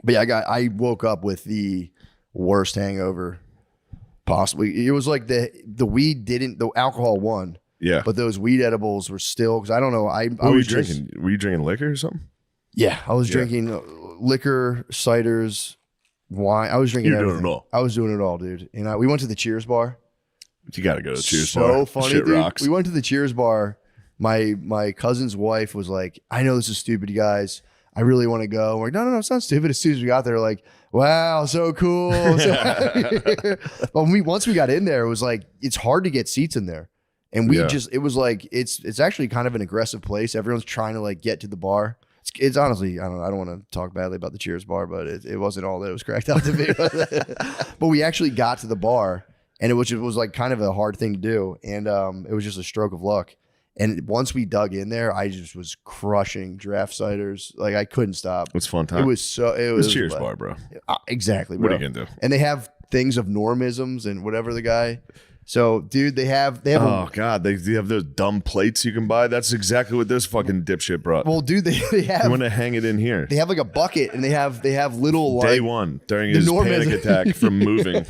But yeah, I woke up with the worst hangover possibly. It was like the weed the alcohol won. Yeah. But those weed edibles were still, because I don't know. I What were you was just- drinking? Were you drinking liquor or something? Yeah, I was Yeah. drinking liquor, ciders, wine. I was drinking You're doing everything. it all. I was doing it all, dude. And we went to the Cheers bar. You got to go to Cheers So bar. funny, Shit dude. rocks. We went to the Cheers bar. My cousin's wife was like, I know this is stupid, you guys. I really want to go. We're like, no, it's not stupid. As soon as we got there, like, wow, so cool. But once we got in there, it was like, it's hard to get seats in there. And we Yeah. it was like, it's actually kind of an aggressive place. Everyone's trying to like get to the bar. It's honestly, I don't want to talk badly about the Cheers bar, but it wasn't all that it was cracked out to be. But we actually got to the bar, and it was like kind of a hard thing to do. And it was just a stroke of luck. And once we dug in there, I just was crushing draft ciders. Like, I couldn't stop. It's fun time. It was It's Cheers bar, bro. Exactly, What bro. are you gonna do? And they have things of normisms and whatever the guy. So, dude, they have Oh God, they have those dumb plates you can buy. That's exactly what this fucking dipshit brought. well, dude, they You have want to hang it in here? they have like a bucket, and they have little Day like one during the his normism. panic attack from moving.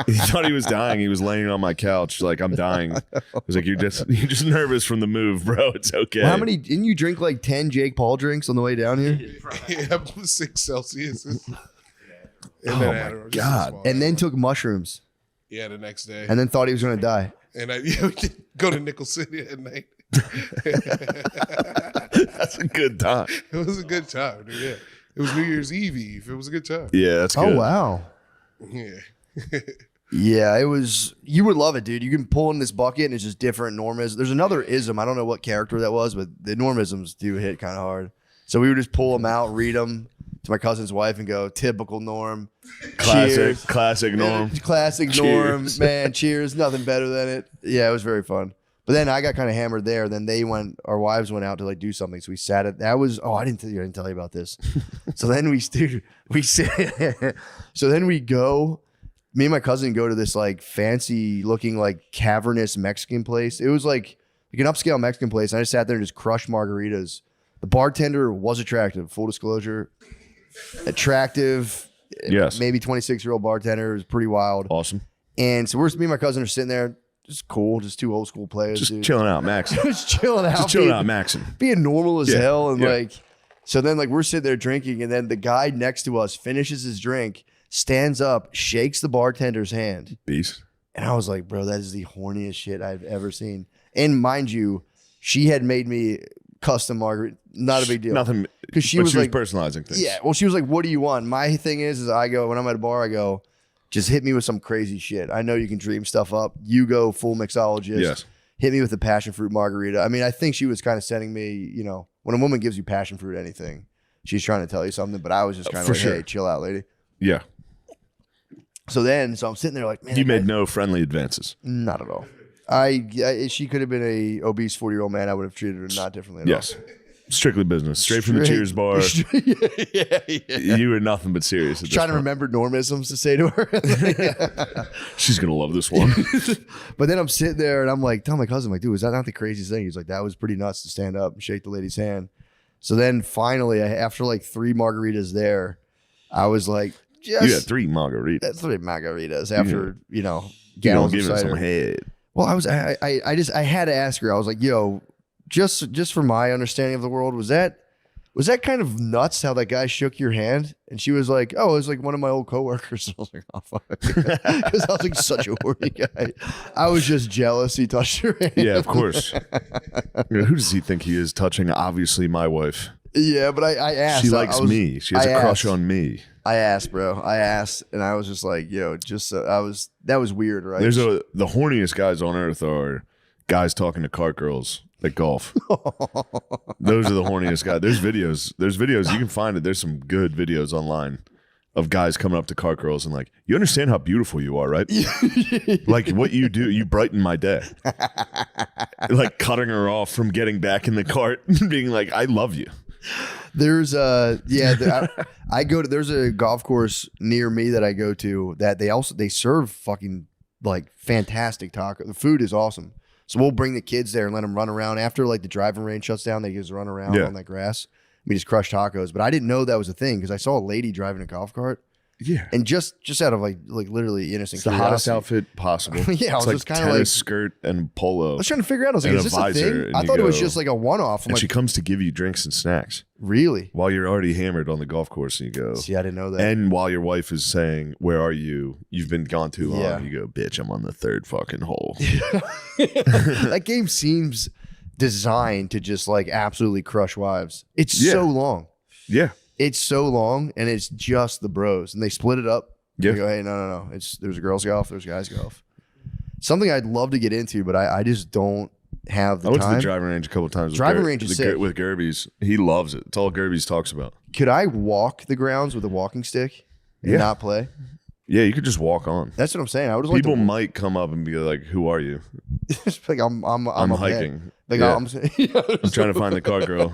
He thought he was dying. He was laying on my couch like, I'm dying. I was like, you're just nervous from the move, bro. It's okay. How many didn't you drink like 10 Jake Paul drinks on the way down here? Yeah, 6 Celsius. Oh my God. And then took mushrooms, Yeah, the next day. and then thought he was gonna die. And we did go to Nickel City at night. That's a good time. It was a good time, dude. Yeah. It was New Year's Eve. It was a good time. Yeah, that's good. Oh wow. Yeah. Yeah, it was. You would love it, dude. You can pull in this bucket, and it's just different normisms. There's another ism. I don't know what character that was, but the normisms do hit kind of hard. So we would just pull them out, read them to my cousin's wife, and go, typical norm. Cheers. Classic norm. Classic norm, Cheers. man. Cheers. Nothing better than it. Yeah, it was very fun. But then I got kind of hammered there. Then our wives went out to like do something. So we sat at that was. Oh, I didn't tell you about this. So then so then we go. Me and my cousin go to this like fancy looking like cavernous Mexican place. It was like an upscale Mexican place. And I just sat there and just crushed margaritas. The bartender was attractive. Full disclosure, attractive. Yes. Maybe 26-year-old bartender. It was pretty wild. Awesome. And so me and my cousin are sitting there, just cool, just two old school players, Just dude. chilling out, Max. Just chilling out, Just chilling being, out, Maxing. being normal as Yeah, hell, and yeah. like, so then like we're sitting there drinking, and then the guy next to us finishes his drink, stands up, shakes the bartender's hand, Beast. And I was like, bro, that is the horniest shit I've ever seen. And mind you, she had made me custom margarita. Not a big deal. Nothing. Because she but was like personalizing things. Yeah. Well, she was like, what do you want? My thing is I go, when I'm at a bar, I go, just hit me with some crazy shit. I know you can dream stuff up. You go full mixologist. Yes. Hit me with a passion fruit margarita. I mean, I think she was kind of sending me, you know, when a woman gives you passion fruit anything, she's trying to tell you something. But I was just kind of like, sure. hey, chill out, lady. Yeah. So I'm sitting there like, man. You made no friendly advances. Not at all. She could have been a obese 40-year-old man. I would have treated her not differently at Yes. Strictly business. Straight from the Cheers bar. yeah. You were nothing but serious. At this Trying to point. remember normisms to say to her. She's going to love this one. But then I'm sitting there and I'm like, telling my cousin, like, dude, was that not the craziest thing? He's like, that was pretty nuts to stand up and shake the lady's hand. So then finally, after like 3 margaritas there, I was like, You had 3 margaritas. That's 3 margaritas after, you know, You gallons give of it some cider. head. Well, I had to ask her. I was like, yo, just for my understanding of the world, was that kind of nuts how that guy shook your hand? And she was like, oh, it was like one of my old coworkers. I was like, oh, fuck. Because I was like such a horny guy. I was just jealous he touched her hand. Yeah, of course. Who does he think he is touching? Obviously, my wife. Yeah, but I asked. She likes me. She has a crush on me. I asked, bro. And I was just like, yo, that was weird, right? The horniest guys on earth are guys talking to cart girls at golf. Those are the horniest guys. There's videos. You can find it. There's some good videos online of guys coming up to cart girls and like, you understand how beautiful you are, right? Like what you do, you brighten my day. Like cutting her off from getting back in the cart and being like, I love you. There's there's a golf course near me that I go to that they serve fucking like fantastic taco. The food is awesome. So we'll bring the kids there and let them run around after like the driving range shuts down. They just run around on that grass. We just crush tacos, but I didn't know that was a thing because I saw a lady driving a golf cart. Yeah, and just out of like literally innocent. It's the hottest outfit possible. Yeah, I was like just kind of tennis like skirt and polo. I was trying to figure out. I was like, is this a thing? I thought it was just like a one-off. And she comes to give you drinks and snacks. Really? While you're already hammered on the golf course, and you go. See, I didn't know that. And while your wife is saying, "Where are you? You've been gone too long." Yeah. You go, "Bitch, I'm on the 3rd fucking hole." That game seems designed to just like absolutely crush wives. It's so long. Yeah. It's so long, and it's just the bros, and they split it up. Yeah. They go, hey, no. There's girls golf, there's guys golf. Something I'd love to get into, but I just don't have the I went time. to the driving range a couple of times. Driving range is sick. With Gerbies. He loves it. It's all Gerbies talks about. Could I walk the grounds with a walking stick and not play? Yeah, you could just walk on. That's what I'm saying. I would People might come up and be like, "Who are you?" like I'm hiking. Like Yeah. I'm trying to find the cart girl.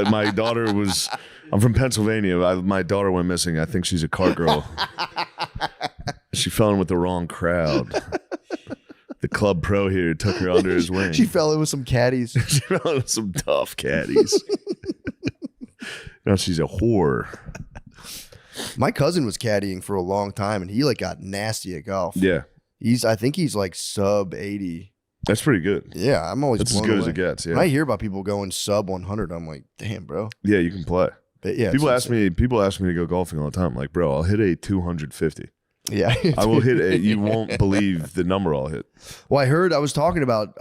My daughter was. I'm from Pennsylvania. My daughter went missing. I think she's a cart girl. She fell in with the wrong crowd. The club pro here took her under his wing. She fell in with some caddies. She fell in with some tough caddies. Now she's a whore. My cousin was caddying for a long time, and he like got nasty at golf. Yeah, I think he's like sub 80. that's pretty good. Yeah, I'm always That's as blown good as away. it gets. Yeah, When I hear about people going sub 100, I'm like, damn, bro. yeah, you can play. But yeah, People ask me to go golfing all the time. I'm like, bro, I'll hit a 250. Yeah, I will hit a. You won't believe the number I'll hit. Well, I was talking about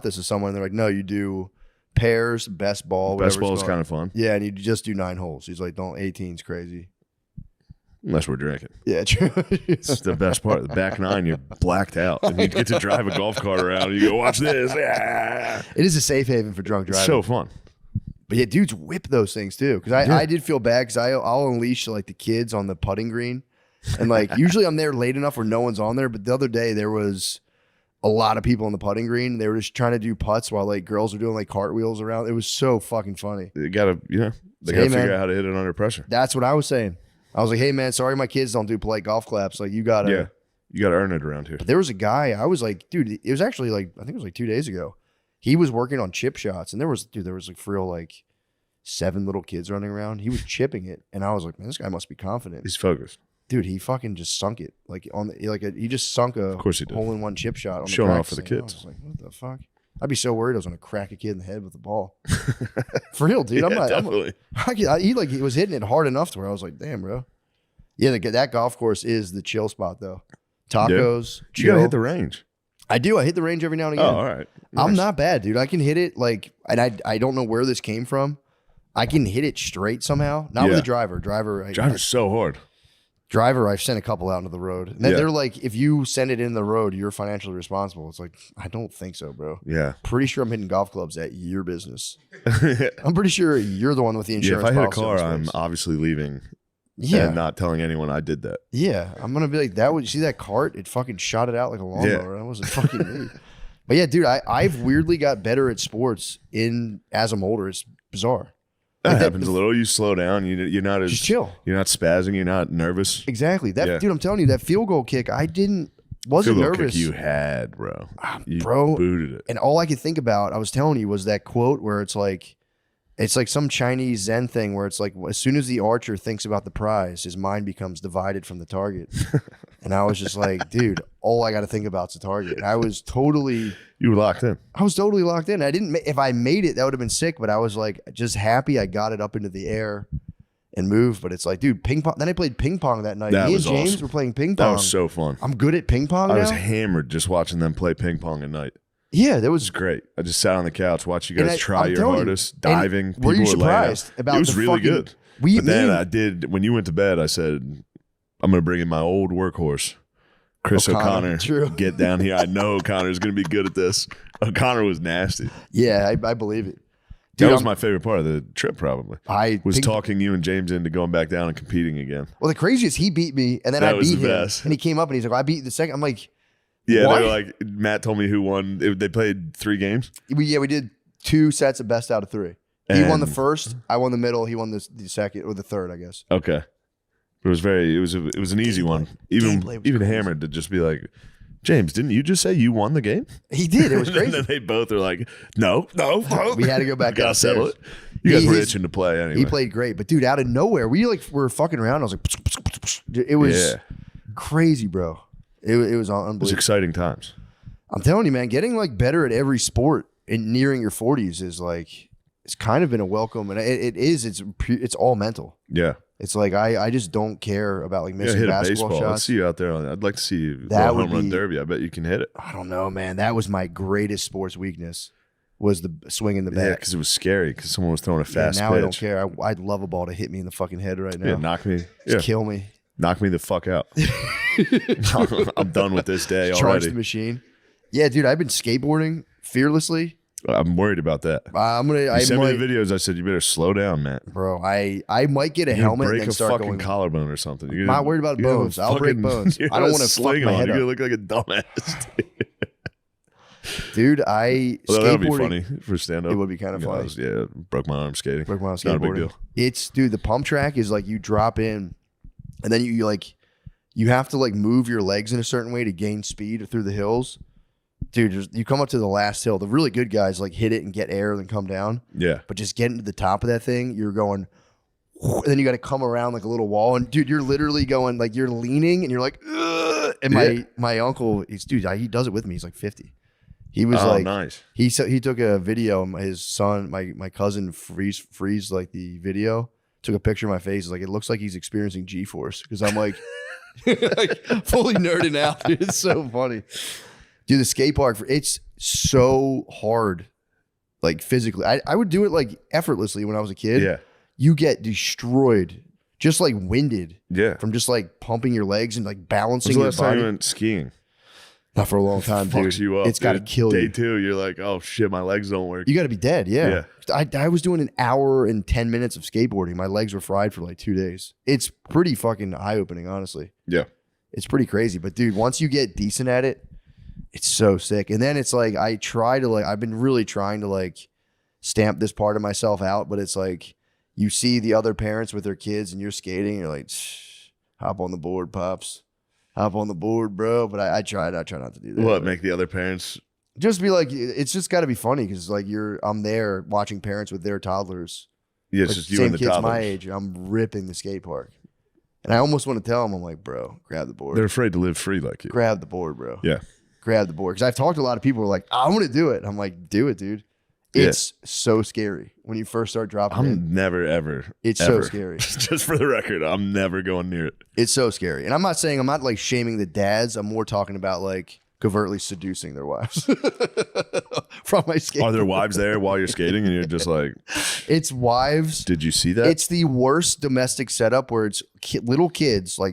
this to someone. They're like, no, you do pairs, best ball. Best whatever ball it's is called. kind of fun. Yeah, and you just do 9 holes. He's like, don't 18's crazy. Unless we're drinking. Yeah, true. It's the best part. The back 9, you're blacked out. And you get to drive a golf cart around and you go, watch this. Yeah. It is a safe haven for drunk driving. It's so fun. But yeah, dudes whip those things too. Because I did feel bad because I'll unleash like the kids on the putting green. And like usually I'm there late enough where no one's on there. But the other day there was a lot of people on the putting green. They were just trying to do putts while like girls were doing like cartwheels around. It was so fucking funny. They got to figure out how to hit it under pressure. That's what I was saying. I was like, hey man, sorry my kids don't do polite golf claps. Like you gotta You got to earn it around here. There was a guy, I was like, dude, it was actually like, I think it was like 2 days ago. He was working on chip shots, and there was like for real like 7 little kids running around. He was chipping it, and I was like, man, this guy must be confident. He's focused. Dude, he fucking just sunk it. Like he just sunk a Of course he did. hole-in-one chip shot on Showing the off for the practice. kids. I was like, what the fuck? I'd be so worried I was gonna crack a kid in the head with the ball. For real, dude. I'm not. Definitely. He was hitting it hard enough to where I was like, damn, bro. Yeah, that golf course is the chill spot though. tacos. You gotta chill. hit the range. I do. I hit the range every now and Oh, again. all right. I'm Nice. not bad, dude. I can hit it like, and I don't know where this came from. I can hit it straight somehow. Not with Yeah. a driver. Driver's so hard. Driver, I've sent a couple out into the road. And they're like, if you send it in the road, you're financially responsible. It's like, I don't think so, bro. Yeah. Pretty sure I'm hitting golf clubs at your business. I'm pretty sure you're the one with the Yeah, insurance. if I hit a policy on car, this I'm place. obviously leaving Yeah. and not telling anyone I did that. Yeah. I'm going to be like, that would, you see that cart? It fucking shot it out like a lawnmower. That wasn't fucking me. But yeah, dude, I've weirdly got better at sports as I'm older. It's bizarre. That Like happens a little. You slow down. You're not as Just chill. You're not spazzing. You're not nervous. Exactly. That Yeah. dude, I'm telling you, that field goal kick, wasn't Field goal nervous. kick you had, bro. You bro. booted it. And all I could think about, I was telling you, was that quote where it's like some Chinese Zen thing where it's like, as soon as the archer thinks about the prize, his mind becomes divided from the target. And I was just like, dude, all I got to think about is the target. And I was totally locked in. locked in. I didn't. If I made it, that would have been sick. But I was like, just happy I got it up into the air and moved. But it's like, dude, ping pong. Then I played ping pong that night. That Me and was James awesome. were playing ping That pong. was so fun. I'm good at ping pong I now. was hammered just watching them play ping pong at night. Yeah, that It was was great. I just sat on the couch, watched you And guys try I'm your telling you, hardest, and diving. were you People laying out. surprised about It was the really fucking- good. We But then me- I did, when you went to bed, I said, I'm going to bring in my old workhorse, Chris O'Connor. O'Connor. True. Get down here. I know O'Connor's going to be good at this. O'Connor was nasty. Yeah, I believe it. That Dude, was my favorite part of the trip, probably. Was think- talking you and James into going back down and competing again. Well, the craziest, he beat me, and then That I was beat the him. best. And he came up and he's like, I beat the second. I'm like, Yeah, What? they were like, Matt told me who won. They played 3 games. we did 2 sets of best out of 3. He won the And- first, I won the middle, he won the second or the third, I guess. Okay. It was an easy one. Even Gameplay was crazy. hammered to just be like, James, didn't you just say you won the game? He did. It was and crazy. then they both are like, no. We had to go back We gotta settle downstairs. it. You guys were His- itching to play anyway. He played great, but dude, out of nowhere, we were fucking around. I was like, it was Yeah. crazy, bro. It was It was unbelievable. exciting times. I'm telling you, man, getting like better at every sport and nearing your 40s is like, it's kind of been a welcome, and it's all mental. Yeah. It's like I just don't care about like Yeah, missing hit a basketball baseball. Let's shots. see you out there. I'd like to see you That a would home run be- derby. I bet you can hit it. I don't know, man. That was my greatest sports weakness, was the swing in the Yeah, back. because it was scary because someone was throwing a Yeah, fast now pitch. I don't care. I'd love a ball to hit me in the fucking head right now. Yeah, knock me. Just Yeah, kill me. knock me the fuck out. I'm done with this day Charge already. the machine. Yeah, dude, I've been skateboarding fearlessly. I'm worried about that. I Send me might, the videos. I said you better slow down, Matt. bro. I might get a You're gonna helmet and break then a start fucking going. collarbone or something. I'm not worried about bones. I'll break bones. I don't want to fuck my head You're gonna up. look like a dumbass. Dude, Well, that would be skateboarding. funny for stand up. It would be kind of funny. Yeah, broke my arm skating. Broke my arm Not a big skateboarding. deal. It's dude, the pump track is like you drop in, and then you like you have to like move your legs in a certain way to gain speed through the hills. Dude, you come up to the last hill. The really good guys like hit it and get air, then come down. Yeah. But just getting to the top of that thing, you're going, and then you got to come around like a little wall. And dude, you're literally going like you're leaning, and you're like, ugh. And my uncle, he does it with me. He's like 50. He was like, nice. he took a video. His son, my cousin, freeze like the video. Took a picture of my face. He's like, it looks like he's experiencing G-force because I'm like, like fully nerding out. Dude. It's so funny. Dude, the skate park, it's so hard, like physically. I would do it like effortlessly when I was a kid. Yeah. You get destroyed, just like winded Yeah. from just like pumping your legs and like When's balancing the your last time body. you went skiing? Not for a long time, dude. Fucks you up. It's got to dude. kill Day you. 2, you're like, oh shit, my legs don't work. You got to be dead. Yeah. I was doing an hour and 10 minutes of skateboarding. My legs were fried for like 2 days. It's pretty fucking eye opening, honestly. Yeah. It's pretty crazy. But dude, once you get decent at it, it's so sick. And then it's like, I've been really trying to like stamp this part of myself out, but it's like, you see the other parents with their kids and you're skating, and you're like, shh, hop on the board, pops. Hop on the board, bro. But I try not to do that. What, make the other parents? Just be like, it's just got to be funny because like I'm there watching parents with their toddlers. Yeah, it's Like, just you same and the kids toddlers. my age, and I'm ripping the skate park. And I almost want to tell them, I'm like, bro, grab the board. They're afraid to live free like you. Grab the board, bro. Yeah. Grab the board. Because I've talked to a lot of people who are like, I want to do it. I'm like, do it, dude. It's so scary when you first start dropping in. I'm never ever. It's ever. so scary. Just for the record, I'm never going near it. It's so scary. And I'm not like shaming the dads. I'm more talking about like covertly seducing their wives from my skate. Are there wives there while you're skating and you're just like, it's wives. did you see that? It's the worst domestic setup where it's little kids on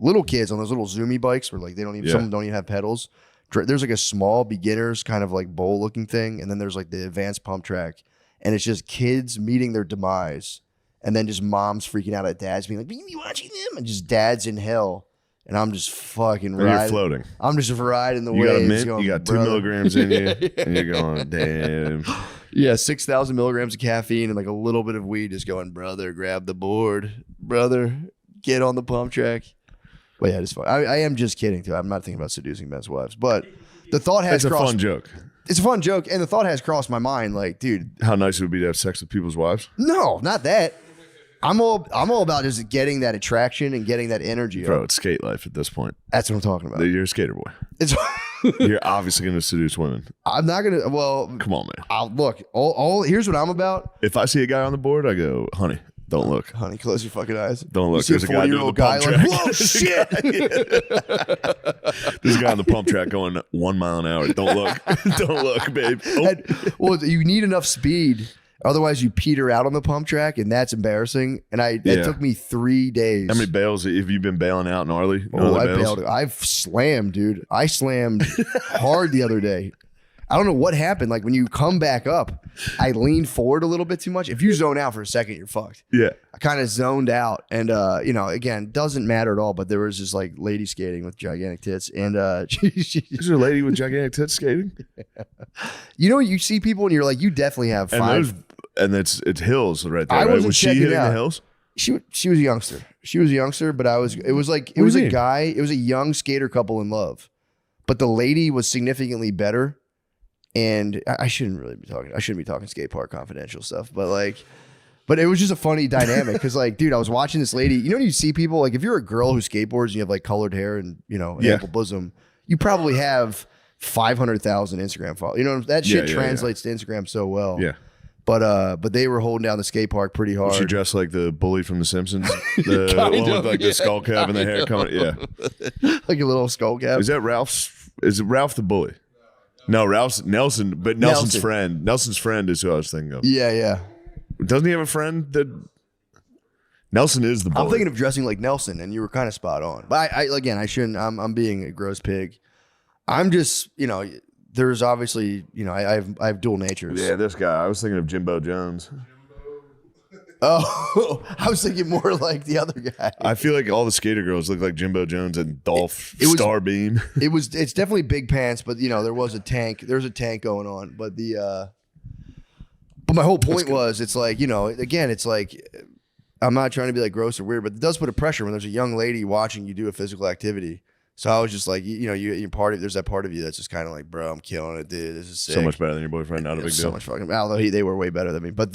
those little zoomy bikes where like some don't even have pedals. There's like a small beginners kind of like bowl looking thing, and then there's like the advanced pump track, and it's just kids meeting their demise, and then just moms freaking out at dads being like, "Are you watching them?" And just dads in hell, and I'm just fucking riding. You're floating. I'm just riding the You got a waves. mint. Going, You got 2 "Brother." milligrams in you, and you're going, damn. Yeah, 6,000 milligrams of caffeine and like a little bit of weed, just going, brother, grab the board, brother, get on the pump track. But yeah, it's fun. I am just kidding too. I'm not thinking about seducing men's wives, but the thought has It's a crossed. fun joke. It's a fun joke, and the thought has crossed my mind. Like, dude, How nice it would be to have sex with people's wives. no, not that. I'm all about just getting that attraction and getting that energy. Bro, up. it's skate life at this point. That's what I'm talking about. You're a skater boy. It's. You're obviously going to seduce women. I'm not gonna. Well, Come on, man. I'll look. All here's what I'm about. If I see a guy on the board, I go, honey, don't look. Honey, close your fucking eyes. Don't look. You see There's a guy doing the 40-year-old guy pump like, track. whoa, shit. There's a guy on the pump track going 1 mile an hour. Don't look. Don't look, babe. Oh. Well, you need enough speed. Otherwise, you peter out on the pump track, and that's embarrassing. And it took me 3 days. How many bails have you been bailing out gnarly? Oh, I bailed. I've slammed, dude. I slammed hard the other day. I don't know what happened. Like when you come back up, I leaned forward a little bit too much. If you zone out for a second, you're fucked. Yeah. I kind of zoned out, and again, doesn't matter at all. But there was this like lady skating with gigantic tits, and Is there a lady with gigantic tits skating? you see people, and you're like, you definitely have five. And it's hills right there. I right? wasn't Was she checking hitting out. the hills? She was a youngster. She was a youngster, but it was do you a mean? guy. It was a young skater couple in love, but the lady was significantly better. And I shouldn't really be talking. I shouldn't be talking skate park confidential stuff, but it was just a funny dynamic because like, dude, I was watching this lady. You know, when you see people like if you're a girl who skateboards and you have like colored hair and an ample bosom, you probably have 500,000 Instagram followers. You know that shit translates to Instagram so well. Yeah. But they were holding down the skate park pretty hard. Was she dressed like the bully from The Simpsons? The one with like the skull cap and the hair coming. Yeah. like a little skull cap. Is that Ralph's? Is it Ralph the bully? No, Ralph's Nelson, but Nelson's Nelson. friend. Nelson's friend is who I was thinking of. Yeah. Doesn't he have a friend that Nelson is the bully? I'm thinking of dressing like Nelson, and you were kind of spot on. But I shouldn't. I'm being a gross pig. I'm just, there's obviously, I have dual natures. Yeah, this guy. I was thinking of Jimbo Jones. Oh, I was thinking more like the other guy. I feel like all the skater girls look like Jimbo Jones and Dolph It was- Starbeam. It's definitely big pants, but there was a tank. There's a tank going on, but but my whole point was, it's like, again, it's like, I'm not trying to be like gross or weird, but it does put a pressure when there's a young lady watching you do a physical activity. So I was just like, you're part of, there's that part of you that's just kind of like, bro, I'm killing it, dude. This is sick. So much better than your boyfriend. Not a big So deal. much fucking, although they were way better than me. But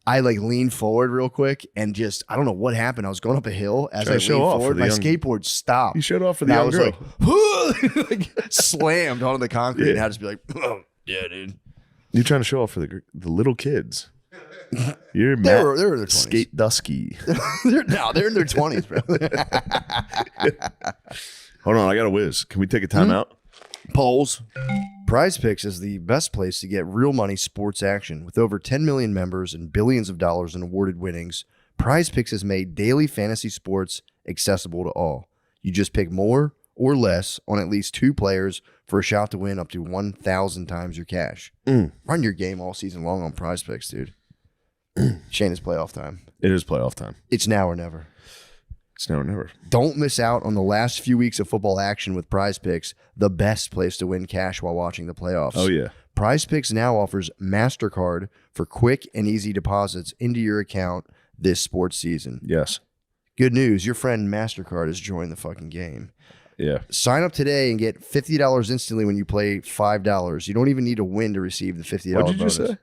I like leaned forward real quick and just, I don't know what happened. I was going up a hill as Trying I to show leaned off for forward. the My young- skateboard stopped. You showed off for the And I young was girl. like, slammed onto the concrete, Yeah. and I had to be like, oh, yeah, dude. You're trying to show off for the little kids. You're They Matt were in their 20s. Skate Dusky. they're in their 20s, bro. Hold on, I got a whiz. Can we take a timeout? Polls. Prize Picks is the best place to get real money sports action. With over 10 million members and billions of dollars in awarded winnings, Prize Picks has made daily fantasy sports accessible to all. You just pick more or less on at least 2 players for a shot to win up to 1,000 times your cash. Run your game all season long on Prize Picks, dude. Shane, it's playoff time. It is playoff time. It's now or never. It's now or never. Don't miss out on the last few weeks of football action with Prize Picks, the best place to win cash while watching the playoffs. Oh, yeah. Prize Picks now offers MasterCard for quick and easy deposits into your account this sports season. Yes. Good news, your friend MasterCard has joined the fucking game. Yeah. Sign up today and get $50 instantly when you play $5. You don't even need to win to receive the $50 What did you bonus. just say?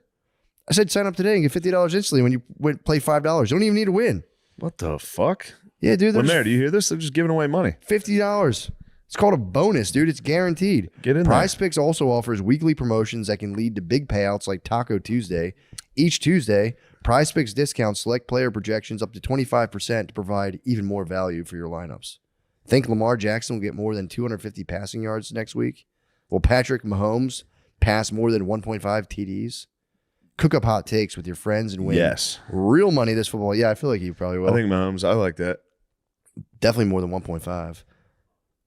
I said sign up today and get $50 instantly when you play $5. You don't even need to win. What the fuck? Yeah, dude, Well, there's Mayor, do you hear this? They're just giving away money. $50. It's called a bonus, dude. It's guaranteed. Get in there. Prize Picks also offers weekly promotions that can lead to big payouts like Taco Tuesday. Each Tuesday, Prize Picks discounts select player projections up to 25% to provide even more value for your lineups. Think Lamar Jackson will get more than 250 passing yards next week? Will Patrick Mahomes pass more than 1.5 TDs? Cook up hot takes with your friends and win real money this football. Yeah, I feel like he probably will. I think Mahomes. I like that. Definitely more than 1.5.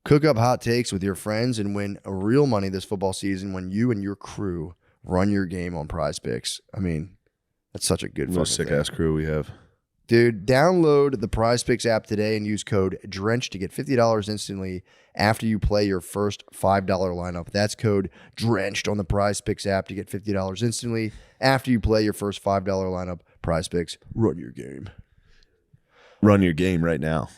Cook up hot takes with your friends and win real money this football season when you and your crew run your game on Prize Picks. I mean, that's such a good fucking Most sick thing. ass crew we have. Dude, download the Prize Picks app today and use code DRENCH to get $50 instantly after you play your first $5 lineup. That's code DRENCHED on the Prize Picks app to get $50 instantly after you play your first $5 lineup. Prize Picks, run your game. Run your game right now.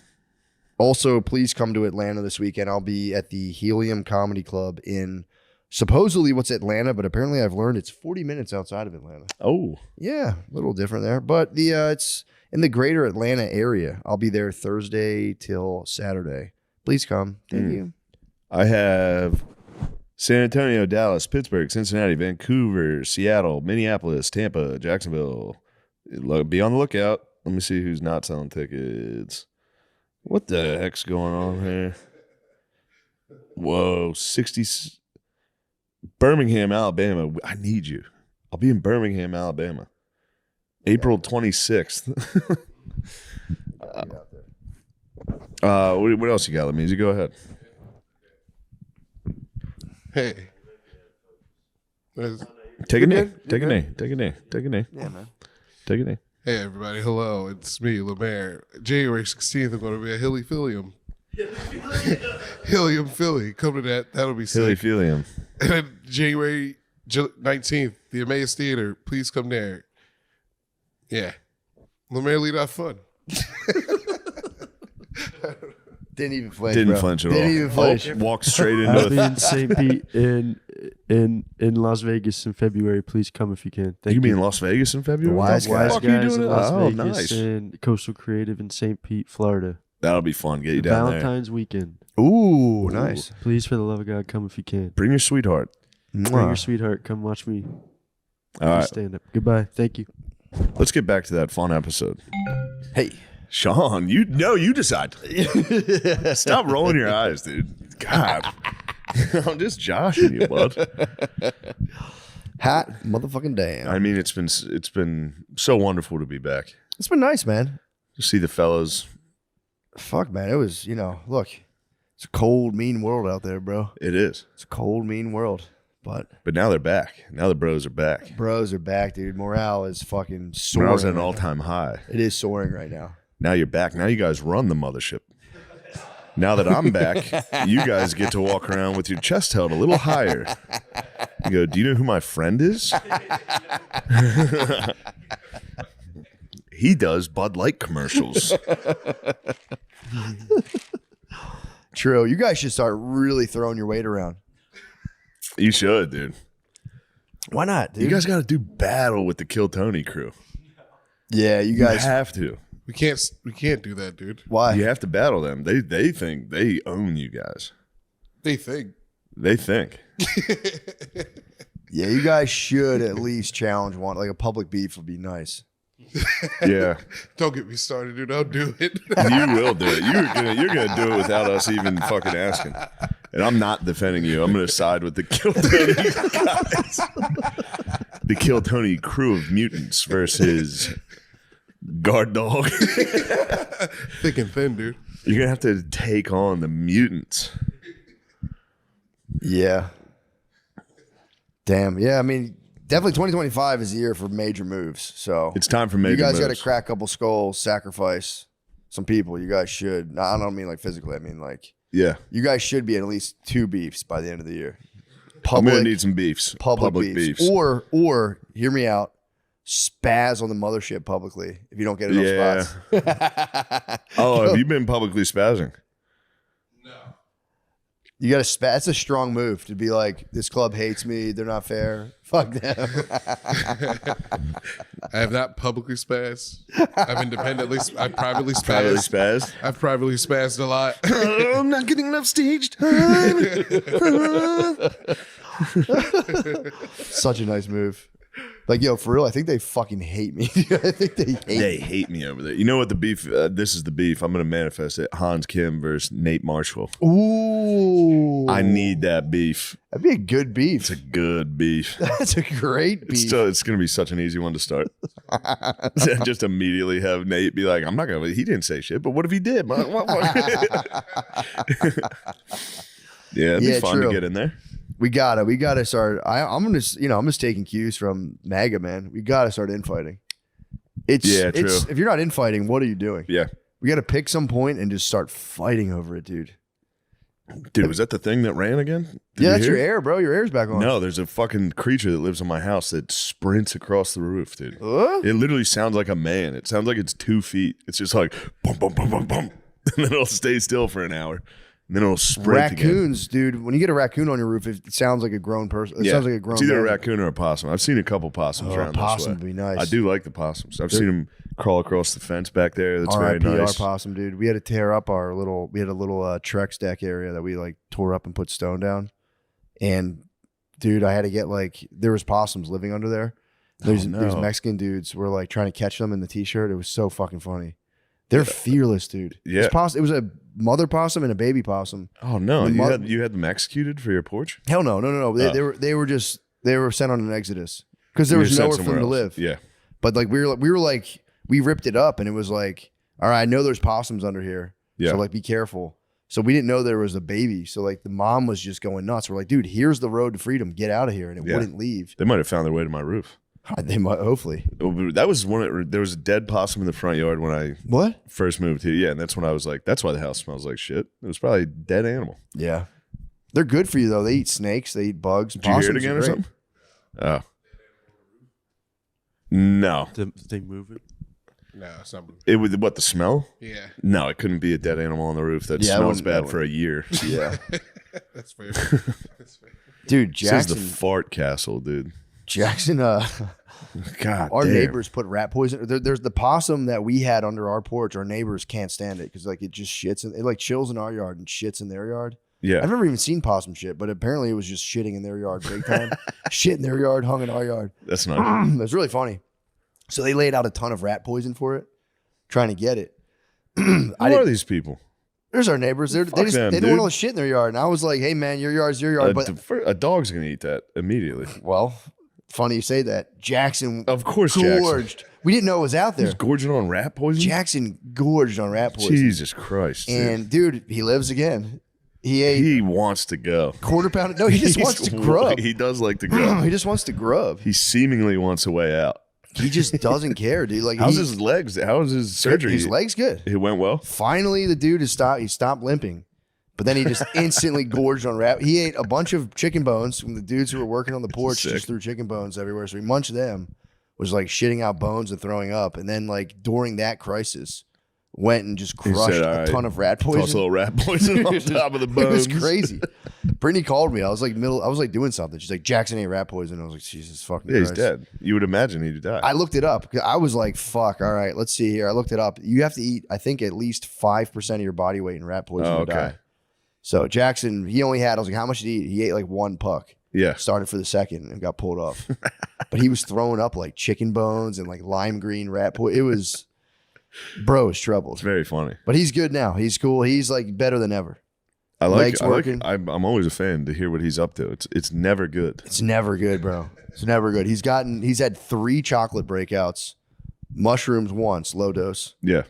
Also, please come to Atlanta this weekend. I'll be at the Helium Comedy Club in supposedly what's Atlanta, but apparently I've learned it's 40 minutes outside of Atlanta. Oh, Yeah, a little different there, but it's in the greater Atlanta area. I'll be there Thursday till Saturday. Please come. Thank you. I have San Antonio, Dallas, Pittsburgh, Cincinnati, Vancouver, Seattle, Minneapolis, Tampa, Jacksonville. Be on the lookout. Let me see who's not selling tickets. What the heck's going on here? Whoa, 60. Birmingham, Alabama. I need you. I'll be in Birmingham, Alabama. April 26th. What else you got, Lameezy? Go ahead. Hey. Take a knee. Take a knee. Take a knee. Take a knee. Yeah, man. Take a knee. Hey, everybody. Hello. It's me, Lemaire. January 16th, I'm going to be at Hilly-Phillium. Helium Philly. Come to that. That'll be sick. Philly-Phillium. And then January 19th, the Emmaus Theater. Please come there. Yeah. Lemaire lead off fun. Didn't even flinch. Didn't bro. flinch at all. Didn't even flinch. Walked straight I'll be into in St. Pete in Las Vegas in February. Please come if you can. Thank You mean Las Vegas in February? Wise What the Guys. fuck are you Guys doing in that? Las Oh, Vegas nice. and Coastal Creative in St. Pete, Florida. That'll be fun. Get you down there. Valentine's weekend. Ooh, nice. Please, for the love of God, come if you can. Bring your sweetheart. Bring Mwah. your sweetheart. Come watch me All right. stand up. Goodbye. Thank you. Let's get back to that fun episode. Hey. Sean, you decide. Stop rolling your eyes, dude. God. I'm just joshing you, bud. Hot motherfucking damn. I mean, it's been so wonderful to be back. It's been nice, man. To see the fellas. Fuck, man. It was, look, it's a cold, mean world out there, bro. It is. It's a cold, mean world. But Now they're back. Now the bros are back. bros are back, dude. Morale is fucking soaring. Morale's at an right now. all-time high. It is soaring right now. Now you're back. Now you guys run the mothership. Now that I'm back, you guys get to walk around with your chest held a little higher. You go, do you know who my friend is? He does Bud Light commercials. True. You guys should start really throwing your weight around. You should, dude. Why not, dude? You guys got to do battle with the Kill Tony crew. yeah, you You guys. have to. We can't do that, dude. Why? You have to battle them. They think they own you guys. They think. They think. Yeah, you guys should at least challenge one. Like a public beef would be nice. Yeah. Don't get me started, dude. I'll do it. You will do it. You're gonna do it without us even fucking asking. And I'm not defending you. I'm gonna side with the Kill Tony guys. The Kill Tony crew of mutants versus Guard Dog. Thick and thin, dude. You're gonna have to take on the mutants. Yeah. Damn. Yeah, I mean, definitely 2025 is the year for major moves. So It's time for major you guys got to moves. crack a couple skulls, sacrifice some people. You guys should. I don't mean like physically. I mean like Yeah. you guys should be at least 2 beefs by the end of the year. I'm gonna need some beefs. Public beefs. Or hear me out. Spaz on the mothership publicly if you don't get enough spots. Oh, have you been publicly spazzing? You got to that's a strong move to be like, this club hates me. They're not fair. Fuck them. I have not publicly spazzed. I've independently, I've privately Privately spazzed. spazzed. I've privately spazzed a lot. I'm not getting enough stage time. Such a nice move. Like, yo, for real, I think they fucking hate me. I think they hate They me. hate me over there. You know what the beef? This is the beef. I'm gonna manifest it. Hans Kim versus Nate Marshall. Ooh. I need that beef. That'd be a good beef. It's a good beef. That's a great beef. It's gonna be such an easy one to start. Just immediately have Nate be like, "I'm not gonna." He didn't say shit, but what if he did? Yeah, it'd be fun true. to get in there. We gotta start. I'm just taking cues from MAGA, man. We gotta start infighting. It's true. If you're not infighting, what are you doing? Yeah, We gotta pick some point and just start fighting over it, dude. dude, was that the thing that ran again? Did Yeah, you that's hear your it? air, bro. Your air's back on. No, there's a fucking creature that lives on my house that sprints across the roof, dude. It literally sounds like a man. It sounds like it's 2 feet. It's just like bum bum bum bum bum, and then it'll stay still for an hour, and then it'll sprint again. Raccoons, dude. When you get a raccoon on your roof, it sounds like a grown person. It sounds like a grown. It's either man. a raccoon or a possum. I've seen a couple possums Oh, around possum this way. would be nice. I do like the possums. I've seen them crawl across the fence back there. That's very R.I.P. nice. our possum, dude. We had to tear up our little. We had a little Trex deck area that we like tore up and put stone down. And dude, I had to get there was possums living under there. These Mexican dudes were like trying to catch them in the t-shirt. It was so fucking funny. They're fearless, dude. Yeah. It was a mother possum and a baby possum. Oh no, The you had them executed for your porch? Hell no. They were sent on an exodus because there You was were sent nowhere for them to somewhere live. else. Yeah. But we ripped it up and it was like, all right, I know there's possums under here. Yeah. So be careful. So we didn't know there was a baby. So the mom was just going nuts. We're like, dude, here's the road to freedom. Get out of here. And it wouldn't leave. They might have found their way to my roof. They might, hopefully. That was there was a dead possum in the front yard when I What? first moved here. Yeah, and that's when I was like, that's why the house smells like shit. It was probably a dead animal. Yeah. They're good for you though. They eat snakes. They eat bugs. Did you hear it again or something? Oh. No. Did they move it? No, it's not. It was what, the smell? Yeah, No, it couldn't be a dead animal on the roof that Yeah, I smells wouldn't- bad I for a year. Yeah. that's fair. That's fair. Dude, This is the Jackson. fart castle, dude. Jackson. God Our damn. neighbors put rat poison. There's the possum that we had under our porch. Our neighbors can't stand it because it just shits. It chills in our yard and shits in their yard. Yeah. I've never even seen possum shit, but apparently it was just shitting in their yard big time. Shit in their yard, hung in our yard. That's nice. It's really funny. So they laid out a ton of rat poison for it, trying to get it. Who are these people? There's our neighbors. They Fuck them, don't dude. want all the shit in their yard. And I was like, hey man, your yard's your yard. But A dog's gonna eat that immediately. well, funny you say that. Jackson Of course, Jackson. gorged. We didn't know it was out there. He's gorging on rat poison. Jackson gorged on rat poison. Jesus Christ! dude. And dude, he lives again. He ate He wants to go. quarter pound. No, he just wants to grub. He does like to grub. He just wants to grub. He seemingly wants a way out. He just doesn't care, dude. Like How's his legs? How was his surgery? His legs good. It went well. Finally, the dude has stopped. He stopped limping, but then he just instantly gorged on rat. He ate a bunch of chicken bones from the dudes who were working on the porch. Sick. Just threw chicken bones everywhere. So he munched them. Was shitting out bones and throwing up. And then during that crisis, went and just crushed said, "All a right, ton of rat Toss a poison. little rat poison on top of the It bones. was crazy. Brittany called me. I was doing something. She's like, Jackson ate rat poison. I was like, Jesus fucking Yeah, he's Christ. dead. You would imagine he'd die. I looked it up. I was like, fuck, all right, let's see here. I looked it up. You have to eat, I think, at least 5% of your body weight in rat poison to die. So Jackson, I was like, how much did he eat? He ate one puck. Yeah. Started for the second and got pulled off. But he was throwing up chicken bones and lime green rat poison. It was, bro, it's trouble. It's very funny. But he's good now. He's cool. He's better than ever. Legs Legs working. I'm always a fan to hear what he's up to. It's never good. It's never good, bro. It's never good. He's had 3 chocolate breakouts, mushrooms once, low dose, Yeah.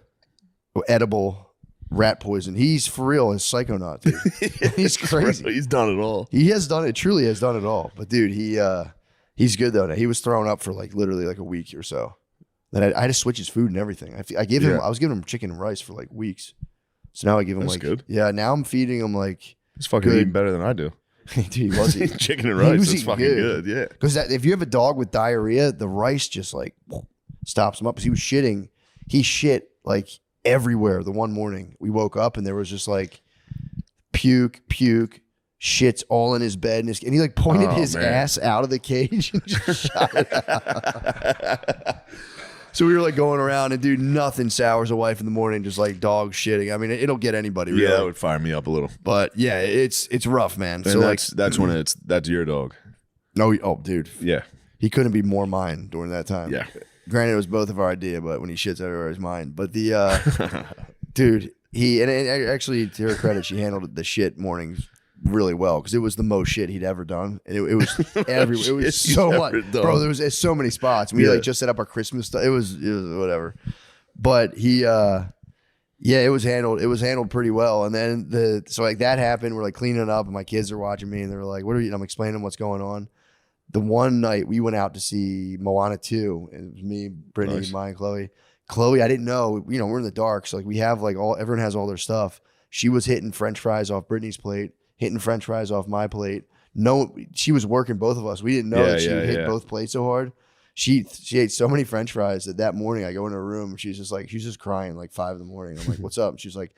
edible, rat poison. He's for real a psychonaut, dude. He's crazy. He's done it all. He has done it. Truly has done it all. But dude, he's good though. Now. He was thrown up for literally a week or so. Then I had to switch his food and everything. I gave him. Yeah. I was giving him chicken and rice for weeks. So now I give him That's good. Yeah. Now I'm feeding him He's fucking good. eating better than I do. dude, he was eating. Chicken and He rice. was That's eating fucking good. good. Yeah. Because if you have a dog with diarrhea, the rice just stops him up. Because he was shitting. He shit everywhere. The one morning we woke up and there was just puke, shits all in his bed, and he like pointed his man. ass out of the cage and just shot it out. So we were like going around, and dude, nothing sours a wife in the morning, just like dog shitting. I mean, it'll get anybody. Really. Yeah, that would fire me up a little. But yeah, it's rough, man. And so that's when that's your dog. no, oh, dude, Yeah. he couldn't be more mine during that time. Yeah. Granted, it was both of our idea, but when he shits everywhere, it's mine. But the dude, and actually, to her credit, she handled the shit mornings really well because it was the most shit he'd ever done. And it was everywhere. It was so much, bro. There was so many spots. We like just set up our Christmas stuff. It was whatever. But he, yeah, it was handled. It was handled pretty well. And then so like that happened. We're like cleaning it up, and my kids are watching me, and they're like, "What are you?" And I'm explaining what's going on. The one night we went out to see Moana 2, and it was me, Brittany, Nice. mine, Chloe. Chloe, I didn't know, we're in the dark. So like we have like everyone has all their stuff. She was hitting French fries off Brittany's plate, hitting French fries off my plate. No, she was working both of us. We didn't know that she would hit both plates so hard. She ate so many French fries that morning I go in her room. She's just crying like 5 a.m. I'm like, "What's up?" And she's like,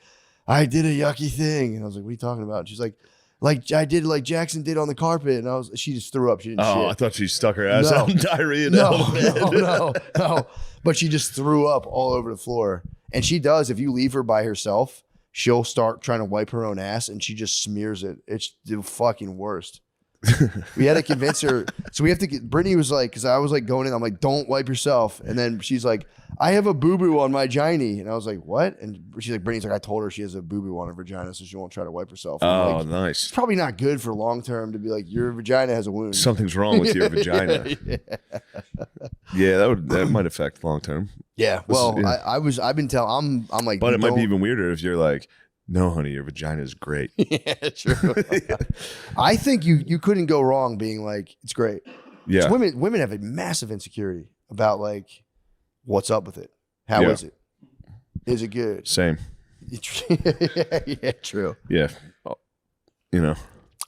"I did a yucky thing." And I was like, "What are you talking about?" And she's like I did like Jackson did on the carpet. And she just threw up. She didn't shit. I thought she stuck her ass out in diarrhea. No. But she just threw up all over the floor. And she does, if you leave her by herself, she'll start trying to wipe her own ass, and she just smears it. It's the fucking worst. We had to convince her. So we have to get, Brittany was like, because I was like going in, I'm like, "Don't wipe yourself." And then she's like, "I have a boo-boo on my giny." And I was like, "What?" And she's like, Brittany's like, "I told her she has a boo-boo on her vagina, so she won't try to wipe herself." And I'm like, Nice. it's probably not good for long term to be like, "Your vagina has a wound." Something's wrong with your vagina. Yeah, that might affect long term. Yeah. Well, I've been telling, I'm like, But it might be don't- even weirder if you're like, "No, honey, your vagina is great." Yeah, true. I think you couldn't go wrong being like, "It's great." Yeah. Women have a massive insecurity about like, what's up with it? How is it? Is it good? Same. Yeah, true. Yeah. You know.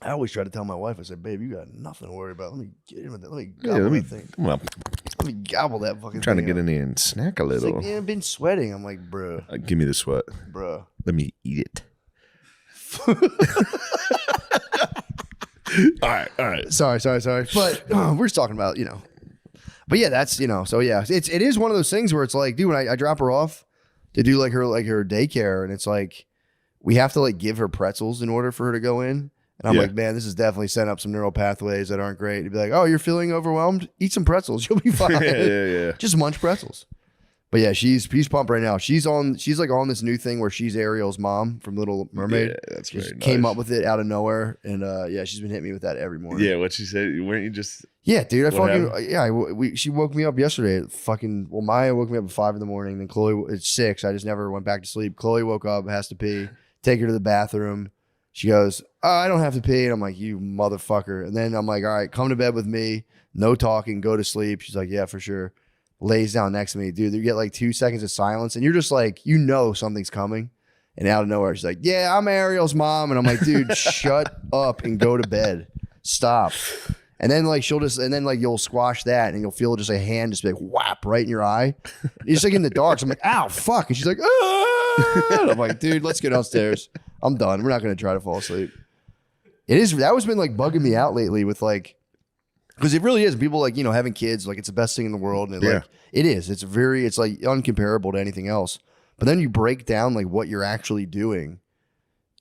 I always try to tell my wife, I said, "Babe, you got nothing to worry about. Let me get in with it. Let me Yeah, gobble that thing. come on. Let me gobble that fucking I'm trying to thing get up." in there and snack a It's little. like, "Yeah, I've been sweating." I'm like, bruh. Give me the sweat. Let me eat it. All right. Sorry. But we're just talking about, But yeah, that's, so yeah, it is one of those things where it's like, dude, when I drop her off to do like her daycare, and it's like, we have to like give her pretzels in order for her to go in. And I'm like, man, this is definitely setting up some neural pathways that aren't great. To be like, "Oh, you're feeling overwhelmed? Eat some pretzels. You'll be fine." Yeah. Just munch pretzels. But yeah, she's pumped right now. She's like on this new thing where she's Ariel's mom from Little Mermaid. Yeah, that's She very just came nice. up with it out of nowhere, and yeah, she's been hitting me with that every morning. Yeah, what she said? Weren't you just? Yeah, dude. What She woke me up yesterday. Maya woke me up at 5 a.m. Then Chloe at 6. I just never went back to sleep. Chloe woke up, has to pee. Take her to the bathroom. She goes, "Oh, I don't have to pee." And I'm like, "You motherfucker." And then I'm like, "All right, come to bed with me. No talking. Go to sleep." She's like, "Yeah, for sure." Lays down next to me, dude. You get like 2 seconds of silence, and you're just like, something's coming. And out of nowhere, she's like, "Yeah, I'm Ariel's mom." And I'm like, "Dude, shut up and go to bed. Stop." And then like you'll squash that, and you'll feel just a hand just be like whap right in your eye. You're just like in the dark. So I'm like, "Ow, fuck!" And she's like, "Ah!" And I'm like, "Dude, let's get downstairs. I'm done. We're not gonna try to fall asleep." That was been like bugging me out lately with like, because it really is. People like having kids, like it's the best thing in the world, and like it is. It's like uncomparable to anything else. But then you break down like what you're actually doing.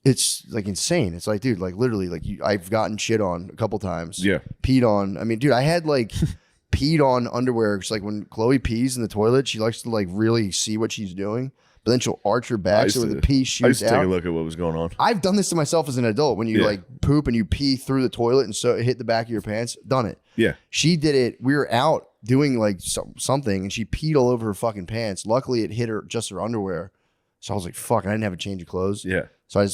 It's like insane. It's like, dude, like literally, like I've gotten shit on a couple times. Yeah. Peed on. I mean, dude, I had like peed on underwear. It's like when Chloe pees in the toilet, she likes to like really see what she's doing, but then she'll arch her back so the pee I shoots used to take out. a look at what was going on. I've done this to myself as an adult. When you like poop and you pee through the toilet and so it hit the back of your pants, done it. Yeah. She did it. We were out doing like something, and she peed all over her fucking pants. Luckily, it hit just her underwear. So I was like, "Fuck!" And I didn't have a change of clothes. Yeah. So I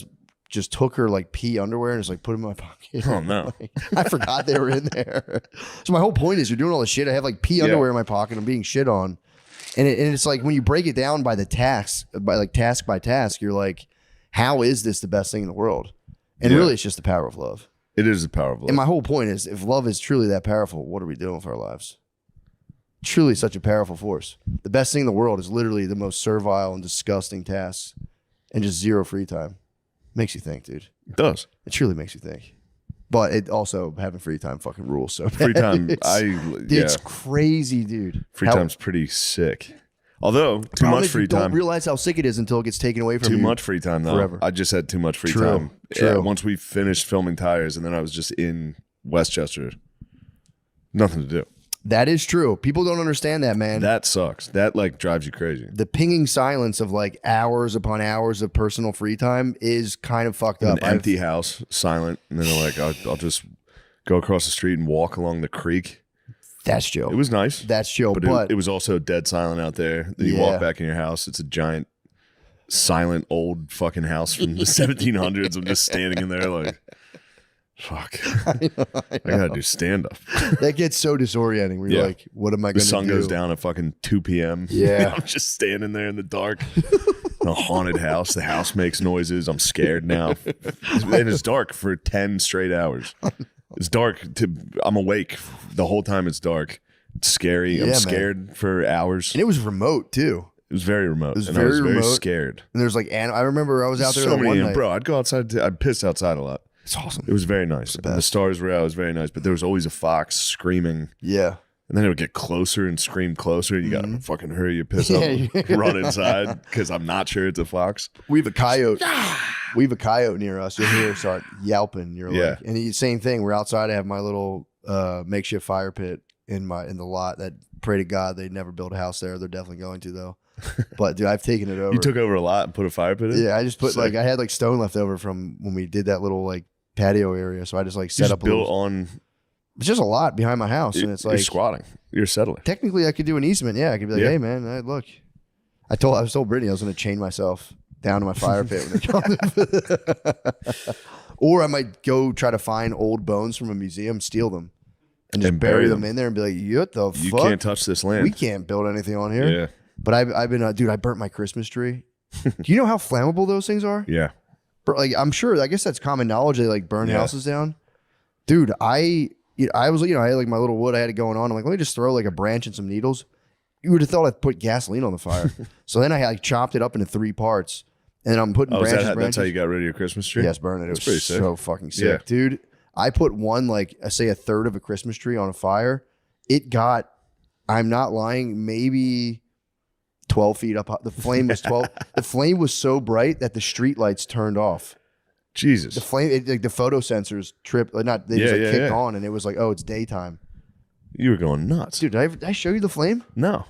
just took her like pee underwear and just like put them in my pocket. Oh no. I forgot they were in there. So my whole point is, you're doing all this shit. I have like pee underwear in my pocket. I'm being shit on, and it's like when you break it down by the task by task, you're like, how is this the best thing in the world? And really, it's just the power of love. It is the power of love. And my whole point is, if love is truly that powerful, what are we doing with our lives? Truly such a powerful force. The best thing in the world is literally the most servile and disgusting tasks and just zero free time. Makes you think, dude. It does. It truly makes you think. But it also having free time fucking rules. So Free time, it's crazy, dude. Free time's pretty sick. Although too much free time. Don't realize how sick it is until it gets taken away from you. Too much free time though. Forever. I just had too much free True. time. True. Yeah, once we finished filming Tires, and then I was just in Westchester. Nothing to do. That is true. People don't understand that, man. That sucks. That like drives you crazy. The pinging silence of like hours upon hours of personal free time is kind of fucked up. An empty house, silent, and then they're like, I'll just go across the street and walk along the creek. That's chill. It was nice. That's chill. But it was also dead silent out there. Then you Yeah. walk back in your house. It's a giant, silent, old fucking house from the 1700s. I'm just standing in there like, fuck. I gotta do stand up. that gets so disorienting. Where you're like, what am I going to do? The sun goes down at fucking 2 p.m. Yeah. I'm just standing there in the dark. In a haunted house. The house makes noises. I'm scared now. And it's dark for 10 straight hours. It's dark. I'm awake the whole time it's dark. It's scary. Yeah, I'm man. scared for hours. And it was remote too. It was very remote. was and I was very very remote. scared. And there's like, I remember I was out there So one many, night. bro, I'd go outside. I'd piss outside a lot. It's awesome. It was very nice. And the stars were out. It was very nice. But there was always a fox screaming. Yeah. And then it would get closer and scream closer. You gotta fucking hurry your piss Yeah. up, run inside because I'm not sure it's a fox. We have a coyote. We have a coyote near us. You'll hear it start yelping. You're Yeah. like, and the same thing. We're outside. I have my little makeshift fire pit in the lot. That pray to God they never build a house there. They're definitely going to though. But dude, I've taken it over. You took over a lot and put a fire pit in? Yeah, I just put Sick. I had like stone left over from when we did that little like patio area. So I just like You set just up a built little. on. It's just a lot behind my house, and it's You're like squatting. You're settling. technically I could do an easement. Yeah, I could be like, Yeah. hey man, look. I was told Brittany I was going to chain myself down to my fire pit when they come. Or I might go try to find old bones from a museum, steal them, and just And bury bury them them. in there and be like, what the You fuck? can't touch this land. We can't build anything on here. Yeah. But I've been, dude, I burnt my Christmas tree. Do you know how flammable those things are? Yeah. Like, I'm sure, I guess that's common knowledge. They like burn Yeah. houses down. Dude, I was, I had like my little wood I had it going on. I'm like, let me just throw like a branch and some needles. You would have thought I'd put gasoline on the fire. So then I like chopped it up into 3 parts. And I'm putting Oh, branches. that's how you got rid of your Christmas tree? Yes, burn it. It was pretty sick. so fucking sick, Yeah. dude. I put one, like, I say a third of a Christmas tree on a fire. It got, I'm not lying, maybe 12 feet up. The flame was 12. The flame was so bright that the street lights turned off. Jesus. The flame, like the photo sensors tripped, they just kicked on, and it was like, oh, it's daytime. You were going nuts. Dude, did I show you the flame? No.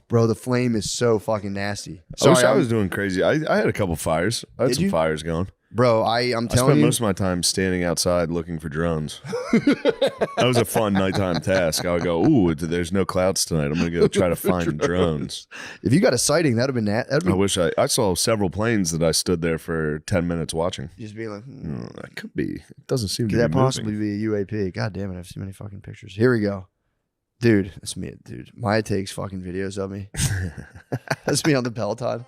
Bro, the flame is so fucking nasty. I wish I I'm- was doing crazy. I had a couple fires. I had Did some you? fires going. Bro, I'm I telling spent you. most of my time standing outside looking for drones. That was a fun nighttime task. I would go, ooh, there's no clouds tonight. I'm going to go try to find drones. If you got a sighting, that'd have been I wish I saw several planes that I stood there for 10 minutes watching. just being like, That could be. It doesn't seem to could be that moving. possibly be a UAP? God damn it, I've seen many fucking pictures. Here we go. Dude, that's me, dude. Maya takes fucking videos of me. That's me on the Peloton.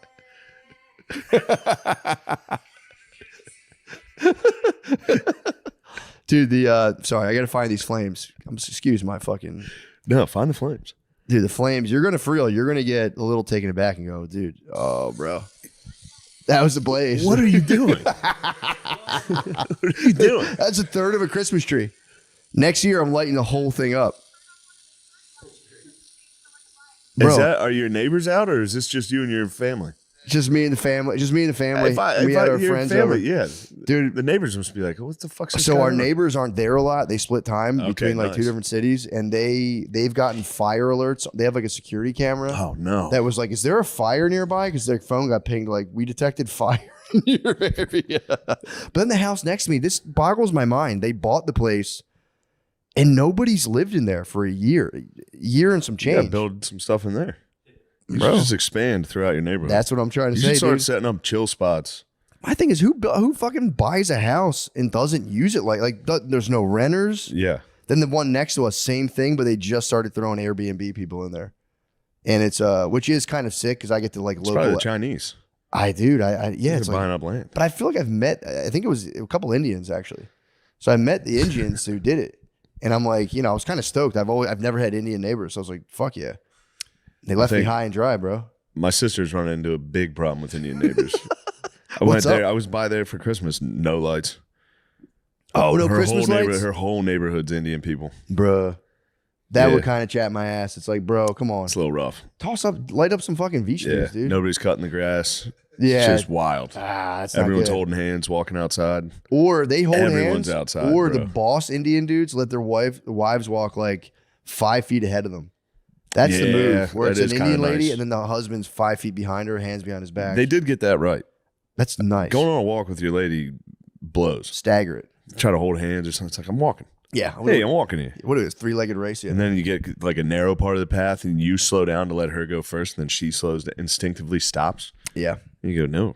Dude, sorry, I gotta find these flames. Excuse my fucking No, find the flames. dude, the flames, you're gonna for real, you're gonna get a little taken aback and go, dude, oh bro. That was the blaze. What are you doing? What are you doing? That's a third of a Christmas tree. Next year I'm lighting the whole thing up. Bro, Are your neighbors out, or is this just you and your family? just me and the family. Just me and the family. If I we had our hear friends family, over. yeah, Dude, the neighbors must be like, "What the fuck's this so guy our doing?" neighbors aren't there a lot. They split time Okay, between like 2 nice. different cities, and they've gotten fire alerts. They have like a security camera Oh no! that was like, "Is there a fire nearby?" Because their phone got pinged. Like, we detected fire in your area. But then the house next to me, this boggles my mind. They bought the place, and nobody's lived in there for a year and some Yeah, change. build some stuff in there. You Bro. should just expand throughout your neighborhood. That's what I'm trying to you say. should start Dude. setting up chill spots. My thing is, who fucking buys a house and doesn't use it? There's no renters. Yeah, Then the one next to us, same thing, but they just started throwing Airbnb people in there, and it's which is kind of sick because I get to like it's probably local. the Chinese. I yeah, They're it's like, buying up land. but I feel like I've met. I think it was a couple Indians actually. So I met the Indians who did it, and I'm like, I was kind of stoked. I've never had Indian neighbors, so I was like, fuck yeah. They left me think- high and dry, bro. My sister's running into a big problem with Indian neighbors. I What's went there. up? I was by there for Christmas. No lights. Oh no, Christmas lights, her whole neighborhood's Indian people. bruh. That Yeah. would kind of chat my ass. It's like, bro, come on, It's a little rough. light up some fucking Yeah, Vishnu's, dude. nobody's cutting the grass. Yeah. It's just wild. That's Everyone's not good. holding hands, walking outside. Or they hold Everyone's hands, outside, or bro. the boss Indian dudes let their wives walk like 5 feet ahead of them. That's the Yeah, move. Where it's that an is kinda Indian lady, nice. and then the husband's 5 feet behind her, hands behind his back. They did get that right. That's nice. Going on a walk with your lady blows. Stagger it. Try to hold hands or something. It's like, I'm walking. Yeah. Hey, I'm walking here. What is it? 3-legged race? Yeah. And then you get like a narrow part of the path and you slow down to let her go first. And then she instinctively stops. Yeah. And you go, no.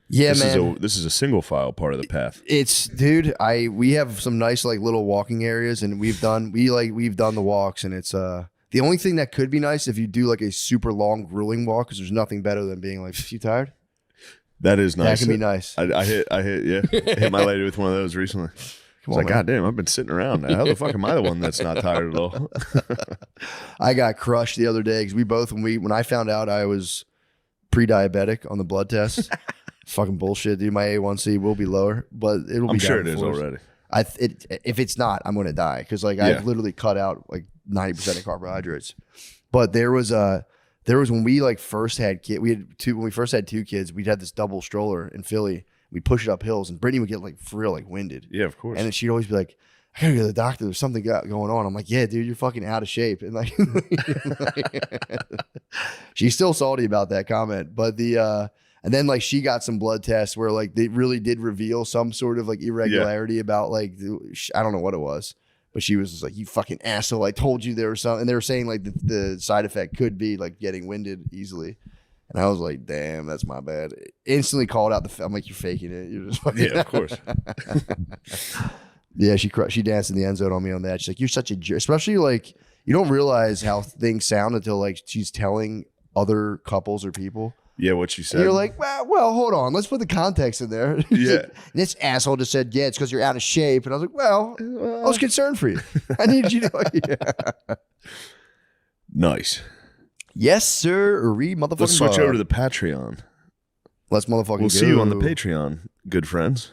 Yeah, This man. this is a single file part of the path. It's dude. We have some nice like little walking areas, and we've done the walks, and it's the only thing that could be nice if you do like a super long grueling walk, because there's nothing better than being like, you tired? That is nice. That can be nice. I hit my lady with one of those recently. I was like, man. God damn, I've been sitting around. How the fuck am I the one that's not tired at all? I got crushed the other day because when I found out I was pre-diabetic on the blood test, fucking bullshit, dude. My A1C will be lower, but it'll be. I'm sure down it is before. already. If it's not, I'm gonna die because like Yeah. I've literally cut out like 90% of carbohydrates. But there was when we like first had when we first had 2 kids, we'd had this double stroller in Philly. We'd push it up hills, and Brittany would get like for real like winded. Yeah, of course. And then she'd always be like, I gotta go to the doctor. There's something going on. I'm like, yeah, dude, you're fucking out of shape. And like, she's still salty about that comment. But and then like she got some blood tests where like they really did reveal some sort of like irregularity about like, I don't know what it was. But she was just like, you fucking asshole. I told you there was something. And they were saying like the side effect could be like getting winded easily. And I was like, damn, that's my bad. Instantly called out I'm like, you're faking it. You're just fucking. Yeah, of course. Yeah, she danced in the end zone on me on that. She's like, you're such a jerk. Especially like, you don't realize how things sound until like she's telling other couples or people. Yeah, what she said. And you're like, well, hold on. Let's put the context in there. Yeah. Like, this asshole just said, yeah, it's because you're out of shape. And I was like, well, I was concerned for you. I need you to. Yeah. Nice. Yes, sir. Or motherfucking Let's switch Bob. over to the Patreon. Let's motherfucking We'll see you on the Patreon, good friends.